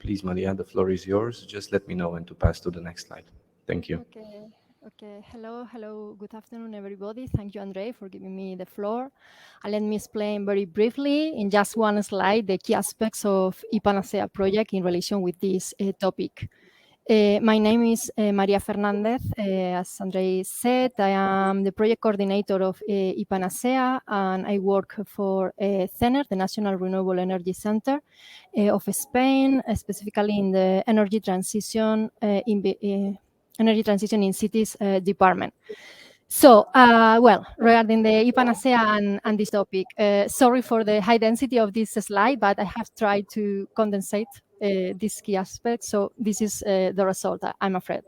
A: Please, Maria, the floor is yours. Just let me know when to pass to the next slide. Thank you.
K: Okay. Hello. Good afternoon, everybody. Thank you, Andre, for giving me the floor. And let me explain very briefly in just one slide the key aspects of ePanacea project in relation with this topic. My name is Maria Fernandez. As Andre said, I am the project coordinator of IPANASEA, and I work for CENER, the National Renewable Energy Center of Spain, specifically in the energy transition in cities department. So, well, regarding the IPANASEA and this topic, sorry for the high density of this slide, but I have tried to condensate these key aspects. So this is the result, I'm afraid.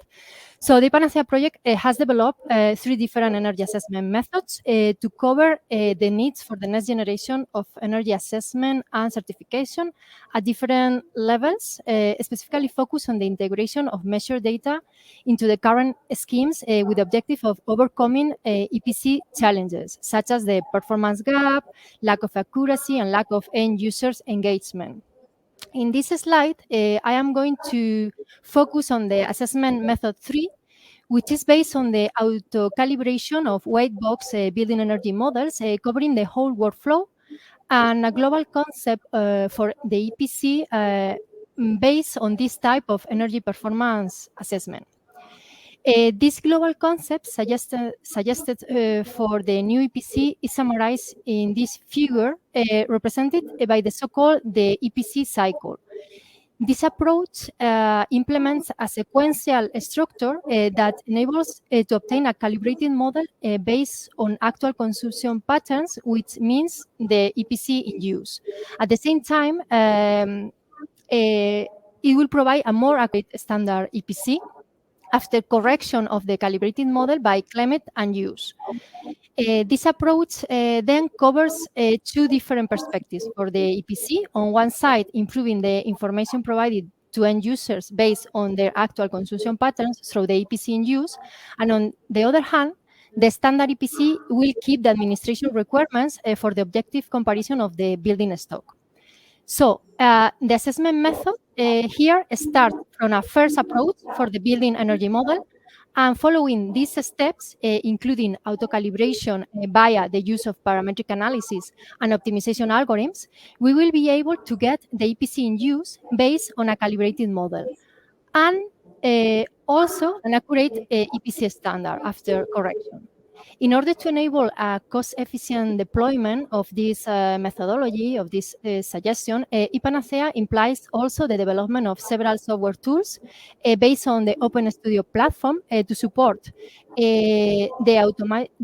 K: So the IPANASEA project has developed 3 different energy assessment methods to cover the needs for the next generation of energy assessment and certification at different levels, specifically focused on the integration of measured data into the current schemes with the objective of overcoming EPC challenges, such as the performance gap, lack of accuracy, and lack of end users engagement. In this slide, I am going to focus on the assessment method 3, which is based on the auto-calibration of white box building energy models, covering the whole workflow, and a global concept for the EPC based on this type of energy performance assessment. This global concept suggested for the new EPC is summarized in this figure represented by the so-called the EPC cycle. This approach implements a sequential structure that enables to obtain a calibrated model based on actual consumption patterns, which means the EPC in use. At the same time, it will provide a more accurate standard EPC after correction of the calibrated model by climate and use. This approach then covers 2 different perspectives for the EPC. On one side, improving the information provided to end users based on their actual consumption patterns through the EPC in use. And on the other hand, the standard EPC will keep the administration requirements for the objective comparison of the building stock. So the assessment method here starts from a first approach for the building energy model, and following these steps, including auto-calibration via the use of parametric analysis and optimization algorithms, we will be able to get the EPC in use based on a calibrated model, and also an accurate EPC standard after correction. In order to enable a cost-efficient deployment of this methodology, of this suggestion, IPANASEA implies also the development of several software tools based on the OpenStudio platform to support the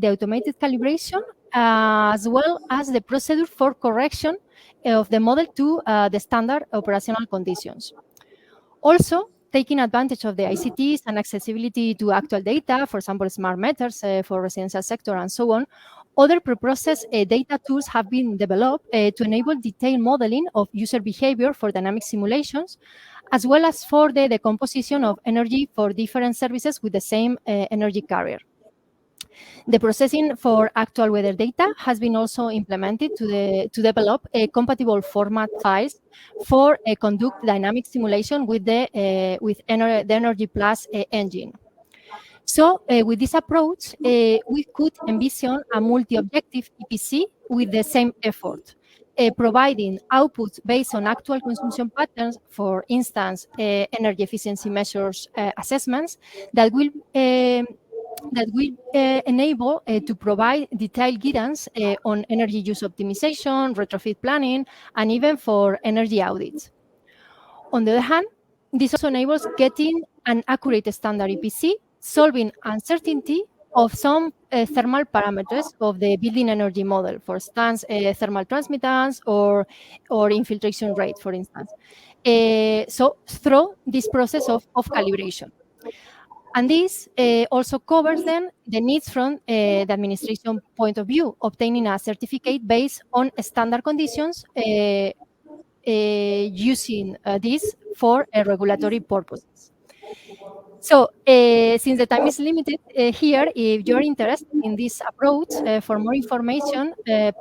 K: automated calibration, as well as the procedure for correction of the model to the standard operational conditions. Also, taking advantage of the ICTs and accessibility to actual data, for example, smart meters for residential sector and so on, other preprocessed data tools have been developed to enable detailed modeling of user behavior for dynamic simulations, as well as for the decomposition of energy for different services with the same energy carrier. The processing for actual weather data has been also implemented to develop compatible format files for conduct dynamic simulation with the Energy Plus engine. So with this approach, we could envision a multi-objective EPC with the same effort, providing outputs based on actual consumption patterns, for instance, energy efficiency measures assessments that will enable to provide detailed guidance on energy use optimization, retrofit planning, and even for energy audits. On the other hand, this also enables getting an accurate standard EPC, solving uncertainty of some thermal parameters of the building energy model, for instance, thermal transmittance or infiltration rate, for instance. So through this process of calibration. And this also covers then the needs from the administration point of view, obtaining a certificate based on standard conditions, using this for regulatory purposes. So since the time is limited here, if you're interested in this approach, for more information,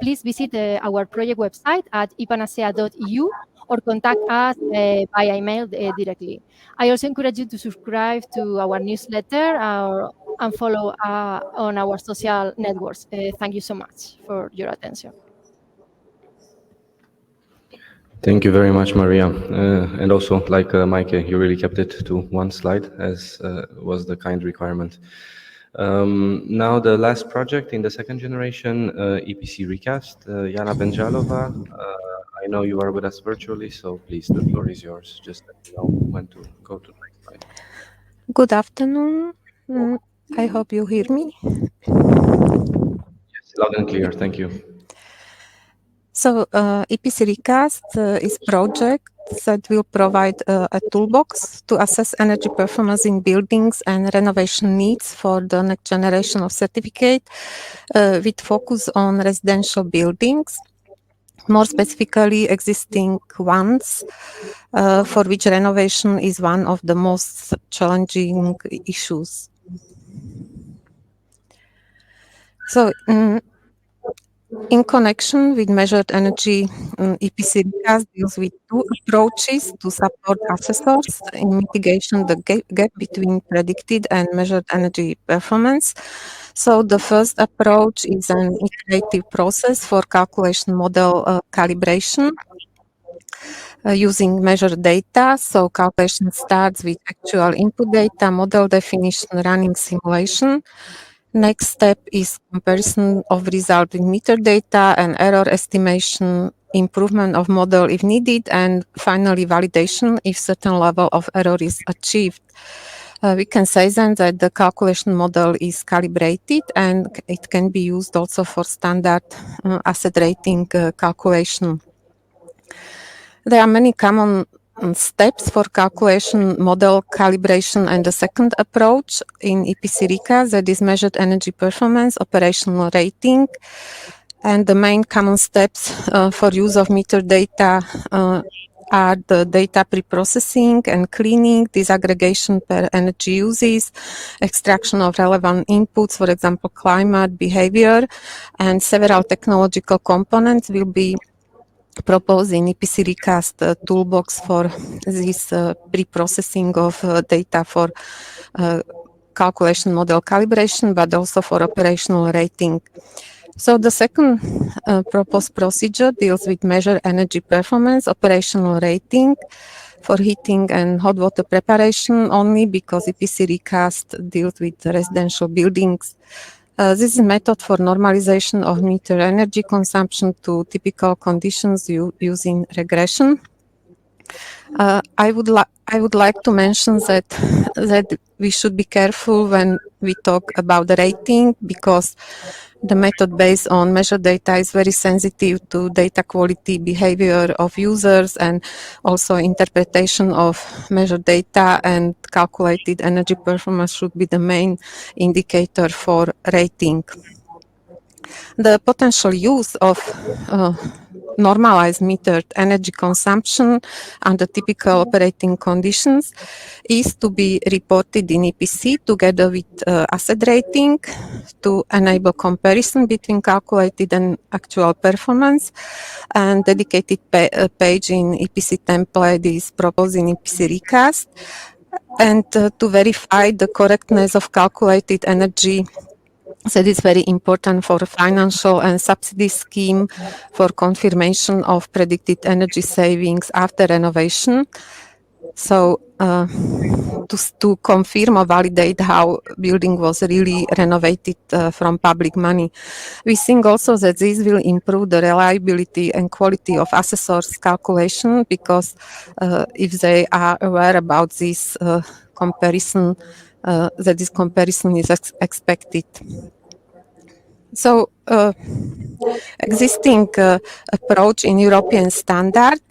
K: please visit our project website at ipanasea.eu or contact us via email directly. I also encourage you to subscribe to our newsletter and follow on our social networks. Thank you so much for your attention.
A: Thank you very much, Maria. And also, like Mike, you really kept it to one slide, as was the kind requirement. Now, the last project in the second generation, EPC Recast, Jana Benjalova. I know you are with us virtually, so please, the floor is yours. Just let me know when to go to the next slide.
L: Good afternoon. I hope you hear me.
A: Yes, loud and clear. Thank you.
L: So EPC Recast is a project that will provide a toolbox to assess energy performance in buildings and renovation needs for the next generation of certificate with focus on residential buildings, more specifically existing ones for which renovation is one of the most challenging issues. So in connection with measured energy, EPC Recast deals with two approaches to support assessors in mitigation the gap between predicted and measured energy performance. So the first approach is an iterative process for calculation model calibration using measured data. So calculation starts with actual input data, model definition, running simulation. Next step is comparison of result with meter data and error estimation, improvement of model if needed, and finally validation if certain level of error is achieved. We can say then that the calculation model is calibrated and it can be used also for standard asset rating calculation. There are many common steps for calculation model calibration, and the second approach in EPC Recast, that is measured energy performance, operational rating. And the main common steps for use of meter data are the data pre-processing and cleaning, disaggregation per energy uses, extraction of relevant inputs, for example, climate, behavior, and several technological components will be proposed in EPC Recast toolbox for this pre-processing of data for calculation model calibration, but also for operational rating. So the second proposed procedure deals with measure energy performance, operational rating for heating and hot water preparation only, because EPC Recast deals with residential buildings. This is a method for normalization of meter energy consumption to typical conditions using regression. I would like to mention that we should be careful when we talk about the rating, because the method based on measured data is very sensitive to data quality, behavior of users, and also interpretation of measured data, and calculated energy performance should be the main indicator for rating. The potential use of normalized metered energy consumption under typical operating conditions is to be reported in EPC together with asset rating to enable comparison between calculated and actual performance. And dedicated page in EPC template is proposed in EPC Recast. And to verify the correctness of calculated energy, that is very important for financial and subsidy scheme for confirmation of predicted energy savings after renovation. So to confirm or validate how building was really renovated from public money. We think also that this will improve the reliability and quality of assessors' calculation, because if they are aware about this comparison, that this comparison is expected. So existing approach in European standard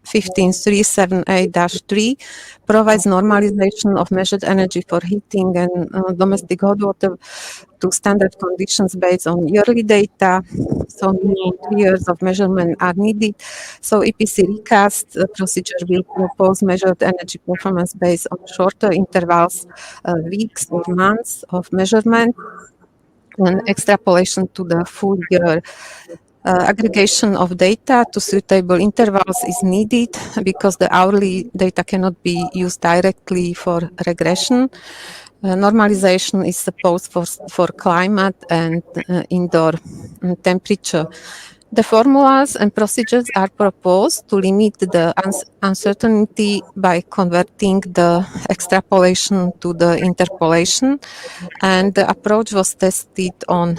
L: 15378-3 provides normalization of measured energy for heating and domestic hot water to standard conditions based on yearly data. So minimum 2 years of measurement are needed. So EPC Recast procedure will propose measured energy performance based on shorter intervals, weeks or months of measurement, and extrapolation to the full year. Aggregation of data to suitable intervals is needed, because the hourly data cannot be used directly for regression. Normalization is supposed for climate and indoor temperature. The formulas and procedures are proposed to limit the uncertainty by converting the extrapolation to the interpolation, and the approach was tested on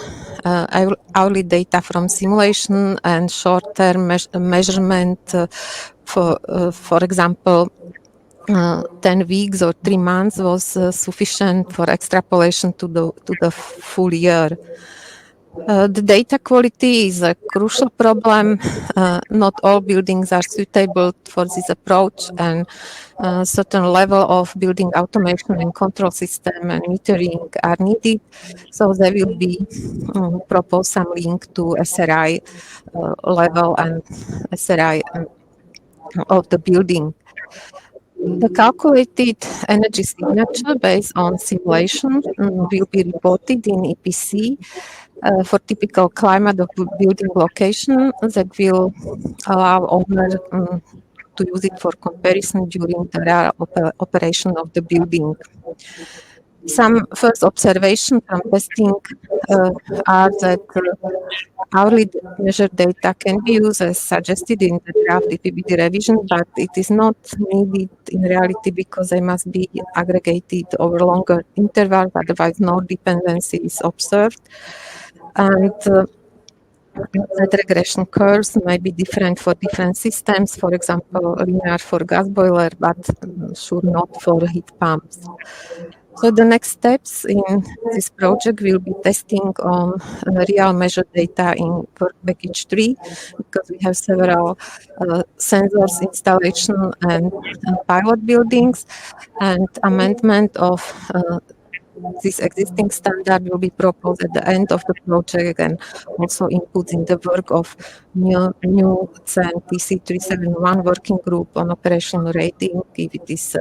L: hourly data from simulation and short-term measurement. For example, 10 weeks or 3 months was sufficient for extrapolation to the full year. The data quality is a crucial problem. Not all buildings are suitable for this approach, and a certain level of building automation and control system and metering are needed. So there will be proposed some link to SRI level and SRI of the building. The calculated energy signature based on simulation will be reported in EPC for typical climate of building location that will allow owner to use it for comparison during the real operation of the building. Some first observations from testing are that hourly measured data can be used as suggested in the draft EPBD revision, but it is not needed in reality because they must be aggregated over longer intervals, otherwise no dependency is observed. And that regression curves may be different for different systems, for example, linear for gas boiler, but sure not for heat pumps. So the next steps in this project will be testing on real measured data in work package 3, because we have several sensors installation and pilot buildings, and amendment of this existing standard will be proposed at the end of the project, and also input in the work of new CEN PC371 working group on operational rating if it is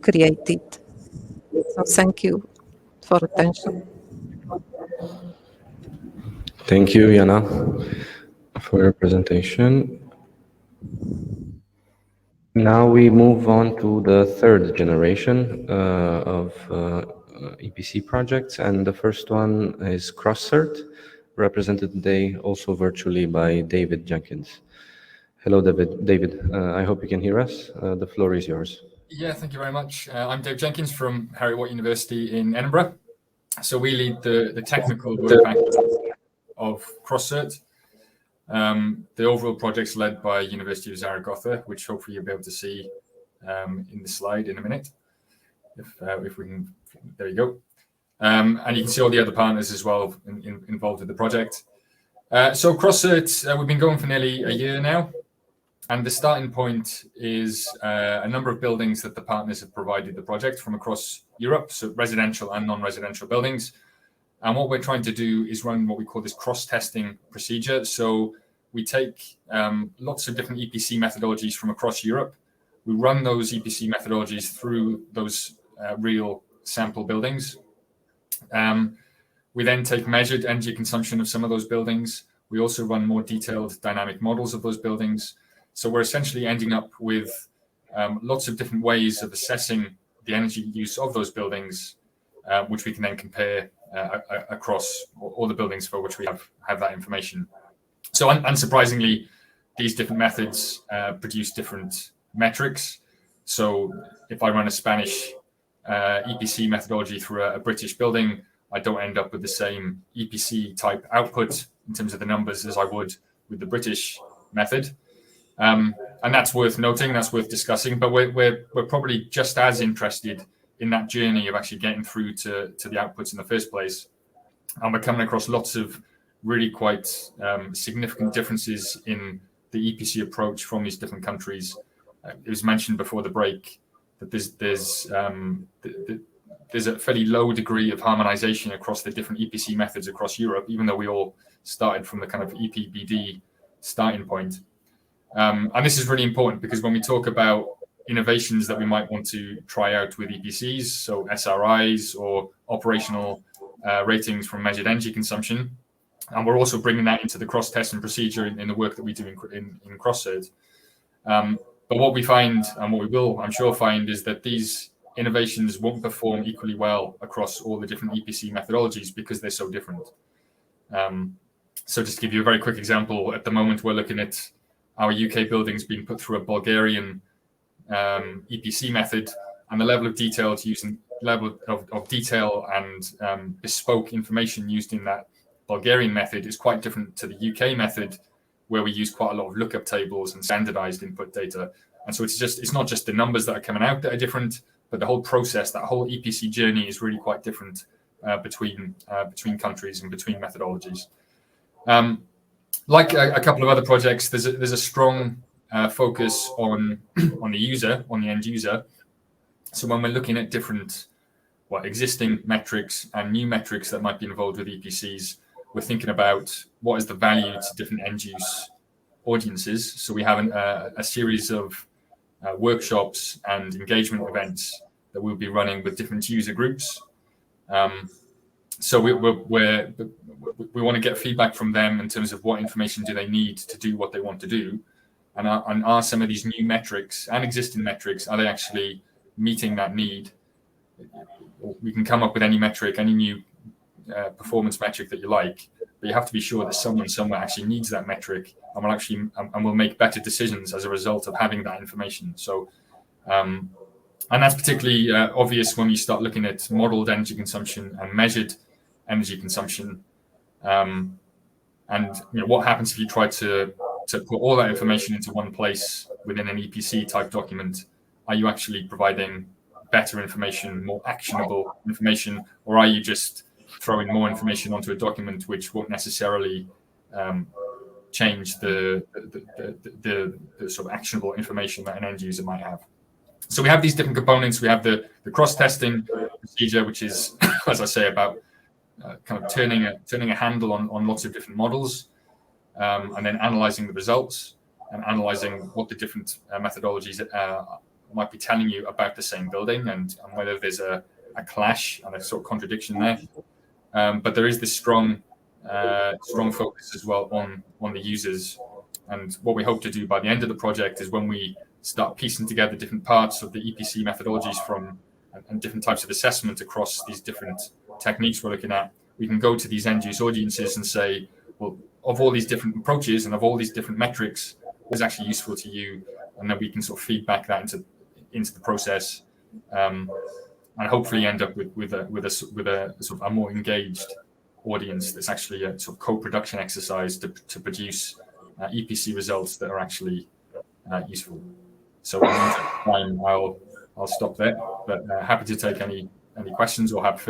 L: created. So thank you for attention.
A: Thank you, Jana, for your presentation. Now we move on to the third generation of EPC projects, and the first one is CrossCert, represented today also virtually by David Jenkins. Hello, David. I hope you can hear us. The floor is yours.
M: Yeah, thank you very much. I'm Dave Jenkins from Heriot-Watt University in Edinburgh. So we lead the technical work package of CrossCert. The overall project's led by University of Zaragoza, which hopefully you'll be able to see in the slide in a minute. If we can, there you go. And you can see all the other partners as well involved with the project. So CrossCert, we've been going for nearly a year now. And the starting point is a number of buildings that the partners have provided the project from across Europe, so residential and non-residential buildings. And what we're trying to do is run what we call this cross-testing procedure. So we take lots of different EPC methodologies from across Europe. We run those EPC methodologies through those real sample buildings. We then take measured energy consumption of some of those buildings. We also run more detailed dynamic models of those buildings. So we're essentially ending up with lots of different ways of assessing the energy use of those buildings, which we can then compare across all the buildings for which we have that information. So unsurprisingly, these different methods produce different metrics. So if I run a Spanish EPC methodology through a British building, I don't end up with the same EPC type output in terms of the numbers as I would with the British method. And that's worth noting, that's worth discussing, but we're probably just as interested in that journey of actually getting through to the outputs in the first place. And we're coming across lots of really quite significant differences in the EPC approach from these different countries. It was mentioned before the break that there's a fairly low degree of harmonization across the different EPC methods across Europe, even though we all started from the kind of EPBD starting point. And this is really important because when we talk about innovations that we might want to try out with EPCs, so SRIs or operational ratings from measured energy consumption, and we're also bringing that into the cross-testing procedure in the work that we do in CrossCert. But what we find, and what we will, I'm sure, find, is that these innovations won't perform equally well across all the different EPC methodologies because they're so different. So just to give you a very quick example, at the moment we're looking at our UK buildings being put through a Bulgarian EPC method, and the level of detail and bespoke information used in that Bulgarian method is quite different to the UK method, where we use quite a lot of lookup tables and standardized input data. And so it's not just the numbers that are coming out that are different, but the whole process, that whole EPC journey is really quite different between countries and between methodologies. Like a couple of other projects, there's a strong focus on the user, on the end user. So when we're looking at different existing metrics and new metrics that might be involved with EPCs, we're thinking about what is the value to different end use audiences. So we have a series of workshops and engagement events that we'll be running with different user groups. So we want to get feedback from them in terms of what information do they need to do what they want to do, and are some of these new metrics and existing metrics, are they actually meeting that need? We can come up with any metric, any new performance metric that you like, but you have to be sure that someone somewhere actually needs that metric and will make better decisions as a result of having that information. So, and that's particularly obvious when you start looking at modeled energy consumption and measured energy consumption. And what happens if you try to put all that information into one place within an EPC type document? Are you actually providing better information, more actionable information, or are you just throwing more information onto a document which won't necessarily change the sort of actionable information that an end user might have? So we have these different components. We have the cross-testing procedure, which is, as I say, about kind of turning a handle on lots of different models, and then analyzing the results and analyzing what the different methodologies might be telling you about the same building, and whether there's a clash and a sort of contradiction there. But there is this strong focus as well on the users. And what we hope to do by the end of the project is, when we start piecing together different parts of the EPC methodologies and different types of assessment across these different techniques we're looking at, we can go to these end use audiences and say, well, of all these different approaches and of all these different metrics, what is actually useful to you? And then we can sort of feedback that into the process, and hopefully end up with a sort of a more engaged audience that's actually a sort of co-production exercise to produce EPC results that are actually useful. So in the meantime, I'll stop there, but happy to take any questions or have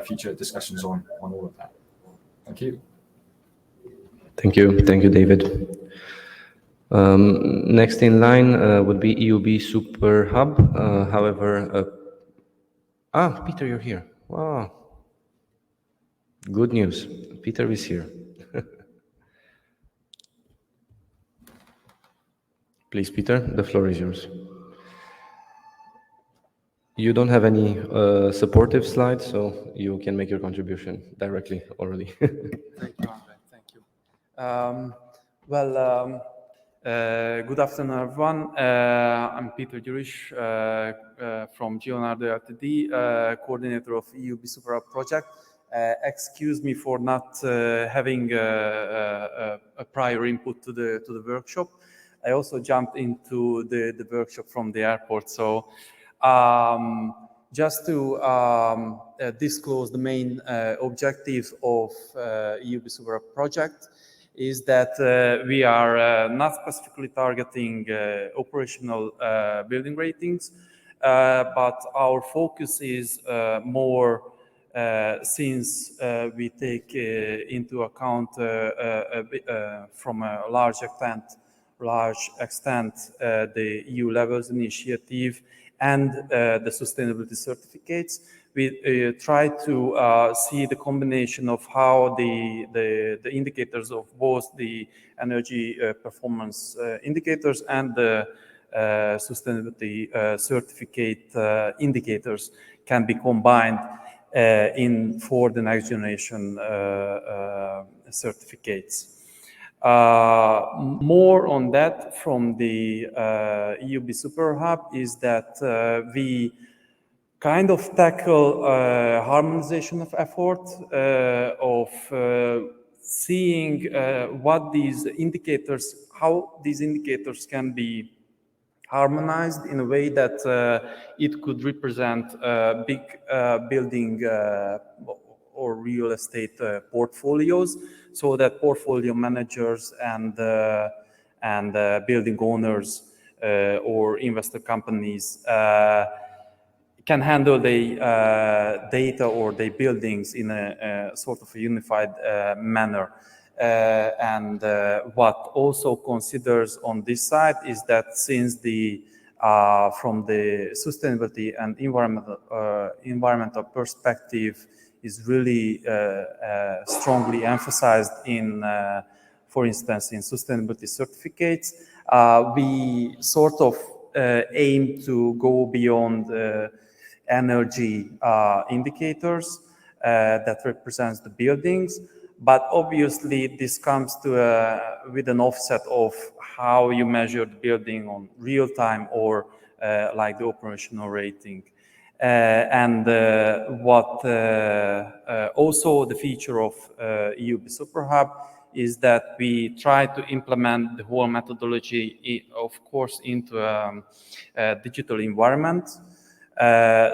M: future discussions on all of that. Thank you.
A: Thank you, David. Next in line would be EUB Super Hub. However, Peter, you're here. Wow. Good news. Peter is here. Please, Peter, the floor is yours. You don't have any supportive slides, so you can make your contribution directly, orally.
N: Thank you, Andre. Thank you. Good afternoon, everyone. I'm Peter Jurish from Geonardo Ltd, coordinator of EUB Super Hub project. Excuse me for not having a prior input to the workshop. I also jumped into the workshop from the airport, so just to disclose the main objectives of EUB Super Hub project is that we are not specifically targeting operational building ratings, but our focus is more since we take into account from a large extent the EU levels initiative and the sustainability certificates. We try to see the combination of how the indicators of both the energy performance indicators and the sustainability certificate indicators can be combined for the next generation certificates. More on that from the EUB Super Hub is that we kind of tackle harmonization of effort of seeing what these indicators, how these indicators can be harmonized in a way that it could represent big building or real estate portfolios, so that portfolio managers and building owners or investor companies can handle the data or the buildings in a sort of a unified manner. And what also considers on this side is that since the from the sustainability and environmental perspective is really strongly emphasized in, for instance, in sustainability certificates, we sort of aim to go beyond energy indicators that represents the buildings. But obviously, this comes to with an offset of how you measure the building on real time or like the operational rating. And what also the feature of EUB Superhub is that we try to implement the whole methodology, of course, into a digital environment,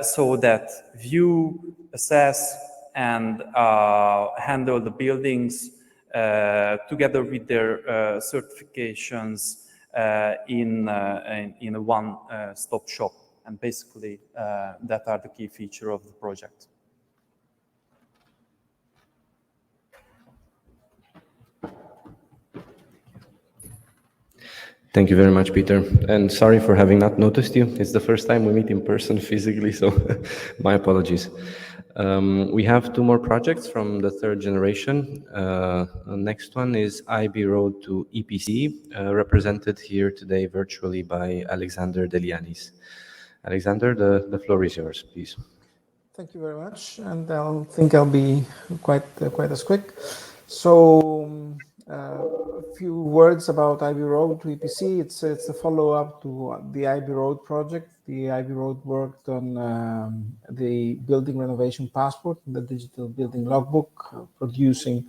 N: so that view, assess, and handle the buildings together with their certifications in a one-stop shop. And basically, that are the key feature of the project.
A: Thank you very much, Peter. And sorry for having not noticed you. It's the first time we meet in person physically, so my apologies. We have two more projects from the third generation. The next one is IB Road to EPC, represented here today virtually by Alexander Delianis. Alexander, the floor is yours, please.
O: Thank you very much, and I think I'll be quite as quick. So a few words about IB Road to EPC. It's a follow-up to the IB Road project. The IB Road worked on the building renovation passport, the digital building logbook, producing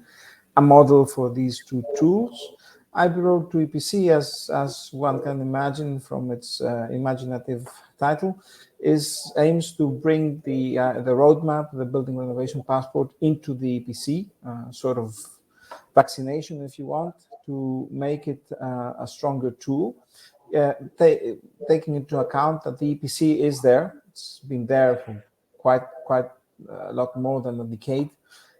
O: a model for these two tools. IB Road to EPC, as one can imagine from its imaginative title, aims to bring the roadmap, the building renovation passport, into the EPC, sort of vaccination, if you want, to make it a stronger tool, taking into account that the EPC is there. It's been there for quite a lot more than a decade.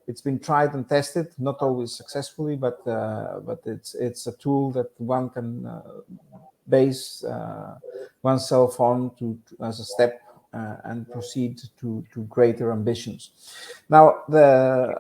O: It's been tried and tested, not always successfully, but it's a tool that one can base oneself on as a step and proceed to greater ambitions. Now,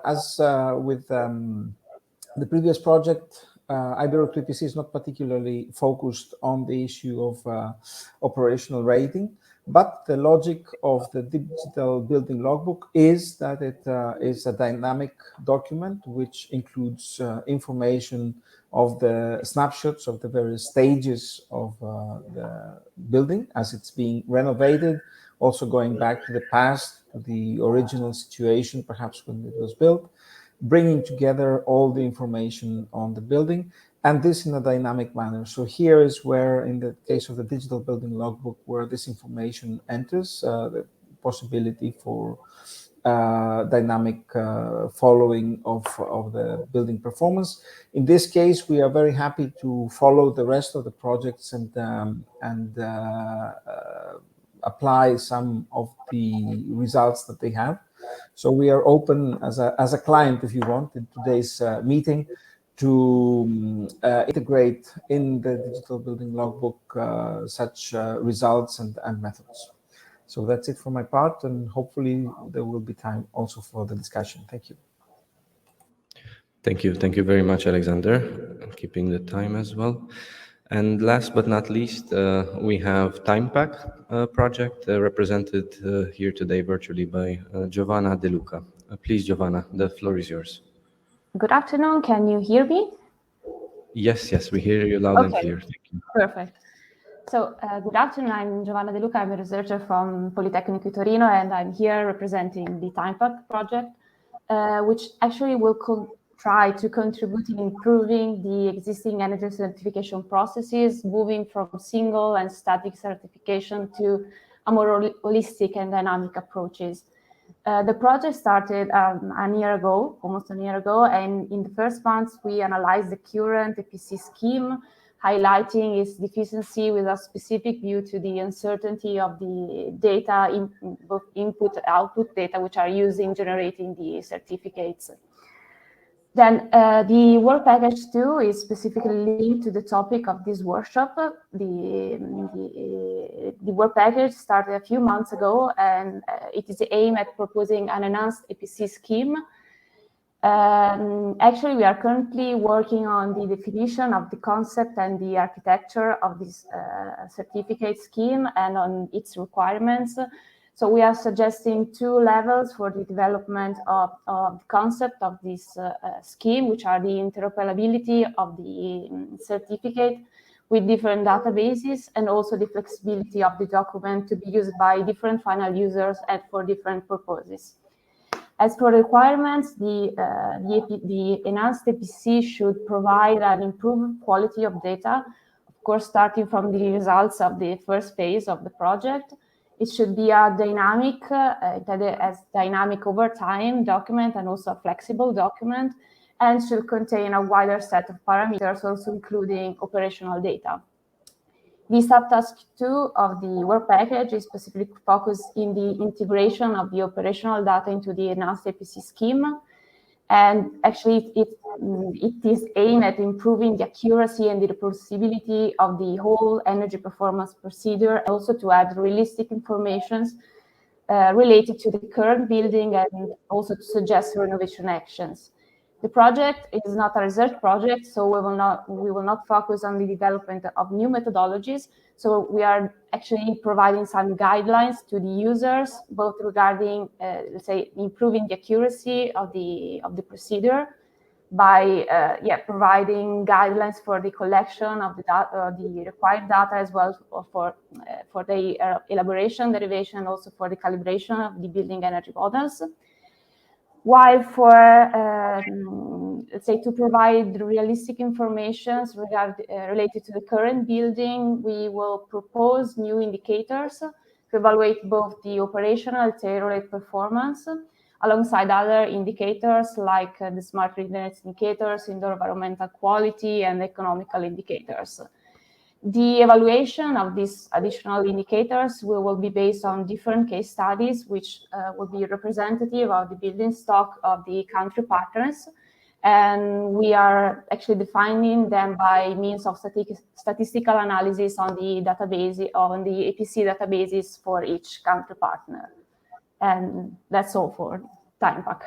O: as with the previous project, IB Road to EPC is not particularly focused on the issue of operational rating, but the logic of the digital building logbook is that it is a dynamic document which includes information of the snapshots of the various stages of the building as it's being renovated, also going back to the past, to the original situation, perhaps when it was built, bringing together all the information on the building, and this in a dynamic manner. So here is where, in the case of the digital building logbook, where this information enters, the possibility for dynamic following of the building performance. In this case, we are very happy to follow the rest of the projects and apply some of the results that they have. So we are open as a client, if you want, in today's meeting, to integrate in the digital building logbook such results and methods. So that's it for my part, and hopefully there will be time also for the discussion. Thank you.
A: Thank you very much, Alexander. I'm keeping the time as well. And last but not least, we have TimePack project represented here today virtually by Giovanna De Luca. Please, Giovanna, the floor is yours.
P: Good afternoon. Can you hear me?
A: Yes, we hear you loud and clear. Thank you.
P: Perfect. So, good afternoon. I'm Giovanna De Luca. I'm a researcher from Politecnico Torino, and I'm here representing the TimePack project, which actually will try to contribute in improving the existing energy certification processes, moving from single and static certification to a more holistic and dynamic approaches. The project started almost a year ago, and in the first months we analyzed the current EPC scheme, highlighting its deficiency with a specific view to the uncertainty of the data, both input and output data, which are used in generating the certificates. Then the work package 2 is specifically linked to the topic of this workshop. The work package started a few months ago, and it is aimed at proposing an enhanced EPC scheme. Actually, we are currently working on the definition of the concept and the architecture of this certificate scheme and on its requirements. So we are suggesting 2 levels for the development of the concept of this scheme, which are the interoperability of the certificate with different databases, and also the flexibility of the document to be used by different final users and for different purposes. As for the requirements, the enhanced EPC should provide an improved quality of data, of course, starting from the results of the first phase of the project. It should be a dynamic, as dynamic over time document and also a flexible document, and should contain a wider set of parameters, also including operational data. The subtask 2 of the work package is specifically focused in the integration of the operational data into the enhanced EPC scheme. And actually, it is aimed at improving the accuracy and the reproducibility of the whole energy performance procedure, also to add realistic information related to the current building and also to suggest renovation actions. The project is not a research project, so we will not focus on the development of new methodologies. So we are actually providing some guidelines to the users, both regarding, let's say, improving the accuracy of the procedure by providing guidelines for the collection of the required data, as well for the elaboration, derivation, and also for the calibration of the building energy models. While for, let's say, to provide realistic information related to the current building, we will propose new indicators to evaluate both the operational and theoretical performance, alongside other indicators like the smart readiness indicators, indoor environmental quality, and economical indicators. The evaluation of these additional indicators will be based on different case studies, which will be representative of the building stock of the country partners. And we are actually defining them by means of statistical analysis on the database, on the EPC databases for each country partner. And that's all for TimePack.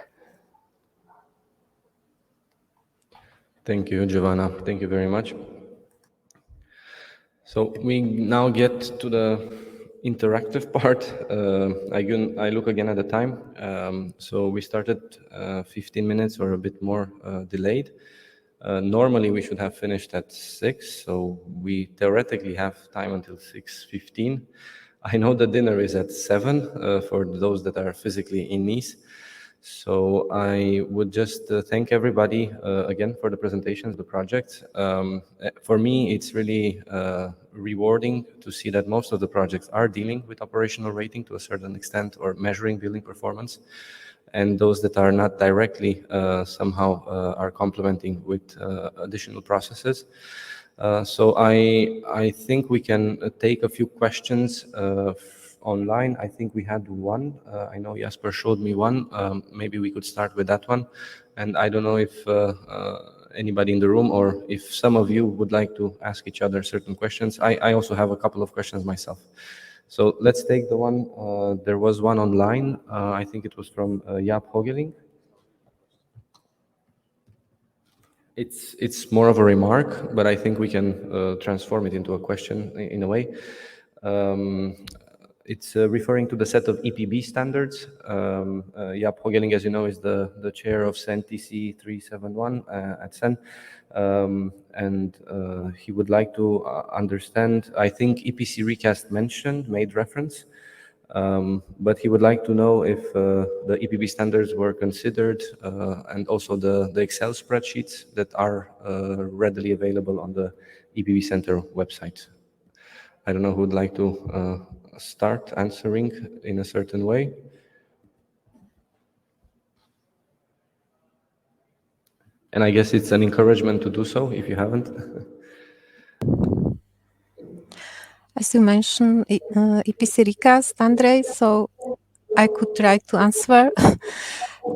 A: Thank you, Giovanna. Thank you very much. So we now get to the interactive part. I look again at the time. So we started 15 minutes or a bit more delayed. Normally we should have finished at 6, so we theoretically have time until 6:15. I know the dinner is at 7 for those that are physically in Nice. So I would just thank everybody again for the presentation of the project. For me, it's really rewarding to see that most of the projects are dealing with operational rating to a certain extent, or measuring building performance, and those that are not directly somehow are complementing with additional processes. So I think we can take a few questions online. I think we had one. I know Jasper showed me one. Maybe we could start with that one. And I don't know if anybody in the room, or if some of you would like to ask each other certain questions. I also have a couple of questions myself. So let's take the one. There was one online. I think it was from Jaap Hogeling. It's more of a remark, but I think we can transform it into a question in a way. It's referring to the set of EPB standards. Jaap Hogeling, as you know, is the chair of CEN TC 371 at CEN. And he would like to understand, I think EPC recast made reference But he would like to know if the EPB standards were considered and also the Excel spreadsheets that are readily available on the EPB Center website. I don't know who would like to start answering in a certain way. And I guess it's an encouragement to do so if you haven't.
L: As you mentioned, EPC recast, Andrei, so I could try to answer.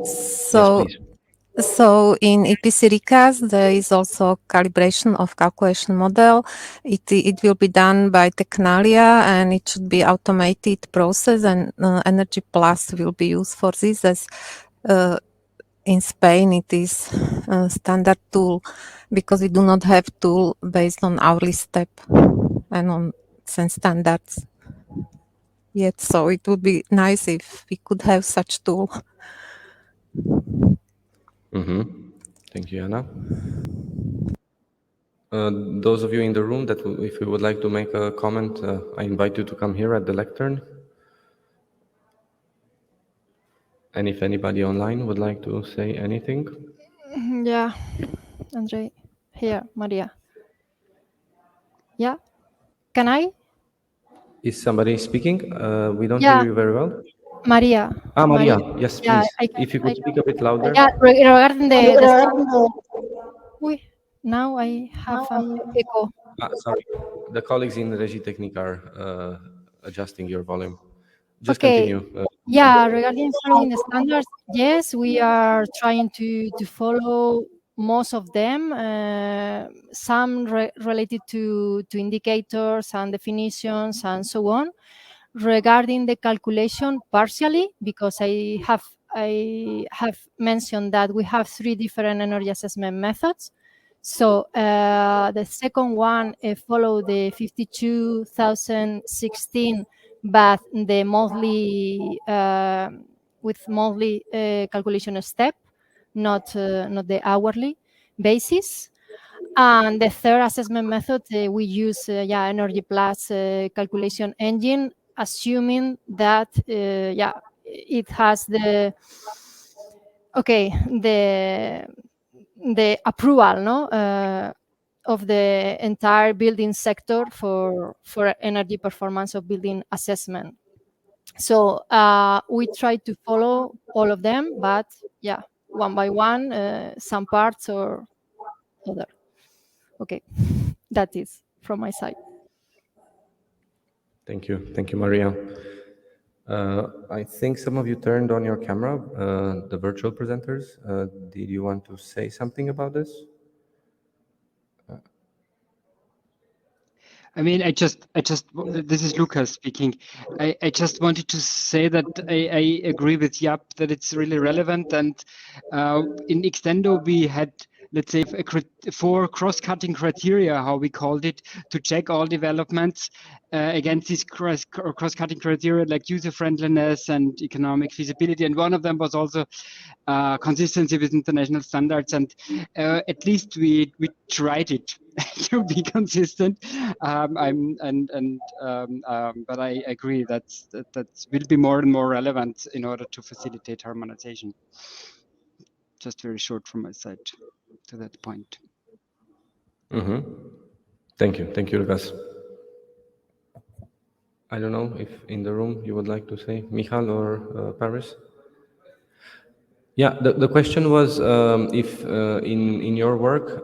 L: So,
A: yes,
L: so in EPC recast, there is also calibration of calculation model. It will be done by Tecnalia, and it should be automated process, and Energy Plus will be used for this. As in Spain, it is a standard tool because we do not have tool based on hourly step and on standards yet. So it would be nice if we could have such tool.
A: Thank you, Anna. Those of you in the room that if you would like to make a comment, I invite you to come here at the lectern. And if anybody online would like to say anything.
K: Yeah, Andrei. Here, Maria. Yeah, can I?
A: Is somebody speaking? We don't
K: Yeah.
A: hear you very well.
K: Maria.
A: Maria, yes,
K: Yeah,
A: please. If you could speak a bit louder.
K: Yeah, regarding the now I have an echo.
A: Sorry, the colleagues in Régie Technique are adjusting your volume. Just
K: Okay.
A: continue.
K: Yeah, regarding following the standards, yes, we are trying to follow most of them. Some related to indicators and definitions and so on. Regarding the calculation, partially, because I have mentioned that we have 3 different energy assessment methods. So the second one follow the 52,016, but the monthly with monthly calculation step, not the hourly basis. And the third assessment method, we use Energy Plus calculation engine, assuming that it has the approval of the entire building sector for energy performance of building assessment. So we try to follow all of them, but one by one, some parts or other. Okay, that is from my side.
A: Thank you, Maria. I think some of you turned on your camera, the virtual presenters. Did you want to say something about this?
G: I mean, this is Lucas speaking. I just wanted to say that I agree with Jaap that it's really relevant. And in Extendo, we had, let's say, 4 cross-cutting criteria, how we called it, to check all developments against these cross-cutting criteria like user-friendliness and economic feasibility. And one of them was also consistency with international standards. And at least we tried it to be consistent. But I agree that will be more and more relevant in order to facilitate harmonization. Just very short from my side to that point.
A: Thank you, Lucas. I don't know if in the room you would like to say, Michal or Paris? Yeah, the question was if in your work,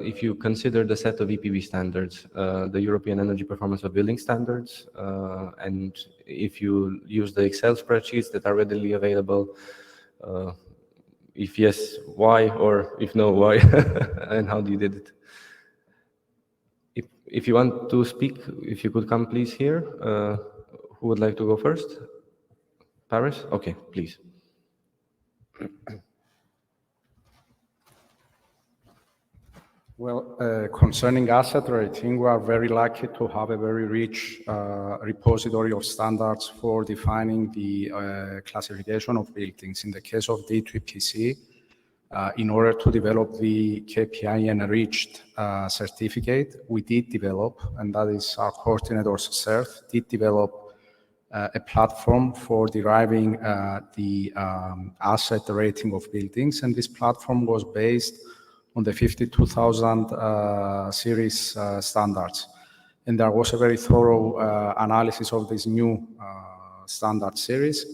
A: if you consider the set of EPB standards, the European Energy Performance of Building Standards, and if you use the Excel spreadsheets that are readily available, if yes, why, or if no, why, and how you did it. If you want to speak, if you could come please here. Who would like to go first? Paris? Okay, please.
I: Well, concerning asset rating, we are very lucky to have a very rich repository of standards for defining the classification of buildings. In the case of D2EPC, in order to develop the KPI enriched certificate, we did develop, and that is our coordinator CERT, did develop a platform for deriving the asset rating of buildings. And this platform was based on the 52,000 series standards. And there was a very thorough analysis of this new standard series.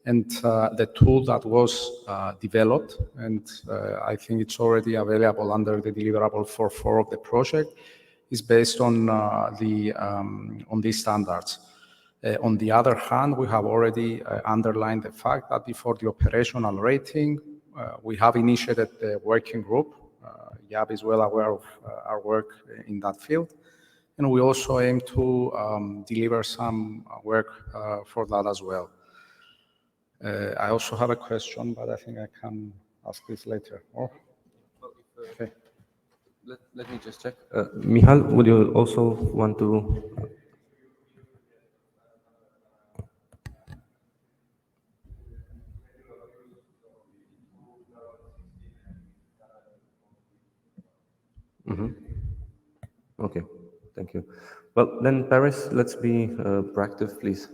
I: And the tool that was developed, and I think it's already available under the deliverable 4.4 of the project, is based on these standards. On the other hand, we have already underlined the fact that before the operational rating, we have initiated the working group. Jaap is well aware of our work in that field. And we also aim to deliver some work for that as well. I also have a question, but I think I can ask this later. Oh. Okay.
A: Let me just check. Michal, would you also want to? Okay, thank you. Well, then Paris, let's be proactive, please.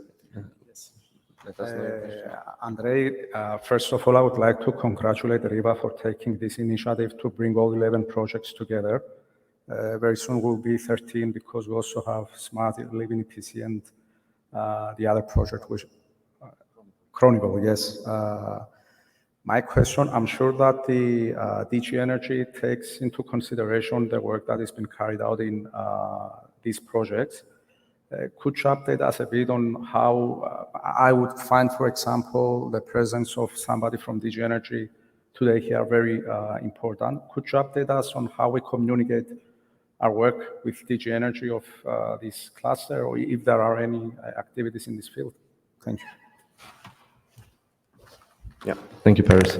A: Let us know your question.
I: Andre, first of all, I would like to congratulate RIBA for taking this initiative to bring all 11 projects together. Very soon we'll be 13 because we also have Smart Living EPC and the other project, which Chronicle, yes. My question, I'm sure that the DG Energy takes into consideration the work that has been carried out in these projects. Could you update us a bit on how I would find, for example, the presence of somebody from DG Energy today here very important. Could you update us on how we communicate our work with DG Energy of this cluster, or if there are any activities in this field? Thank you.
A: Yeah, thank you, Paris.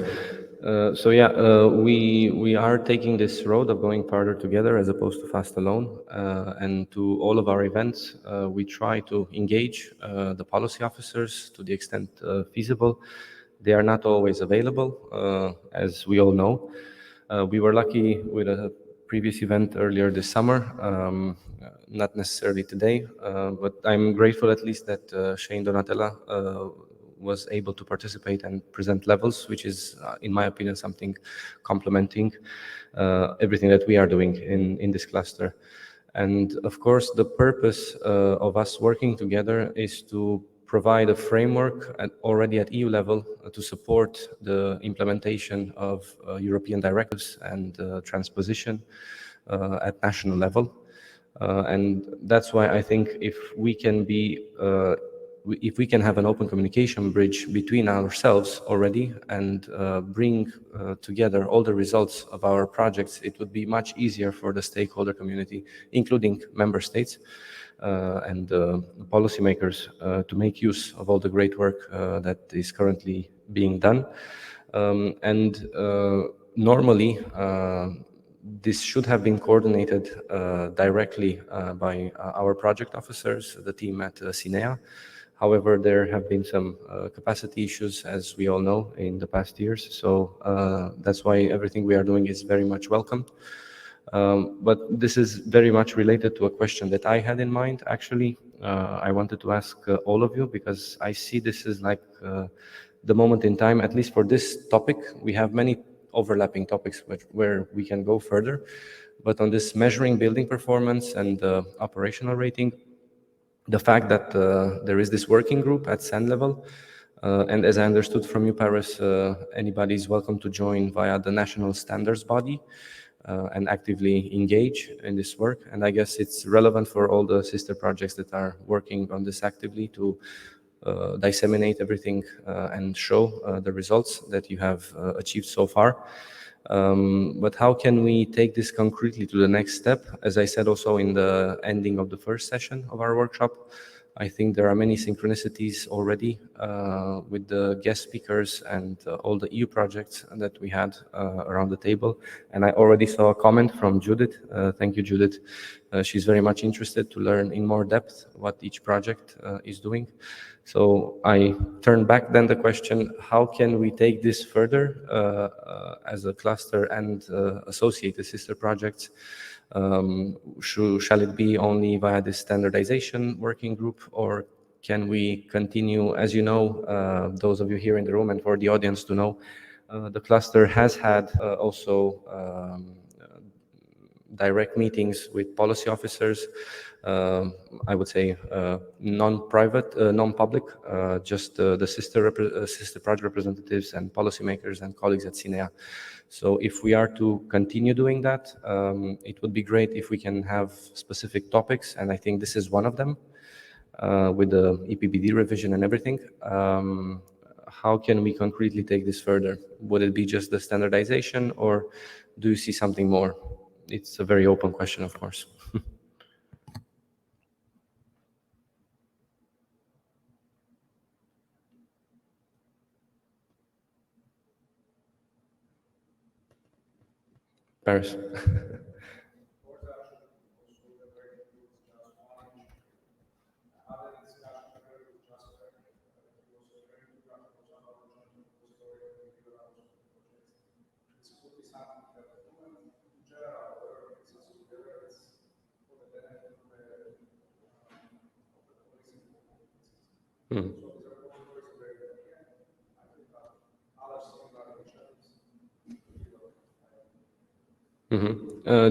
A: We are taking this road of going farther together as opposed to fast alone. And to all of our events, we try to engage the policy officers to the extent feasible. They are not always available, as we all know. We were lucky with a previous event earlier this summer, not necessarily today, but I'm grateful at least that Shane Donatella was able to participate and present levels, which is, in my opinion, something complementing everything that we are doing in this cluster. And of course, the purpose of us working together is to provide a framework already at EU level to support the implementation of European directives and transposition at national level. And that's why I think if we can have an open communication bridge between ourselves already and bring together all the results of our projects, it would be much easier for the stakeholder community, including member states and policymakers, to make use of all the great work that is currently being done. Normally, this should have been coordinated directly by our project officers, the team at CINEA. However, there have been some capacity issues, as we all know, in the past years. So that's why everything we are doing is very much welcomed. But this is very much related to a question that I had in mind, actually. I wanted to ask all of you, because I see this is like the moment in time, at least for this topic. We have many overlapping topics where we can go further. But on this measuring building performance and operational rating, the fact that there is this working group at SAN level, and as I understood from you, Paris, anybody is welcome to join via the national standards body and actively engage in this work. And I guess it's relevant for all the sister projects that are working on this actively to disseminate everything and show the results that you have achieved so far. But how can we take this concretely to the next step? As I said also in the ending of the first session of our workshop, I think there are many synchronicities already with the guest speakers and all the EU projects that we had around the table. And I already saw a comment from Judith. Thank you, Judith. She's very much interested to learn in more depth what each project is doing. So I turn back then the question, how can we take this further as a cluster and associated sister projects? Shall it be only via this standardization working group, or can we continue? As you know, those of you here in the room and for the audience to know, the cluster has had also direct meetings with policy officers, I would say non-private, non-public, just the sister project representatives and policymakers and colleagues at CINEA. So if we are to continue doing that, it would be great if we can have specific topics, and I think this is one of them, with the EPBD revision and everything. How can we concretely take this further? Would it be just the standardization, or do you see something more? It's a very open question, of course. Paris.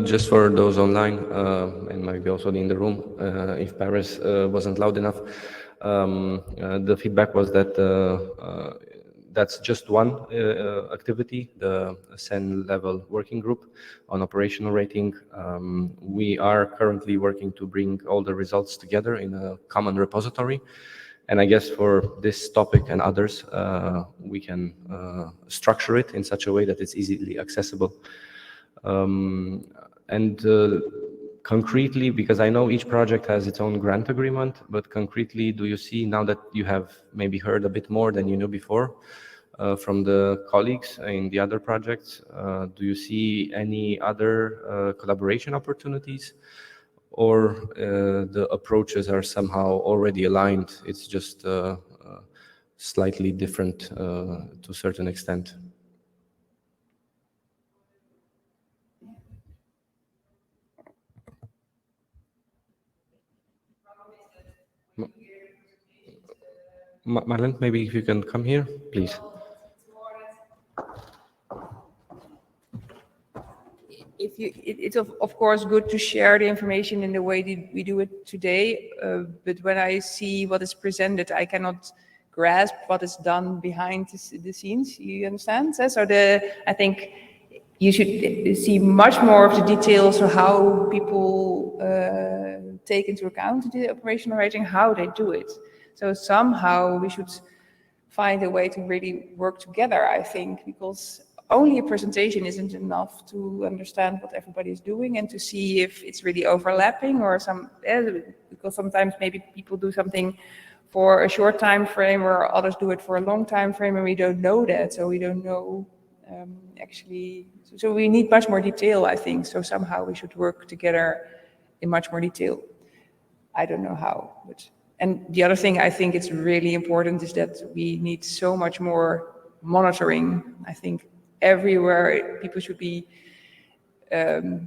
A: Just for those online and maybe also in the room, if Paris wasn't loud enough, the feedback was that that's just one activity, the SEN level working group on operational rating. We are currently working to bring all the results together in a common repository. And I guess for this topic and others, we can structure it in such a way that it's easily accessible. Concretely, because I know each project has its own grant agreement, but concretely, do you see, now that you have maybe heard a bit more than you knew before from the colleagues in the other projects, do you see any other collaboration opportunities, or the approaches are somehow already aligned? It's just slightly different to a certain extent. Marlene, maybe if you can come here, please.
B: It's of course good to share the information in the way that we do it today, but when I see what is presented, I cannot grasp what is done behind the scenes. You understand? So I think you should see much more of the details of how people take into account the operational rating, how they do it. So somehow we should find a way to really work together, I think, because only a presentation isn't enough to understand what everybody is doing and to see if it's really overlapping or because sometimes maybe people do something for a short time frame or others do it for a long time frame and we don't know that. So we don't know actually. So we need much more detail, I think. So somehow we should work together in much more detail. I don't know how, but. And the other thing I think it's really important is that we need so much more monitoring. I think everywhere people should be know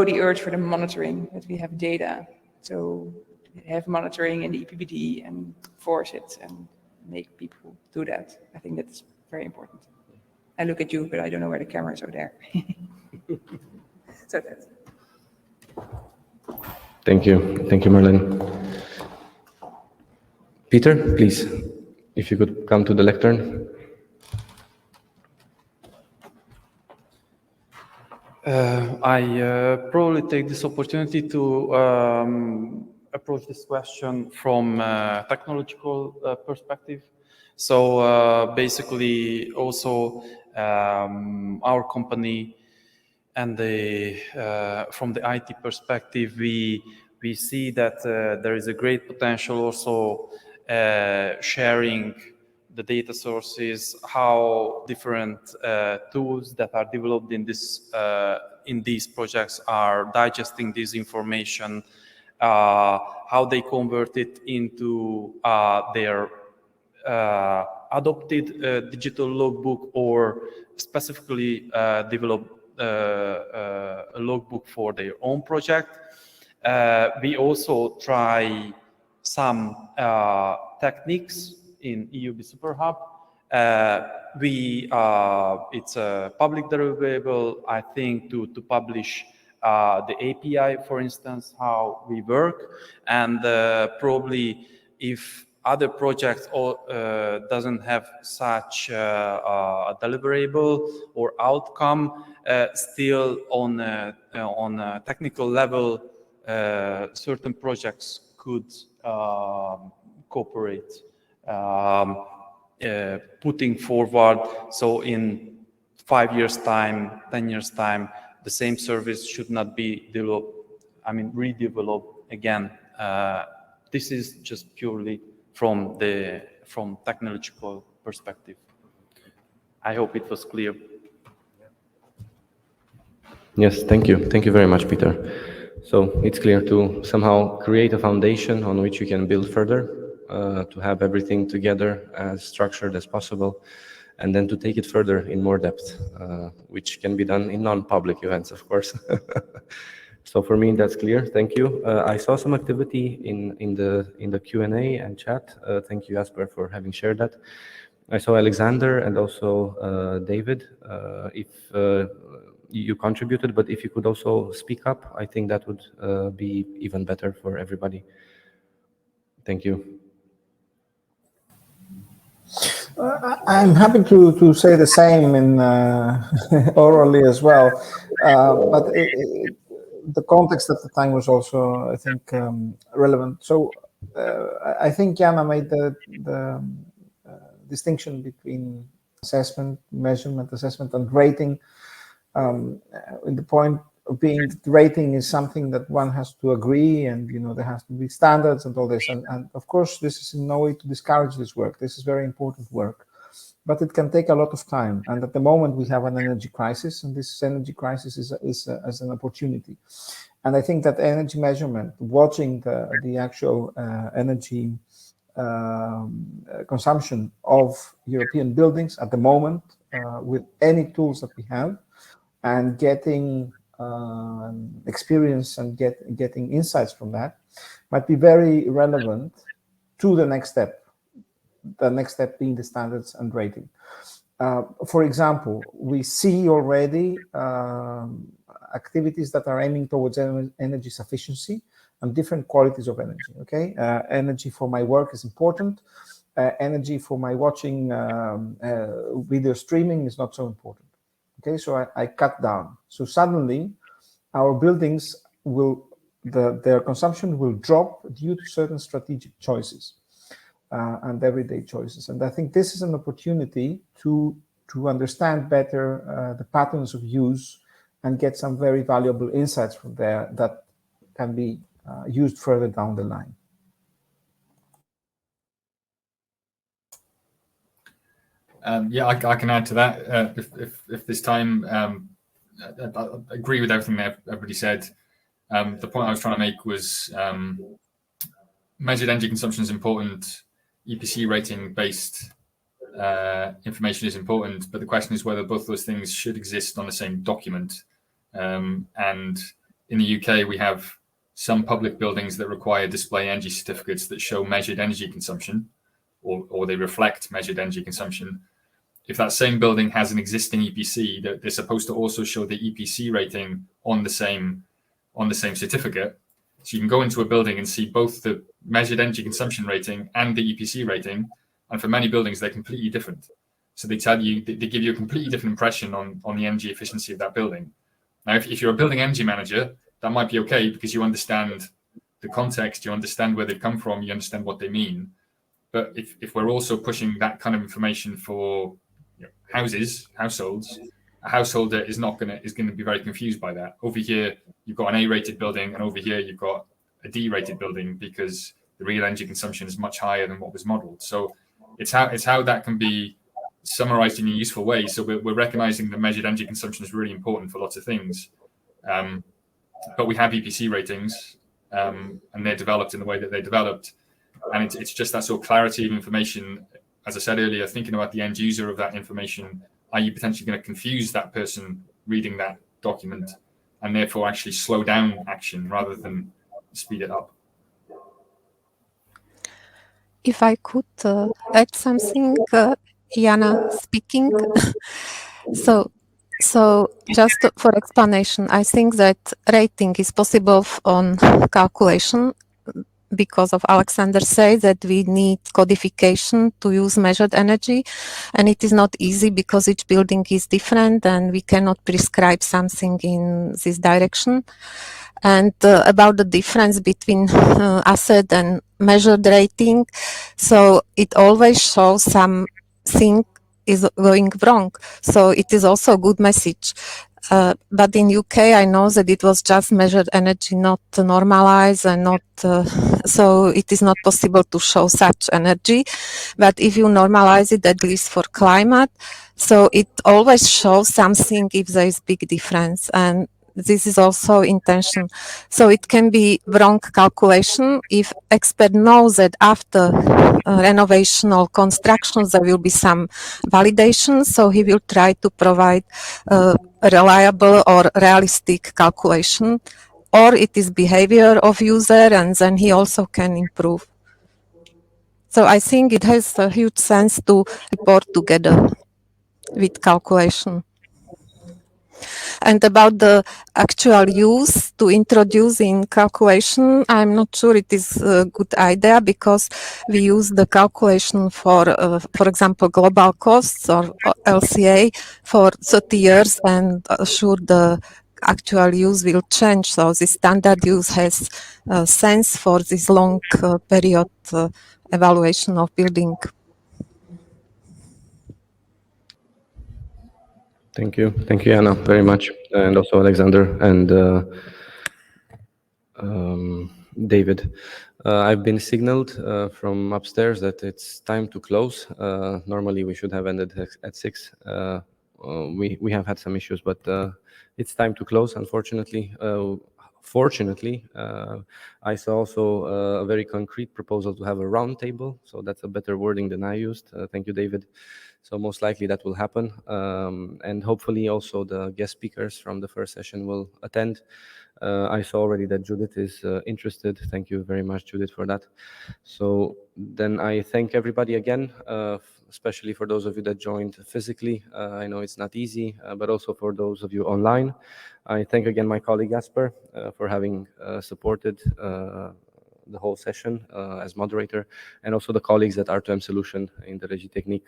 B: the urge for the monitoring, that we have data. So have monitoring in the EPBD and force it and make people do that. I think that's very important. I look at you, but I don't know where the cameras are there. So that's.
A: Thank you, Marlene. Peter, please, if you could come to the lectern.
N: I probably take this opportunity to approach this question from a technological perspective. So basically, also our company and from the IT perspective, we see that there is a great potential also sharing the data sources, how different tools that are developed in these projects are digesting this information, how they convert it into their adopted digital logbook, or specifically develop a logbook for their own project. We also try some techniques in EUB Superhub. It's a public deliverable, I think, to publish the API, for instance, how we work, and probably if other projects doesn't have such a deliverable or outcome, still on a technical level, certain projects could cooperate, putting forward. So in 5 years' time, 10 years' time, the same service should not be developed, redeveloped again. This is just purely from technological perspective. I hope it was clear.
A: Yes, thank you. Thank you very much, Peter. So it's clear to somehow create a foundation on which you can build further, to have everything together as structured as possible, and then to take it further in more depth, which can be done in non-public events, of course. So for me, that's clear. Thank you. I saw some activity in the Q&A and chat. Thank you, Jasper, for having shared that. I saw Alexander and also David. If you contributed, but if you could also speak up, I think that would be even better for everybody. Thank you.
O: I'm happy to say the same in orally as well, but the context at the time was also, I think, relevant. So I think Jana made the distinction between assessment, measurement, assessment, and rating. In the point of being that rating is something that one has to agree, and there has to be standards and all this. And of course, this is in no way to discourage this work. This is very important work, but it can take a lot of time. And at the moment, we have an energy crisis, and this energy crisis is an opportunity. And I think that energy measurement, watching the actual energy consumption of European buildings at the moment with any tools that we have, and getting experience and getting insights from that might be very relevant to the next step being the standards and rating. For example, we see already activities that are aiming towards energy sufficiency and different qualities of energy. Okay, energy for my work is important. Energy for my watching video streaming is not so important. Okay, so I cut down. So suddenly, our buildings their consumption will drop due to certain strategic choices and everyday choices. And I think this is an opportunity to understand better the patterns of use and get some very valuable insights from there that can be used further down the line.
M: Yeah, I can add to that if this time. I agree with everything that everybody said. The point I was trying to make was measured energy consumption is important. EPC rating based information is important, but the question is whether both those things should exist on the same document. And in the UK, we have some public buildings that require display energy certificates that show measured energy consumption, or they reflect measured energy consumption. If that same building has an existing EPC, they're supposed to also show the EPC rating on the same certificate. So you can go into a building and see both the measured energy consumption rating and the EPC rating. And for many buildings, they're completely different. So they give you a completely different impression on the energy efficiency of that building. Now, if you're a building energy manager, that might be okay because you understand the context, you understand where they've come from, you understand what they mean. But if we're also pushing that kind of information for households, a householder is going to be very confused by that. Over here, you've got an A-rated building, and over here, you've got a D-rated building because the real energy consumption is much higher than what was modeled. So it's how that can be summarized in a useful way. So we're recognizing that measured energy consumption is really important for lots of things. But we have EPC ratings, and they're developed in the way that they're developed. And it's just that sort of clarity of information. As I said earlier, thinking about the end user of that information, are you potentially going to confuse that person reading that document and therefore actually slow down action rather than speed it up?
L: If I could add something, Jana speaking. So just for explanation, I think that rating is possible on calculation because of Alexander said that we need codification to use measured energy, and it is not easy because each building is different and we cannot prescribe something in this direction. And about the difference between asset and measured rating, so it always shows something is going wrong. So it is also a good message. But in UK, I know that it was just measured energy, not normalized, and not so it is not possible to show such energy. But if you normalize it, at least for climate, so it always shows something if there is big difference. And this is also intention. So it can be wrong calculation if expert knows that after renovation or construction there will be some validation. So he will try to provide a reliable or realistic calculation, or it is behavior of user, and then he also can improve. So I think it has a huge sense to report together with calculation. And about the actual use to introduce in calculation, I'm not sure it is a good idea because we use the calculation for example, global costs or LCA for 30 years, and sure the actual use will change. So the standard use has sense for this long period evaluation of building.
A: Thank you, Anna, very much, and also Alexander and David. I've been signaled from upstairs that it's time to close. Normally we should have ended at 6. We have had some issues, but it's time to close, unfortunately. Fortunately, I saw also a very concrete proposal to have a round table, so that's a better wording than I used. Thank you, David. So most likely that will happen, and hopefully also the guest speakers from the first session will attend. I saw already that Judith is interested. Thank you very much, Judith, for that. So then I thank everybody again, especially for those of you that joined physically. I know it's not easy, but also for those of you online. I thank again my colleague Jasper for having supported the whole session as moderator, and also the colleagues at R2M Solution in the Régie Technique,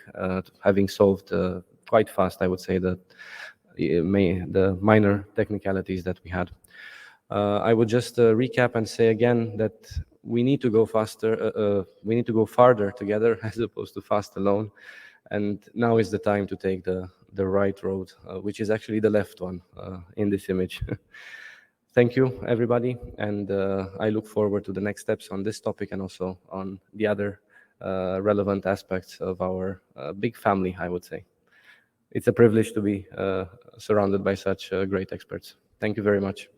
A: having solved quite fast, I would say, the minor technicalities that we had. I would just recap and say again that we need to go faster, we need to go farther together as opposed to fast alone, and now is the time to take the right road, which is actually the left one in this image. Thank you, everybody, and I look forward to the next steps on this topic and also on the other relevant aspects of our big family, I would say. It's a privilege to be surrounded by such great experts. Thank you very much.